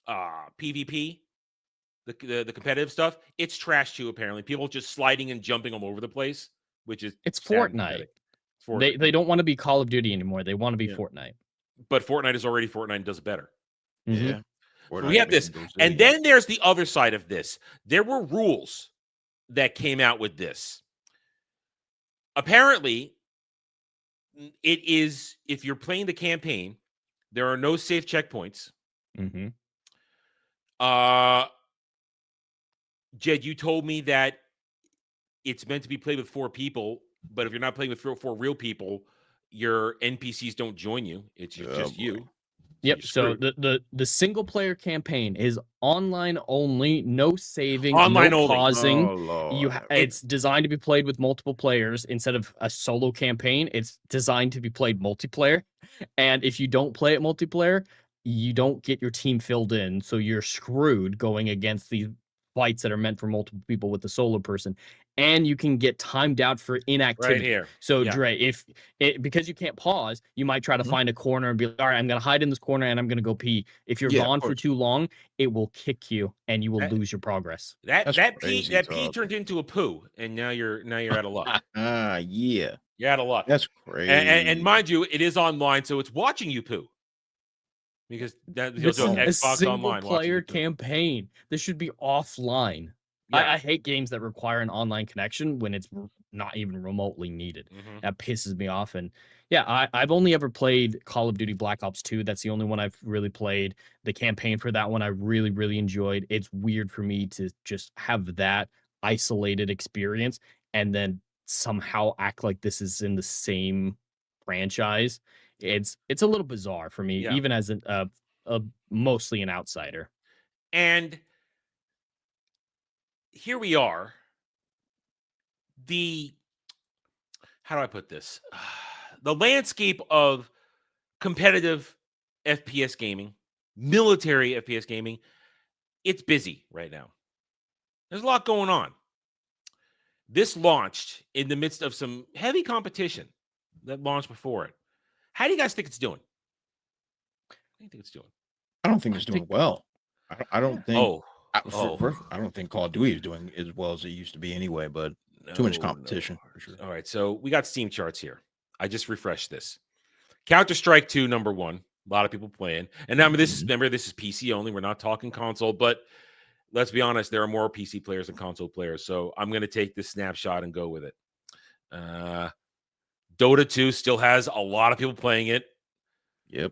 PvP, the competitive stuff. It's trash too, apparently. People just sliding and jumping all over the place, which is It's sad and Fortnite. pathetic. It's Fortnite. They don't want to be Call of Duty anymore. They want to be Yeah. Fortnite. But Fortnite is already Fortnite and does it better. Mhm. Yeah. So we have this, and then there's the other side of this. There were rules that came out with this. Apparently, it is, if you're playing the campaign, there are no safe checkpoints. Mm-hmm. Jed, you told me that it's meant to be played with 4 people, but if you're not playing with 4 real people, your NPCs don't join you. It's just you. Yep. So the single player campaign is online only, no saving, Online no only. pausing. Oh, Lord. It's designed to be played with multiple players instead of a solo campaign. It's designed to be played multiplayer. And if you don't play it multiplayer, you don't get your team filled in. So you're screwed going against these fights that are meant for multiple people with the solo person. And you can get timed out for inactivity. Right here. So Yeah. Dre, because you can't pause, you might try to find a corner and be like, all right, I'm going to hide in this corner and I'm going to go pee. If you're Yeah, of gone for course. too long, it will kick you and you will That- lose your progress. That That's pee crazy that pee talk. turned into a poo, and now you're out of luck. Yeah. You're out of luck. That's crazy. And mind you, it is online, so it's watching you poo. Because that This is a Xbox single Online player campaign. This should be offline. Yeah. I hate games that require an online connection when it's not even remotely needed. That pisses me off. And yeah, I've only ever played Call of Duty Black Ops 2. That's the only one I've really played. The campaign for that one I really, really enjoyed. It's weird for me to just have that isolated experience and then somehow act like this is in the same franchise. It's a little bizarre for me, Yeah. even as a mostly an outsider. And here we are. How do I put this? The landscape of competitive FPS gaming, military FPS gaming, it's busy right now. There's a lot going on. This launched in the midst of some heavy competition that launched before it. How do you guys think it's doing? What do you think it's doing? I don't think it's doing well. I don't think. I don't think Call of Duty is doing as well as it used to be anyway. But too much competition for sure. All right, so we got Steam charts here. I just refreshed this. Counter-Strike 2, number 1. A lot of people playing. And now this is PC only. We're not talking console, but let's be honest, there are more PC players than console players. So I'm going to take this snapshot and go with it. Dota 2 still has a lot of people playing it. Yep.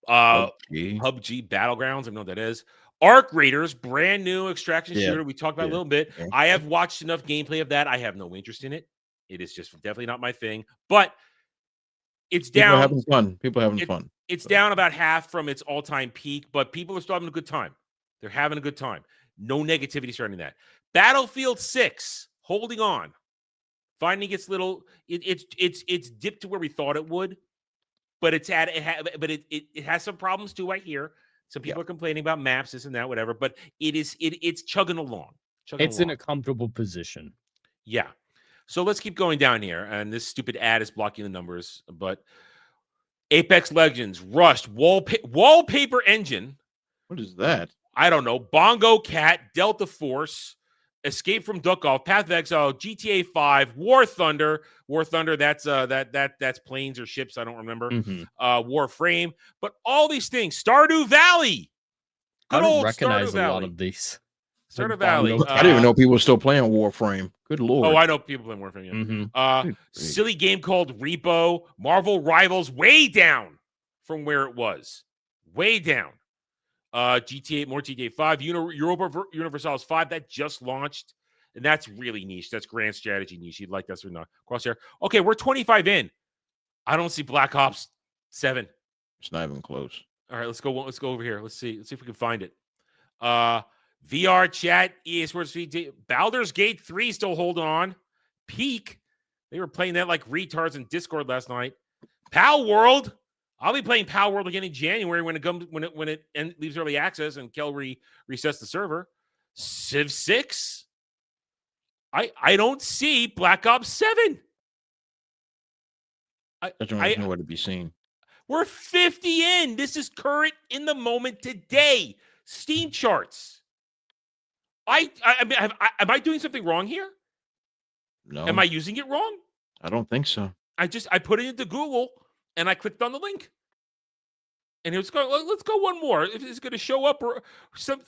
PUBG Battlegrounds, I don't know what that is. Arc Raiders, brand new extraction shooter. We talked about a little bit. Yeah. I have watched enough gameplay of that. I have no interest in it. It is just definitely not my thing. But it's down. People having fun. It's down about half from its all-time peak, but people are still having a good time. They're having a good time. No negativity surrounding that. Battlefield 6, holding on. Finding its little, it's dipped to where we thought it would, but it has some problems too. I hear some people are complaining about maps, this and that, whatever. But it's chugging along. In a comfortable position. Yeah. So let's keep going down here, and this stupid ad is blocking the numbers. But Apex Legends, Rust, Wallpaper Engine. What is that? I don't know. Bongo Cat, Delta Force, Escape from Duck-Off, Path of Exile, GTA 5, War Thunder. War Thunder, that's planes or ships, I don't remember. Warframe. But all these things. Stardew Valley. I don't recognize a lot of these. Stardew Valley. I didn't even know people were still playing Warframe. Good lord. Oh, I know people playing Warframe. Yeah. Silly game called Repo. Marvel Rivals, way down from where it was. Way down. GTA, more GTA 5, Europa Universalis 5, that just launched, and that's really niche. That's grand strategy niche. You'd like that or not? Crosshair. Okay, we're 25 in. I don't see Black Ops 7. It's not even close. All right, let's go over here. Let's see if we can find it. VR chat, EA Sports VD, Baldur's Gate 3 still holding on. Peak. They were playing that like retards in Discord last night. Pal World. I'll be playing Power World again in January when it leaves early access and Kel resets the server. Civ 6. I don't see Black Ops 7. There's nowhere to be seen. We're 50 in. This is current in the moment today. Steam charts. Am I doing something wrong here? No. Am I using it wrong? I don't think so. I put it into Google. And I clicked on the link. And let's go one more. If it's going to show up or some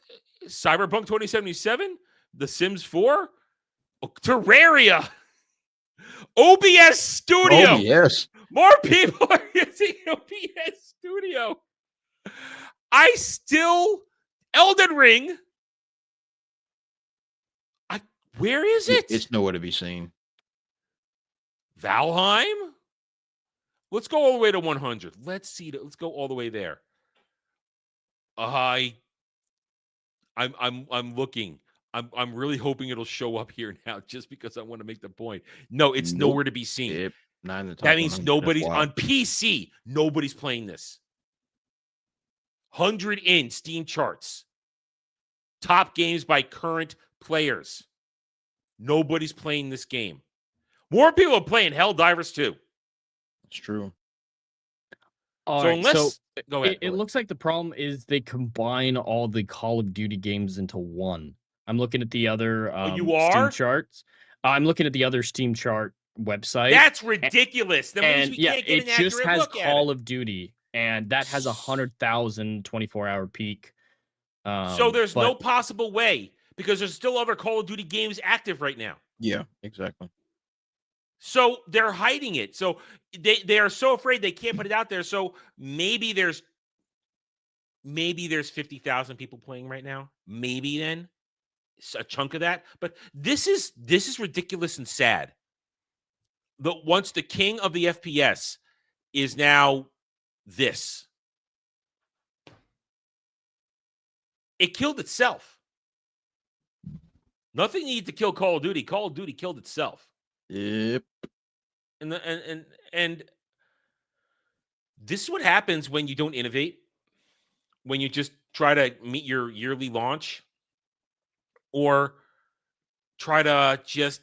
Cyberpunk 2077, The Sims 4, Terraria, OBS Studio. OBS. More people are using OBS Studio. Elden Ring. Where is it? It's nowhere to be seen. Valheim? Let's go all the way to 100. Let's see. Let's go all the way there. I'm looking. I'm really hoping it'll show up here now, just because I want to make the point. No, it's nowhere to be seen. Yep. Not in the top That means 100. nobody's That's why. on PC. Nobody's playing this. 100 in Steam charts. Top games by current players. Nobody's playing this game. More people are playing Helldivers 2. It's true. All so right, unless go ahead. It looks like the problem is they combine all the Call of Duty games into one. I'm looking at the other you are? Steam charts. I'm looking at the other Steam chart website. That's ridiculous. That means And we can't get it an just accurate has look at Call it. of Duty, and that has 100,000 24-hour peak. So there's no But possible way because there's still other Call of Duty games active right now. Yeah, exactly. So they're hiding it. So they are so afraid they can't put it out there. So maybe there's 50,000 people playing right now. Maybe then it's a chunk of that. But this is ridiculous and sad. But once the king of the FPS is now this, it killed itself. Nothing needed to kill Call of Duty. Call of Duty killed itself. Yep. And this is what happens when you don't innovate, when you just try to meet your yearly launch or try to just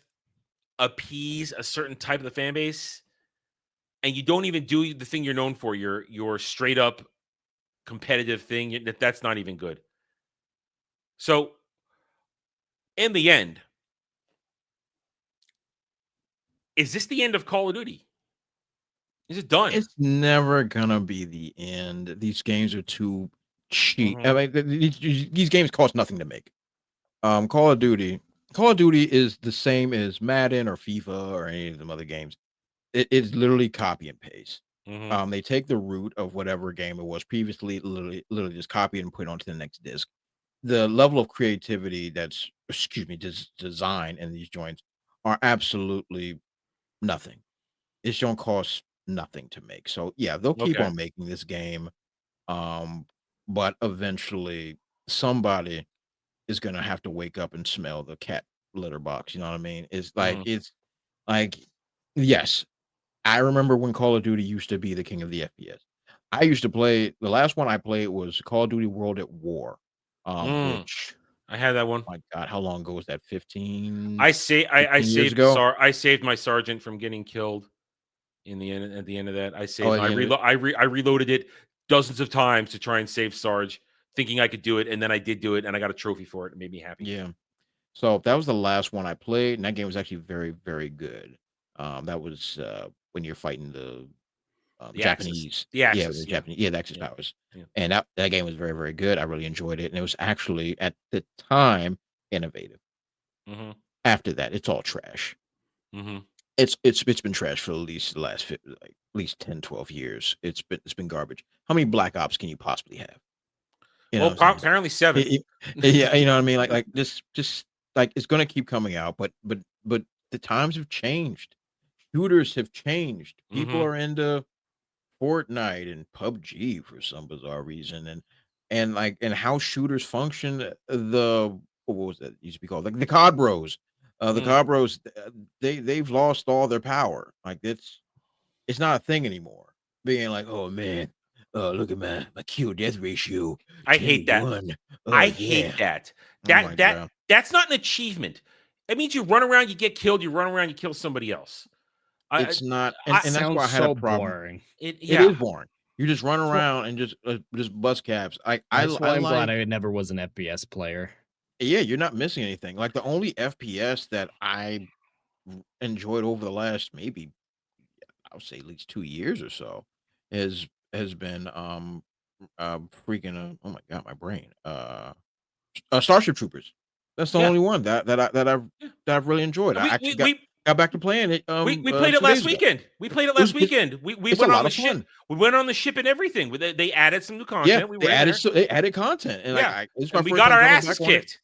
appease a certain type of the fan base, and you don't even do the thing you're known for, your straight up competitive thing. That's not even good. So in the end, is this the end of Call of Duty? Is it done? It's never gonna be the end. These games are too cheap. Mhm. I mean, these games cost nothing to make. Call of Duty is the same as Madden or FIFA or any of them other games. It's literally copy and paste. Mhm. They take the root of whatever game it was previously, literally just copy it and put it onto the next disc. The level of creativity design in these joints are absolutely nothing. It's gonna cost nothing to make. So yeah, they'll keep Okay. on making this game. But eventually somebody is gonna have to wake up and smell the cat litter box. You know what I mean? It's like, yes, I remember when Call of Duty used to be the king of the FPS. I used to play the last one I played was Call of Duty World at War. Which I had that one. my God, how long ago was that? 15, I 15 years saved ago? I saved my sergeant from getting killed in the end. At the end of that, I saved. Oh, at the end of it? I reloaded it dozens of times to try and save Sarge, thinking I could do it, and then I did do it, and I got a trophy for it. It made me happy. Yeah. So that was the last one I played, and that game was actually very, very good. That was when you're fighting the The Axis. Japanese, The Axis, the yeah. Japanese, the Axis Yeah. powers, Yeah. and that game was very, very good. I really enjoyed it, and it was actually at the time innovative. Mm-hmm. After that, it's all trash. Mm-hmm. It's been trash for at least the last at least 10, 12 years. It's been garbage. How many Black Ops can you possibly have? You know Well, what I'm saying? apparently 7. Yeah, you know what I mean? Like this just like it's gonna keep coming out, but the times have changed. Shooters have changed. People Mhm. are into Fortnite and PUBG for some bizarre reason, and how shooters function. What was that used to be called? Like the COD Bros. The Mm. COD Bros. They've lost all their power. Like it's not a thing anymore. Being like, oh man, look at my kill death ratio. I hate 10 to that. 1. I Yeah. hate that. Oh my God. That's not an achievement. It means you run around, you get killed, you run around, you kill somebody else. It's not, and that's sounds why I had a so problem. boring. It Yeah. is boring. You just run around and just bust caps. I That's why I'm glad like, I never was an FPS player. yeah, you're not missing anything. Like the only FPS that I enjoyed over the last maybe I would say at least 2 years or so has been freaking oh my God, my brain. Starship Troopers. That's the Yeah. only one that I've really enjoyed. I actually got back to playing it. We played it 2 last days ago. weekend. We played it last It's- weekend. We it's went a on lot the of ship. fun. We went on the ship and everything. They added some new content. Yeah, We they were added there. they added content, and Yeah. like it's my And we first got time our jumping asses back on it. kicked.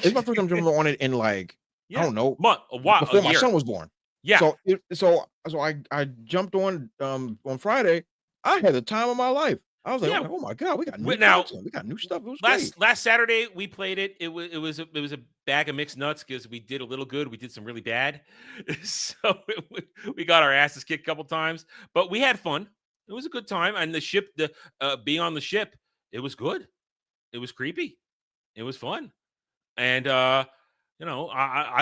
It's my first time jumping on it in like I don't know A before my year. son was born. Yeah. So I jumped on Friday. I had the time of my life. I was like, Yeah. oh my God, we got new Now, content. We got new stuff. It was great. last Saturday we played it. It was a bag of mixed nuts because we did a little good, we did some really bad. So we got our asses kicked a couple times, but we had fun. It was a good time, and the ship, being on the ship, it was good. It was creepy. It was fun, and I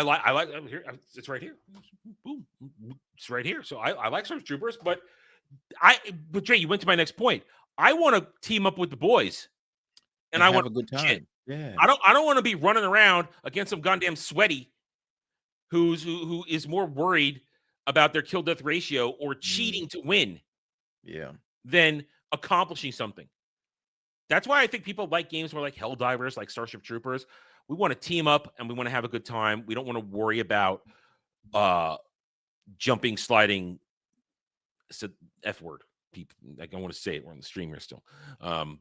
like here. It's right here. Boom, it's right here. So I like Storm Troopers, but Jay, you went to my next point. I want to team up with the boys, and I have want a good time. Yeah. I don't want to be running around against some goddamn sweaty who is more worried about their kill death ratio or cheating to win Yeah. than accomplishing something. That's why I think people like games more like Helldivers, like Starship Troopers. We want to team up and we want to have a good time. We don't want to worry about jumping, sliding. It's an F word. People, like I want to say it. We're on the stream here still,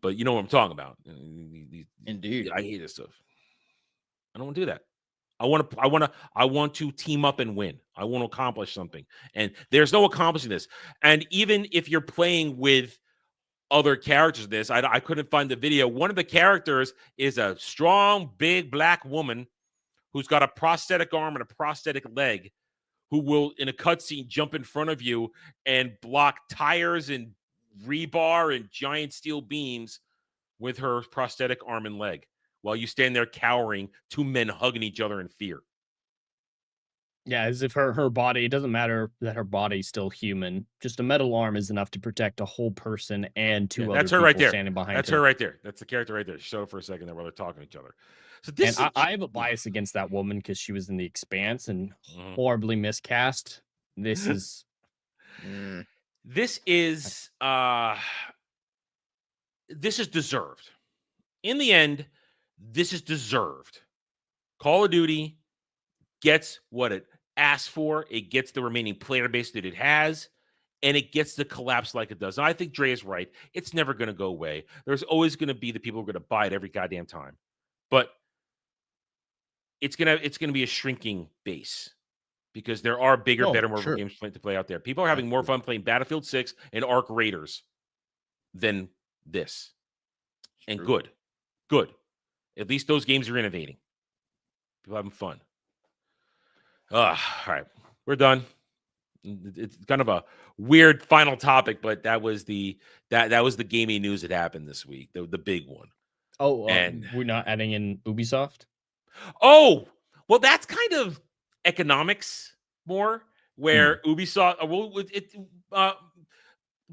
but you know what I'm talking about. Indeed, I hate this stuff. I don't want to do that. I want to team up and win. I want to accomplish something, and there's no accomplishing this. And even if you're playing with other characters, I couldn't find the video. One of the characters is a strong, big black woman who's got a prosthetic arm and a prosthetic leg, who will, in a cutscene, jump in front of you and block tires and rebar and giant steel beams with her prosthetic arm and leg while you stand there cowering, two men hugging each other in fear. Yeah, as if her body, it doesn't matter that her body's still human. Just a metal arm is enough to protect a whole person and two other that's her people right there. standing behind That's her right there. That's the character right there. Show for a second there while they're talking to each other. So this and I have a bias against that woman because she was in The Expanse and horribly miscast. This is this is deserved. In the end, this is deserved. Call of Duty gets what it asked for. It gets the remaining player base that it has, and it gets the collapse like it does. And I think Dre is right. It's never going to go away. There's always going to be the people who are going to buy it every goddamn time. But it's gonna be a shrinking base because there are bigger, better, more games to play out there. People are having more fun playing Battlefield 6 and Ark Raiders than this. And good. At least those games are innovating. People having fun. All right, we're done. It's kind of a weird final topic, but that was the gaming news that happened this week, the big one. Oh, and we're not adding in Ubisoft? Oh, well, that's kind of economics more, where Ubisoft.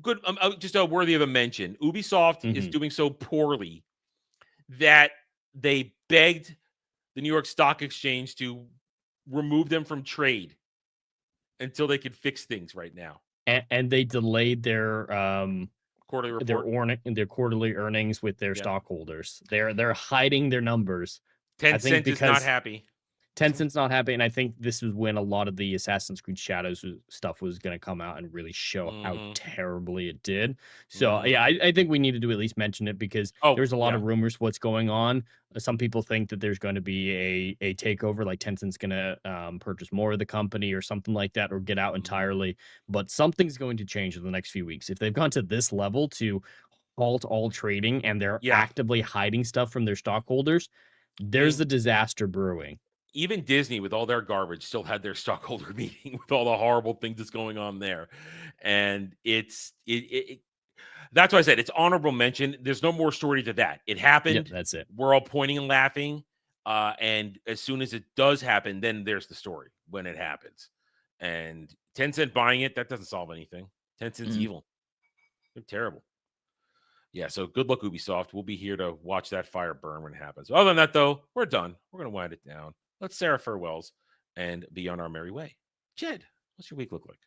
Good, just worthy of a mention. Ubisoft is doing so poorly that they begged the New York Stock Exchange to remove them from trade until they could fix things right now. And they delayed their quarterly report, their quarterly earnings with their stockholders. They're hiding their numbers. Tencent is not happy. Tencent's not happy, and I think this is when a lot of the Assassin's Creed Shadows stuff was going to come out and really show how terribly it did. So, yeah, I think we needed to at least mention it because there's a lot of rumors what's going on. Some people think that there's going to be a takeover, like Tencent's going to purchase more of the company or something like that, or get out entirely. But something's going to change in the next few weeks. If they've gone to this level to halt all trading and they're actively hiding stuff from their stockholders, there's a disaster brewing. Even Disney, with all their garbage, still had their stockholder meeting with all the horrible things that's going on there. And that's why I said it's honorable mention. There's no more story to that. It happened. Yeah, that's it. We're all pointing and laughing. And as soon as it does happen, then there's the story when it happens. And Tencent buying it, that doesn't solve anything. Tencent's evil. They're terrible. Yeah, so good luck, Ubisoft. We'll be here to watch that fire burn when it happens. Other than that, though, we're done. We're going to wind it down. Let's say our farewells and be on our merry way. Jed, what's your week look like?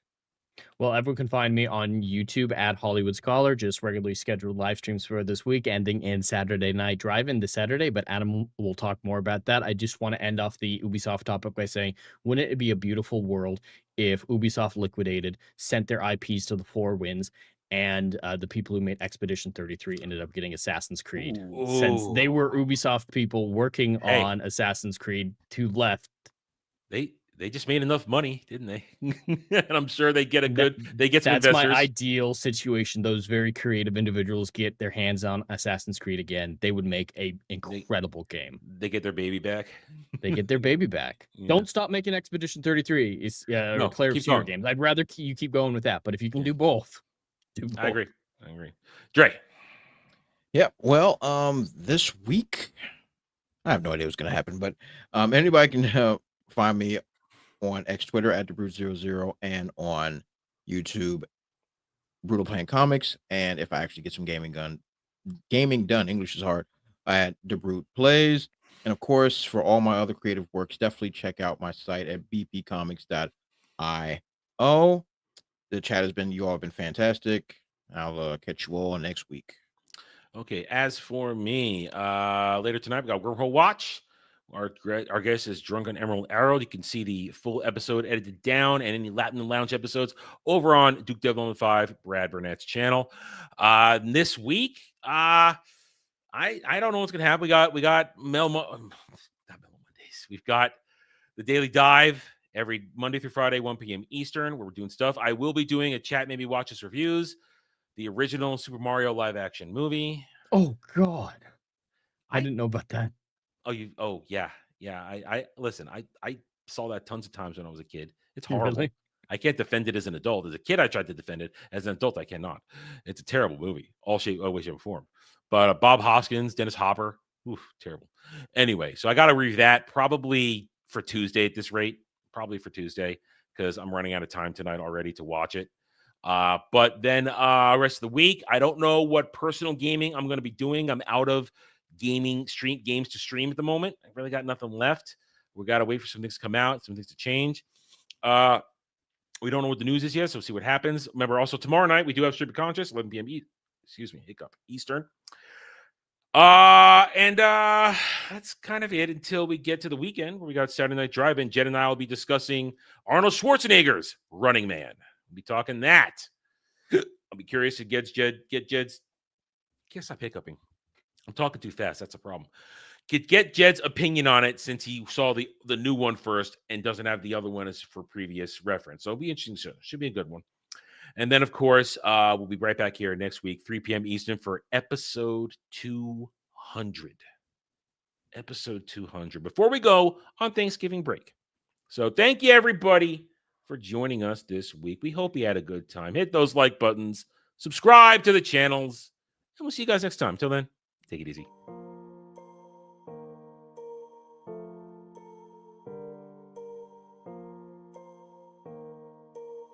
Well, everyone can find me on YouTube at Hollywood Scholar, just regularly scheduled live streams for this week, ending in Saturday Night Drive-In this Saturday, but Adam will talk more about that. I just want to end off the Ubisoft topic by saying, wouldn't it be a beautiful world if Ubisoft liquidated, sent their IPs to the four winds, and the people who made Expedition 33 ended up getting Assassin's Creed. Ooh. Since they were Ubisoft people working on Assassin's Creed to left. They just made enough money, didn't they? And I'm sure they get some investors. That's my ideal situation. Those very creative individuals get their hands on Assassin's Creed again. They would make a incredible game. They get their baby back. They get their baby back. Yeah. Don't stop making Expedition 33. It's or Claire of Fear games. I'd rather you keep going with that. But if you can do both. I agree. Dre. Yeah. Well, this week, I have no idea what's going to happen, but anybody can find me on Twitter at TheBrute00 and on YouTube, Brutal Playing Comics. And if I actually get some gaming done, English is hard, at The Brute Plays. And of course, for all my other creative works, definitely check out my site at bpcomics.io. Oh, the chat you all have been fantastic. I'll catch you all next week. Okay, as for me, later tonight we got Wormhole Watch. Our guest is Drunken Emerald Arrow. You can see the full episode edited down and any Latin Lounge episodes over on Duke Devil 5, Brad Burnett's channel. This week, I don't know what's gonna happen. We got not Mel Mondays. We've got the Daily Dive every Monday through Friday, 1 p.m. Eastern, where we're doing stuff. I will be doing a chat, maybe watch us reviews. The original Super Mario live action movie. Oh God, I didn't know about that. Oh yeah. I listen. I saw that tons of times when I was a kid. It's horrible. Really? I can't defend it as an adult. As a kid, I tried to defend it. As an adult, I cannot. It's a terrible movie, all way, shape, and form. But Bob Hoskins, Dennis Hopper, oof, terrible. Anyway, so I got to review that probably for Tuesday at this rate. Probably for Tuesday because I'm running out of time tonight already to watch it. But then rest of the week, I don't know what personal gaming I'm going to be doing. I'm out of games to stream at the moment. I really got nothing left. We got to wait for some things to come out, some things to change. We don't know what the news is yet, so we'll see what happens. Remember, also tomorrow night we do have Stream Conscious, 11 p.m. Eastern. That's kind of it until we get to the weekend where we got Saturday Night Drive-In. Jed and I will be discussing Arnold Schwarzenegger's Running Man. We'll be talking that. I'll be curious to get Jed's. Can't stop hiccuping. I'm talking too fast. That's a problem. Get Jed's opinion on it since he saw the new one first and doesn't have the other one as for previous reference. So it'll be interesting soon. Should be a good one. And then, of course, we'll be right back here next week, 3 p.m. Eastern for episode 200. Episode 200. Before we go on Thanksgiving break. So thank you, everybody, for joining us this week. We hope you had a good time. Hit those like buttons. Subscribe to the channels. And we'll see you guys next time. Till then, take it easy.